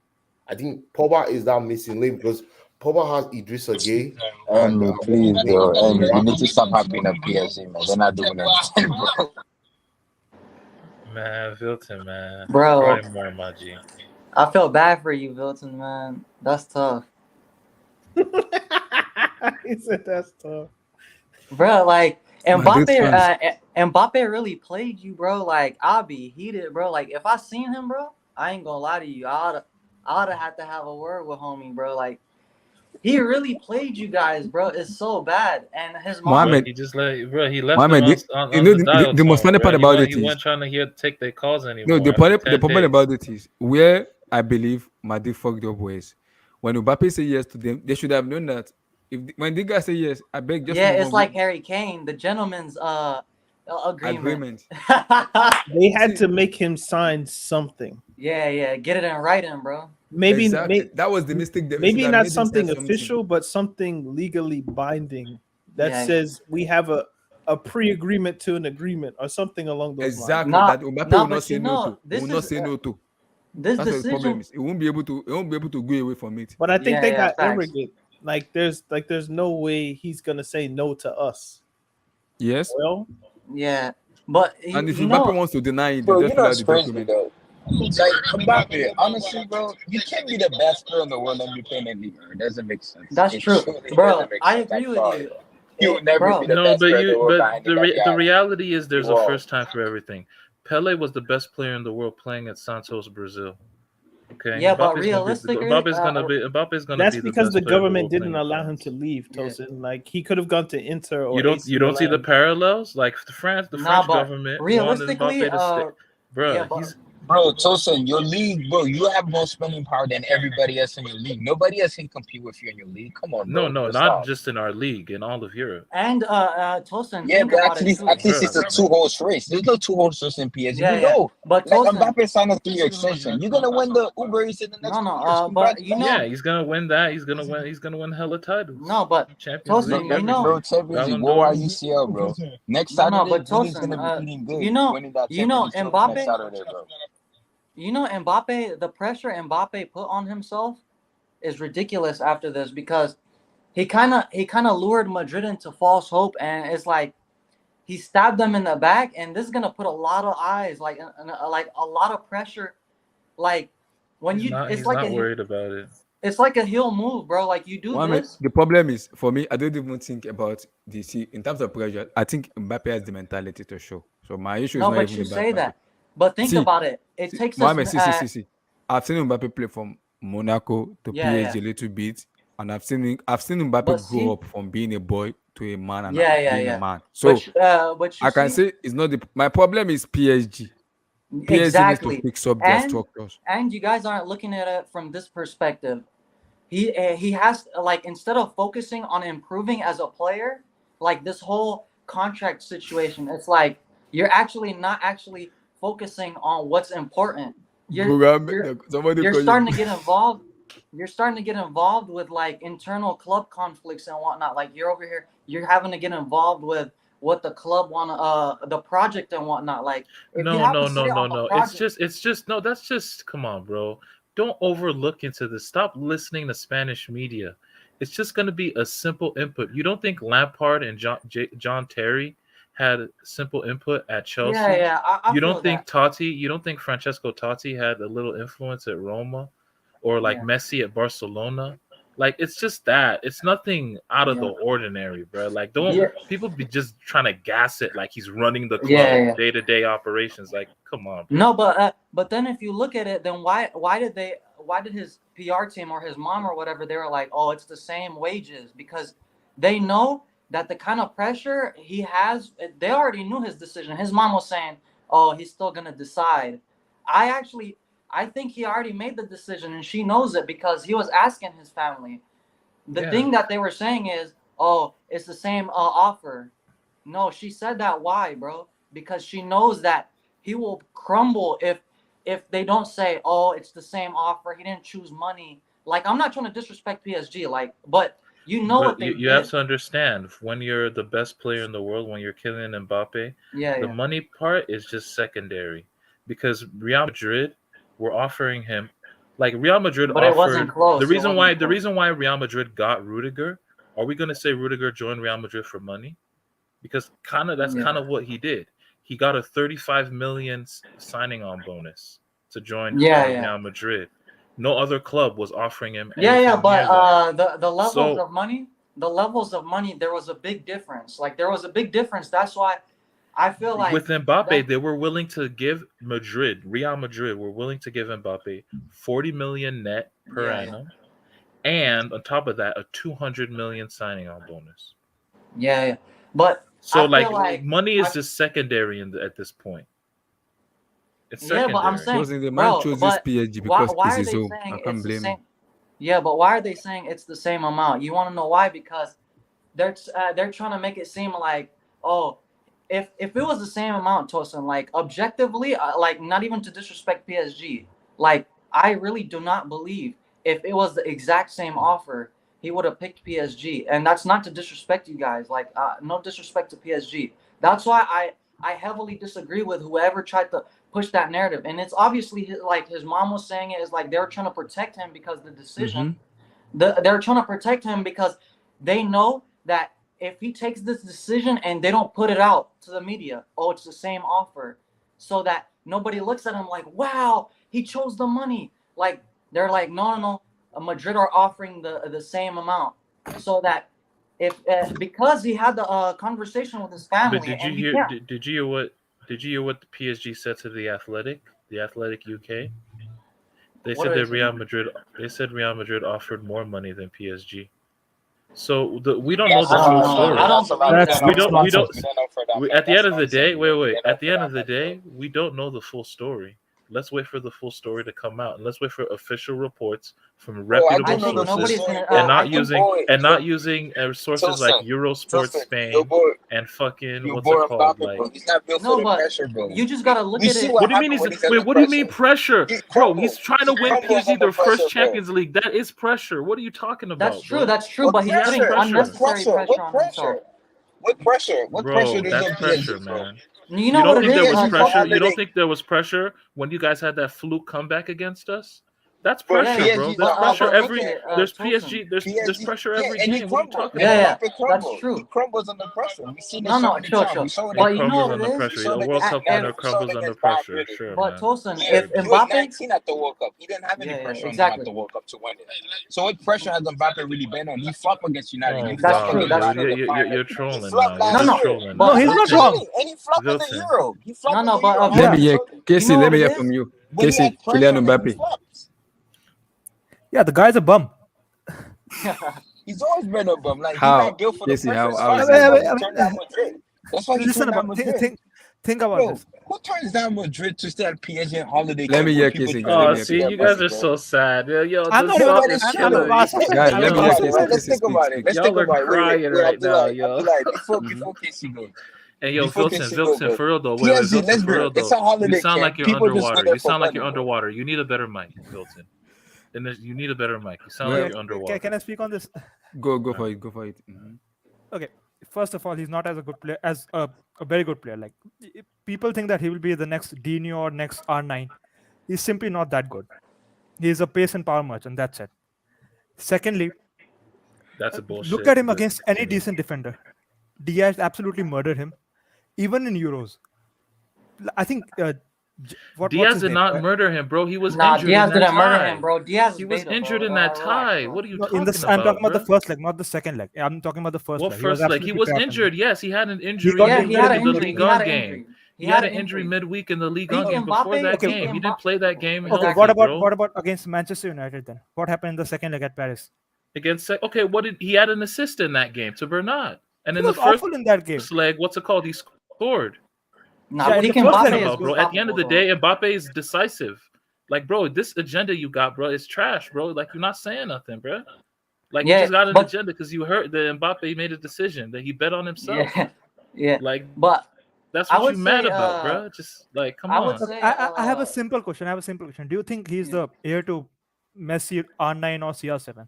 I think Pogba is that missing link because Pogba has Idrissa Gueye. Please, bro. You need to stop hyping up PSG, man. They're not doing anything, bro. Man, Vilton, man. Bro. Cry more, my G. I feel bad for you, Vilton, man. That's tough. He said that's tough. Bro, like Mbappe really played you, bro. Like I'll be heated, bro. Like if I seen him, bro, I ain't gonna lie to you. I oughta had to have a word with homie, bro. Like he really played you guys, bro. It's so bad. And his Mohamed, he just let, bro. He left Mohamed, them on the most funny part about it he is wasn't trying to take their calls anymore. no. The problem about it is where I believe Madrid fucked up was when Mbappe say yes to them. They should have known that when the guy say yes, I beg just it's like Harry Kane, the gentleman's agreement. They had to make him sign something. Yeah, get it in writing, bro. Maybe exactly. That was the mistake. Maybe not something official, but something legally binding that says we have a pre-agreement to an agreement or something along those lines. That Mbappe will not say no to. Will not say no to. This That's decision, the problem is. It won't be able to go away from it. But I think they got arrogant. Like there's no way he's gonna say no to us. Yes. Well, yeah, but and if Mbappe wants to deny it, bro, just fill out the document. Like Mbappe, honestly, bro, you can't be the best player in the world and be playing in the league. It doesn't make sense. That's true, bro. I agree with you. You will never be the best player in the world. But the reality is there's a first time for everything. Pele was the best player in the world playing at Santos, Brazil. Okay. Yeah, but realistically, Mbappe's gonna that's be the because best the player government didn't allow him to leave, Tosin. Yeah. Like he could have gone to Inter or you don't see the parallels? Like the French government realistically, wanted Mbappe to stay. Bro, Bro, Tosin, your league, bro, you have more spending power than everybody else in your league. Nobody else can compete with you in your league. Come on, bro. No, not just in our league, in all of Europe. And Tosin, yeah, but at least it's a two-horse race. There's no two-horse race in PSG. Yeah, you know, but like Mbappe signed a 3-year extension. You're gonna win the Uber Eats in the next 2 years. But you know, yeah, he's gonna win that. He's gonna win hella titles. No, but Champions League, League, bro, Champions League, World UCL, bro. Next Saturday, but Tosin, gonna be eating good. You know, Mbappe. Next Saturday, bro. You know, Mbappe, the pressure Mbappe put on himself is ridiculous after this because he kind of lured Madrid into false hope, and it's like he stabbed them in the back, and this is gonna put a lot of eyes, like a lot of pressure, like when he's not worried about it. It's like a heel move, bro. Like you do this. The problem is for me, I don't even think about DC in terms of pressure. I think Mbappe has the mentality to show. So my issue is not but even you the say that. But think about it. It takes us. I've seen Mbappe play from Monaco to PSG a little bit, and I've seen Mbappe grow up from being a boy to a man and being a man. So but I can say it's not my problem is PSG. PSG needs to fix up their structures. And you guys aren't looking at it from this perspective. He has like instead of focusing on improving as a player, like this whole contract situation, it's like you're not actually focusing on what's important. You're starting to get involved. You're starting to get involved with like internal club conflicts and whatnot. Like you're over here, you're having to get involved with what the club want, the project and whatnot. Like no. It's just no. That's just come on, bro. don't overlook into this. Stop listening to Spanish media. It's just going to be a simple input. You don't think Lampard and John Terry had simple input at Chelsea? Yeah, I You feel don't think that. Totti? You don't think Francesco Totti had a little influence at Roma, or like Yeah. Messi at Barcelona? Like it's just that. It's nothing out of Yeah. the ordinary, bro. Like don't Yeah. people be just trying to gas it like he's running the club, Yeah. day-to-day operations. Like, come on, bro. No, but then if you look at it, then why did his PR team or his mom or whatever, they were like, oh, it's the same wages, because they know that the kind of pressure he has, they already knew his decision. His mom was saying, oh, he's still gonna decide. I think he already made the decision, and she knows it because he was asking his family. The thing that they were saying is, oh, it's the same offer. No, she said that. Why, bro? Because she knows that he will crumble if they don't say, oh, it's the same offer. He didn't choose money. Like, I'm not trying to disrespect PSG, like, but you know what they you have to understand, when you're the best player in the world, when you're Kyllian Mbappe, the money part is just secondary, because Real Madrid were offering him, like Real Madrid but offered. It wasn't close. The reason why Real Madrid got Rudiger, are we going to say Rudiger joined Real Madrid for money? Because that's kind of what he did. He got a 35 million signing on bonus to join Real Madrid. No other club was offering him. But the levels of money, there was a big difference. Like, there was a big difference. That's why I feel like with Mbappe, they were willing to give Real Madrid were willing to give Mbappe 40 million net per annum, and on top of that, a 200 million signing on bonus. But so like money is just secondary at this point. It's secondary. But I'm saying, the man chose this PSG because why it's are his they own. saying I can't it's the blame same? him. Yeah, but why are they saying it's the same amount? You want to know why? Because they're trying to make it seem like, oh, if it was the same amount, Tosin, like objectively, like not even to disrespect PSG, like I really do not believe if it was the exact same offer, he would have picked PSG. And that's not to disrespect you guys, like no disrespect to PSG. That's why I heavily disagree with whoever tried to push that narrative. And it's obviously like his mom was saying it is like they're trying to protect him because the decision, they're trying to protect him because they know that if he takes this decision and they don't put it out to the media, oh, it's the same offer, so that nobody looks at him like, wow, he chose the money. Like, they're like, no, Madrid are offering the same amount, so that if because he had the conversation with his family. But did you hear what the PSG said to the Athletic UK? They said that Real Madrid offered more money than PSG. So we don't know the full story. At the end of the day, At the end of the day, we don't know the full story. Let's wait for the full story to come out, and let's wait for official reports from reputable sources, and not using sources like Eurosport Spain and fucking what's it called? Like, you just gotta look at it. What do you mean? What do you mean pressure, bro? He's trying to win PSG their first Champions League. That is pressure. What are you talking about? That's true. That's true. But he's putting unnecessary pressure on himself. What pressure? What pressure? That's pressure, man. You know what it is? There was pressure? You don't think there was pressure when you guys had that fluke comeback against us? That's pressure, bro. There's pressure every. There's PSG. There's pressure every game. What are you talking about? That's true. He crumbles under pressure. We see this sure. But you know what it is? The World Cup winner crumbles under pressure. Sure, but Tosin, if Mbappe, he was 19 at the World Cup, he didn't have any pressure on him at the World Cup to win it. So what pressure has Mbappe really been on? He flopped against United. That's true. You're trolling. No, he's not wrong. And he flopped in the Euro. He flopped in the but Euro. Let me hear, Casey. Let me hear from you, Casey. Kylian Mbappe. Yeah, the guy's a bum. He's always been a bum. Like, How? he's not built for Yes, the how- pressure. how is That's why he Listen turned down about Madrid. think about Bro, this. who turns down Madrid to stay at PSG and holiday? Let me hear Casey. Oh, see, you guys are so sad. Yo, I'm this not song even- is I'm killing not me. Barca. Guys, let me hear Casey. Let's Casey think about speak. it. Let's Y'all think are about it. crying right now, yo. Before Casey goes. Hey, yo, Before Vilton, Casey goes, for real though. PSG, let's be real. It's a holiday You sound camp. like you're People just go underwater. there You for sound like money, you're bro. underwater. You need a better mic, Vilton. You need a better mic. You sound like you're underwater. Can I speak on this? Go for it. Go for it. Okay. First of all, he's not as a good player as a very good player. Like, people think that he will be the next Dino or next R9. He's simply not that good. He's a pace and power merchant. That's it. Secondly, That's a bullshit. look at him but against any continue. decent defender. Diaz absolutely murdered him, even in Euros. I think what's Diaz his did name? not murder him, bro. He was Nah, injured Diaz in that didn't murder tie. him, bro. Diaz is He was beta, injured bro. in that Relax, tie. bro. What are you No, talking I'm about, talking about bro? the first leg, not the second leg. I'm talking about the first What leg. He was first leg? He absolutely was trapped in injured. it. Yes, he had an He injury got Yeah, in he had the an injury. Ligue He had 1 an game. injury. He had an injury midweek in the Ligue 1 game before that Okay. game. He didn't play that game Okay, healthy, what bro. about against Manchester United then? What happened in the second leg at Paris? Okay, what did he had an assist in that game to Bernat, and He in the was first awful in that game. leg, what's it called? He scored. Nah, Yeah, What in are the you first talking leg, about, bro? At the end of the day, Mbappe is decisive. Like, bro, this agenda you got, bro, is trash, bro. Like, you're not saying nothing, bro. Like, you Yeah, just got an but agenda because you heard that Mbappe made a decision that he bet on himself. yeah, yeah. Like, But that's I what you would mad say, about, bro. Just like, come I would on. Look, say, I have a simple question. Do you think he's the heir to Messi, R9 or CR7?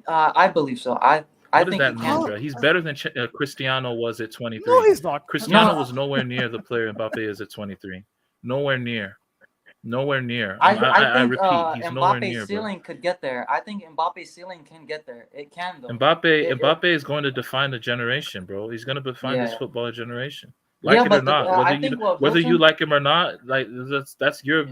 I believe so. I What does think that he mean, can. bro? He's better than Cristiano was at 23. No, he's not. Cristiano No. was nowhere near the player Mbappe is at 23. Nowhere near. Nowhere near. I I think repeat, he's nowhere Mbappe's near, bro. ceiling could get there. I think Mbappe's ceiling can get there. It can though. Mbappe is going to define the generation, bro. He's going to define this Yeah. footballer generation. Like Yeah, it or but not, I think what whether you Wilton- like him or not, like that's your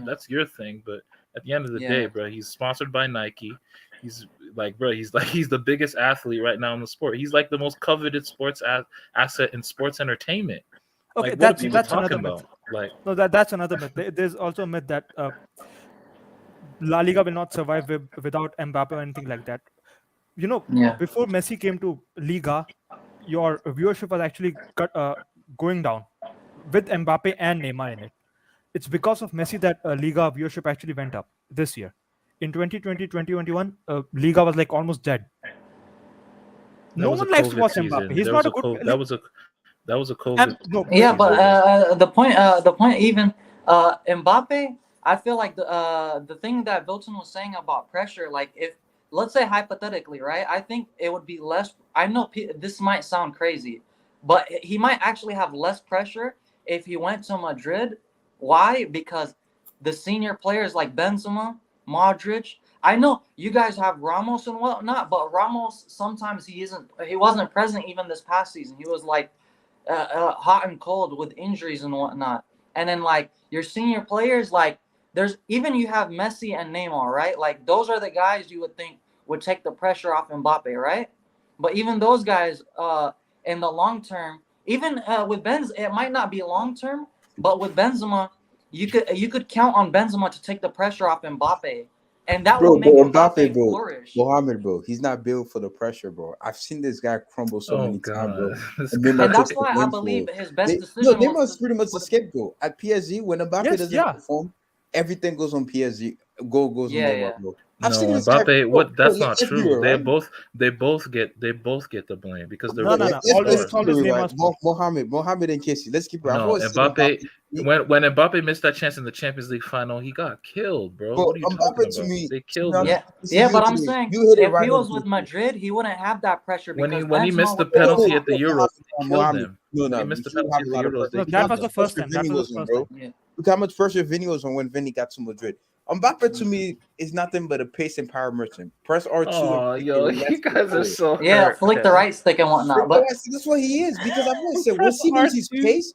thing. But at the end of the day, Yeah. bro, he's sponsored by Nike. He's like, bro, he's the biggest athlete right now in the sport. He's like the most coveted sports asset in sports entertainment. Okay, Like, what are people that's talking another about? myth. Like, No, that's another myth. There's also a myth that La Liga will not survive without Mbappe or anything like that. You know, Yeah. before Messi came to Liga, your viewership was actually going down with Mbappe and Neymar in it. It's because of Messi that Liga viewership actually went up this year. In 2020, 2021, Liga was like almost dead. No one likes to watch Mbappe. He's not a good. That was a COVID. No, Yeah, but the point even Mbappe, I feel like the thing that Vilton was saying about pressure, like if let's say hypothetically, right? I think it would be less. I know this might sound crazy, but he might actually have less pressure if he went to Madrid. Why? Because the senior players like Benzema, Modric. I know you guys have Ramos and whatnot, but Ramos sometimes he wasn't present even this past season. He was like hot and cold with injuries and whatnot. And then like your senior players, like there's even you have Messi and Neymar, right? Like those are the guys you would think would take the pressure off Mbappe, right? But even those guys, in the long term, even with Benz, it might not be long term, but with Benzema, you could count on Benzema to take the pressure off Mbappe, and that will make Mbappe bro, flourish. Mohamed, bro, he's not built for the pressure, bro. I've seen this guy crumble so many times, bro. And that's why I believe his best decision. Neymar's pretty much the scapegoat at PSG. When Mbappe doesn't perform, everything goes on PSG. Goes on Neymar, bro. I've seen this guy. Mbappe, that's not true. Year, they right? both get the blame because they're Mohamed and Casey. Let's keep it. No, Mbappe. When Mbappe missed that chance in the Champions League final, he got killed, bro. What are you talking about? They killed him. Yeah, but I'm saying if he was with Madrid, he wouldn't have that pressure because when he missed the penalty at the Euros, they killed him. No, he missed the penalty at the Euros. That was the first time. That was the first time. Yeah. Look how much pressure Vinny was on when Vinny got to Madrid. Mbappe to me is nothing but a pace and power merchant. Press R2. Oh, yo, you guys are so hurt. Flick the right stick and whatnot. But that's what he is because I've always said once he loses his pace,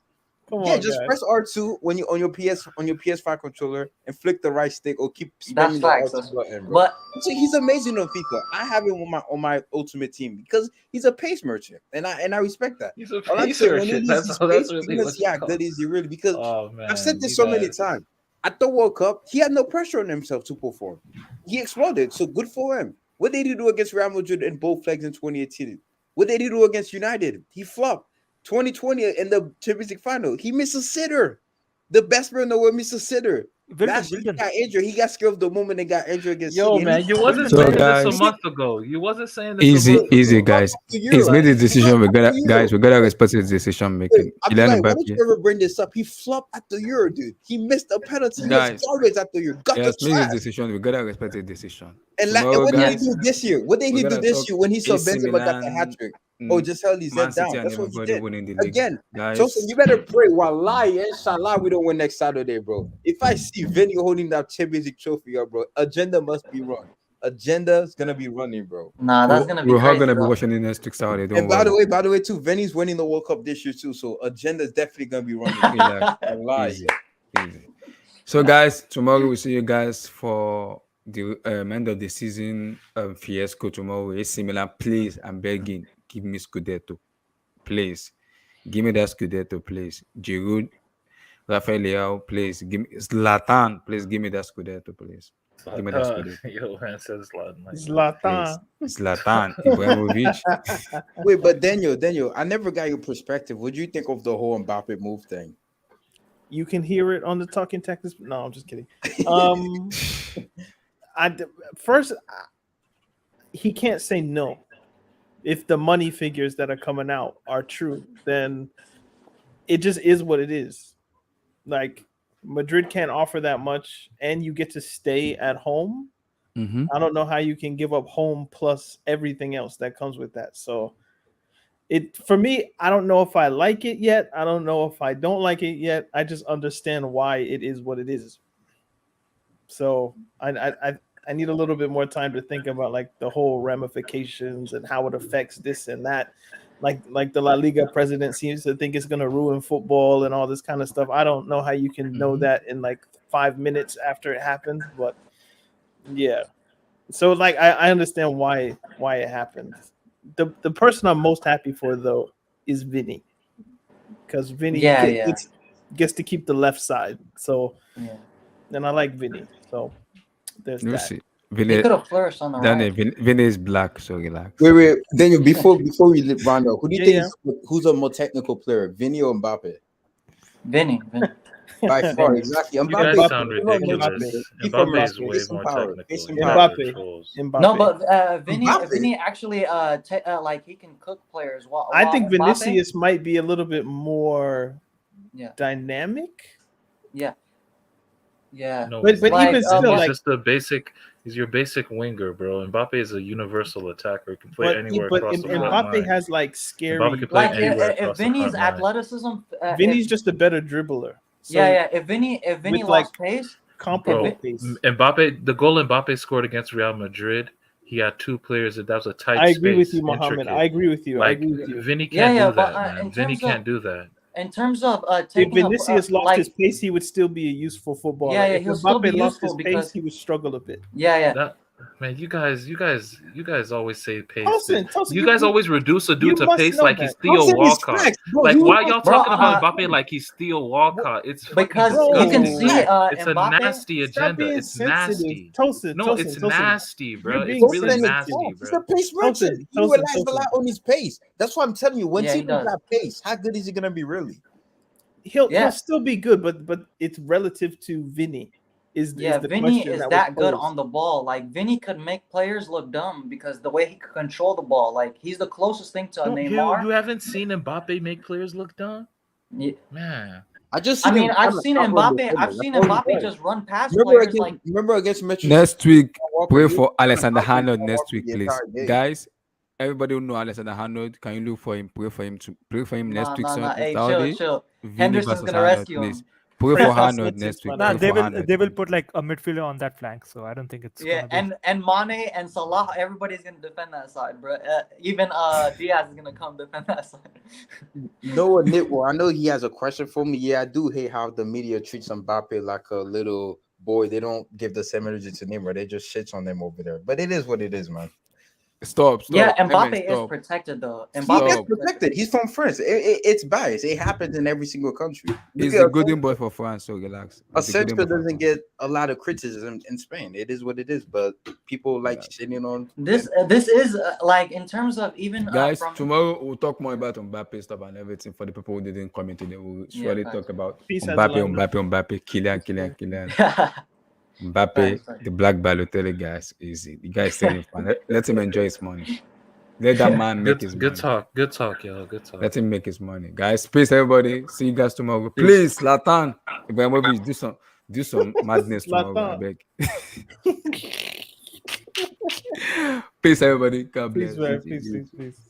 just press R2 when you on your PS5 controller and flick the right stick or keep spamming the R2 button, bro. But so he's amazing on FIFA. I have him on my ultimate team because he's a pace merchant, and I respect that. He's a pace merchant. That's really what yeah, good is he really? Because I've said this so many times. At the World Cup, he had no pressure on himself to perform. He exploded, so good for him. What did he do against Real Madrid in both legs in 2018? What did he do against United? He flopped. 2020 in the Champions League final, he missed a sitter. The best player in the world missed a sitter. Last year he got injured. He got scared of the moment and got injured against. Yo, man, you wasn't saying this a month ago. You wasn't saying this. Easy, guys. He's made his decision. We gotta respect his decision making. Why don't you ever bring this up? He flopped at the Euro, dude. He missed a penalty. He was garbage at the Euro. He has made his decision. We gotta respect his decision. And what did he do this year? What did he do this year when he saw Benzema got the hat trick? Oh, just held his head down. That's what he did. Again, Choosen, you better pray. Wallahi, inshallah, we don't win next Saturday, bro. If I see see Vinny holding that Champions League trophy up, bro, agenda must be run. Agenda's gonna be running, bro. Nah, that's gonna be We're all crazy. gonna be Though. watching the next 6 hours. Don't And worry. by the way, too, Vinny's winning the World Cup this year too, so agenda's definitely gonna be running. Relax. Don't lie. Easy. So, guys, tomorrow we'll see you guys for the end of the season fiasco tomorrow. AC Milan, please, I'm begging, give me Scudetto, please. Give me that Scudetto, please. Giroud, Rafael Leao, please. Give me Zlatan, please. Give me that Scudetto, please. Give me that Scudetto. Yo, man says Zlatan. Zlatan. Zlatan, Ibrahimovic. Wait, but Daniel, I never got your perspective. What do you think of the whole Mbappe move thing? You can hear it on the Talking Tactics. No, I'm just kidding. He can't say no. If the money figures that are coming out are true, then it just is what it is. Like, Madrid can't offer that much, and you get to stay at home. Mm-hmm. I don't know how you can give up home plus everything else that comes with that. So, for me, I don't know if I like it yet. I don't know if I don't like it yet. I just understand why it is what it is. So I need a little bit more time to think about like the whole ramifications and how it affects this and that. Like the La Liga president seems to think it's gonna ruin football and all this kind of stuff. I don't know how you can know that in like 5 minutes after it happened, but yeah. So like I understand why it happened. The person I'm most happy for though is Vinny, because Vinny gets to keep the left side. So and I like Vinny. So there's We'll that. see. He could have flourished on the right. Vinny is black, so relax. Wait, Daniel. Before we round up, who do you think who's a more technical player, Vinny or Mbappe? Vinny. By far, exactly. You guys sound ridiculous. Mbappe is way more technical. Mbappe. No, but Vinny actually like he can cook players. I think Mbappe, Vinicius might be a little bit more dynamic. Yeah. No, but like, even still, he's like, just the basic. He's your basic winger, bro. Mbappe is a universal attacker. He can play anywhere across the front Mbappe line. has like scary. Mbappe can play like anywhere if across Vinny's the front line. athleticism, Vinny's just a better dribbler. So If Vinny with, lost pace, comparable Bro, pace. Mbappe, the goal Mbappe scored against Real Madrid, he had two players that was a tight I space. agree with you, Mohammed. intricate. I agree with you. I Like, agree with you. Vinny can't do but, that, man. in Vinny terms can't of- do that. in terms of If taking Vinicius lost like, his pace, he would still be a useful footballer. Yeah, if he'll still be Mbappe lost his useful pace, because- he would struggle a bit. That, man, you guys always say pace. Tosin, You guys always reduce a dude you to must pace know like that. he's Theo Tosin is Walcott. facts, bro. Like, You why must- y'all Bro, talking about Mbappe like he's Theo Walcott? It's because fucking you can disgusting. see It's Mbappe. a nasty Stop agenda. being It's sensitive. nasty. Tosin, No, Tosin, it's Tosin. nasty, bro. You're It's being really sensitive. nasty, He's bro. a pace merchant. He Tosin, relies a Tosin. lot on his pace. That's what I'm telling you. When Yeah, he Tito's does. got pace, how good is he gonna be really? He'll Yeah. still be good, but it's relative to Vinny. Is the Vinny question is that that was good posed. on the ball. Like Vinny could make players look dumb because the way he could control the ball. Like he's the closest thing to a Neymar. You haven't seen Mbappe make players look dumb? Yeah. Man. I've seen Mbappe just run past players like. Remember against Metro. Next week, pray Walker, for Alexander Walker, Arnold Walker next week, the please. entire day. Guys, everybody who know Alexander Arnold, can you look for him? Pray for him next week. Hey, Saturday. chill. Vinny Henderson's versus gonna Arnold, rescue please. him. Pray for Arnold next week. Nah, Pray they for will Arnold. they will put like a midfielder on that flank, so I don't think it's Yeah, gonna be... and Mane and Salah, everybody's gonna defend that side, bro. Even Diaz is gonna come defend that side. Noah Nitwell, I know he has a question for me. Yeah, I do hate how the media treats Mbappe like a little boy. They don't give the same energy to Neymar. They just shits on them over there. But it is what it is, man. Stop. Yeah, Mbappe Evan, is stop. protected though. He Mbappe gets protected. He's from France. It's biased. It happens in every single country. He's Look a at golden boy for France, so relax. He's a golden Asensio boy for doesn't France. get a lot of criticism in Spain. It is what it is. But people like shitting on This is like in terms of even Guys, from, tomorrow we'll talk more about Mbappe stuff and everything. For the people who didn't comment today, we'll surely facts. talk about Peace has Mbappe, landed. Mbappe, Kylian. Mbappe, Facts. the black Balotelli guys, easy. The guy is still in fun. Let him enjoy his money. Let that man make his Good money. talk. Good talk, y'all. Good talk. Let him make his money. Guys, peace everybody. See you guys tomorrow. Please, Zlatan, Ibrahimovic, do some madness tomorrow. I beg. Peace everybody. God bless. Peace, man. Peace.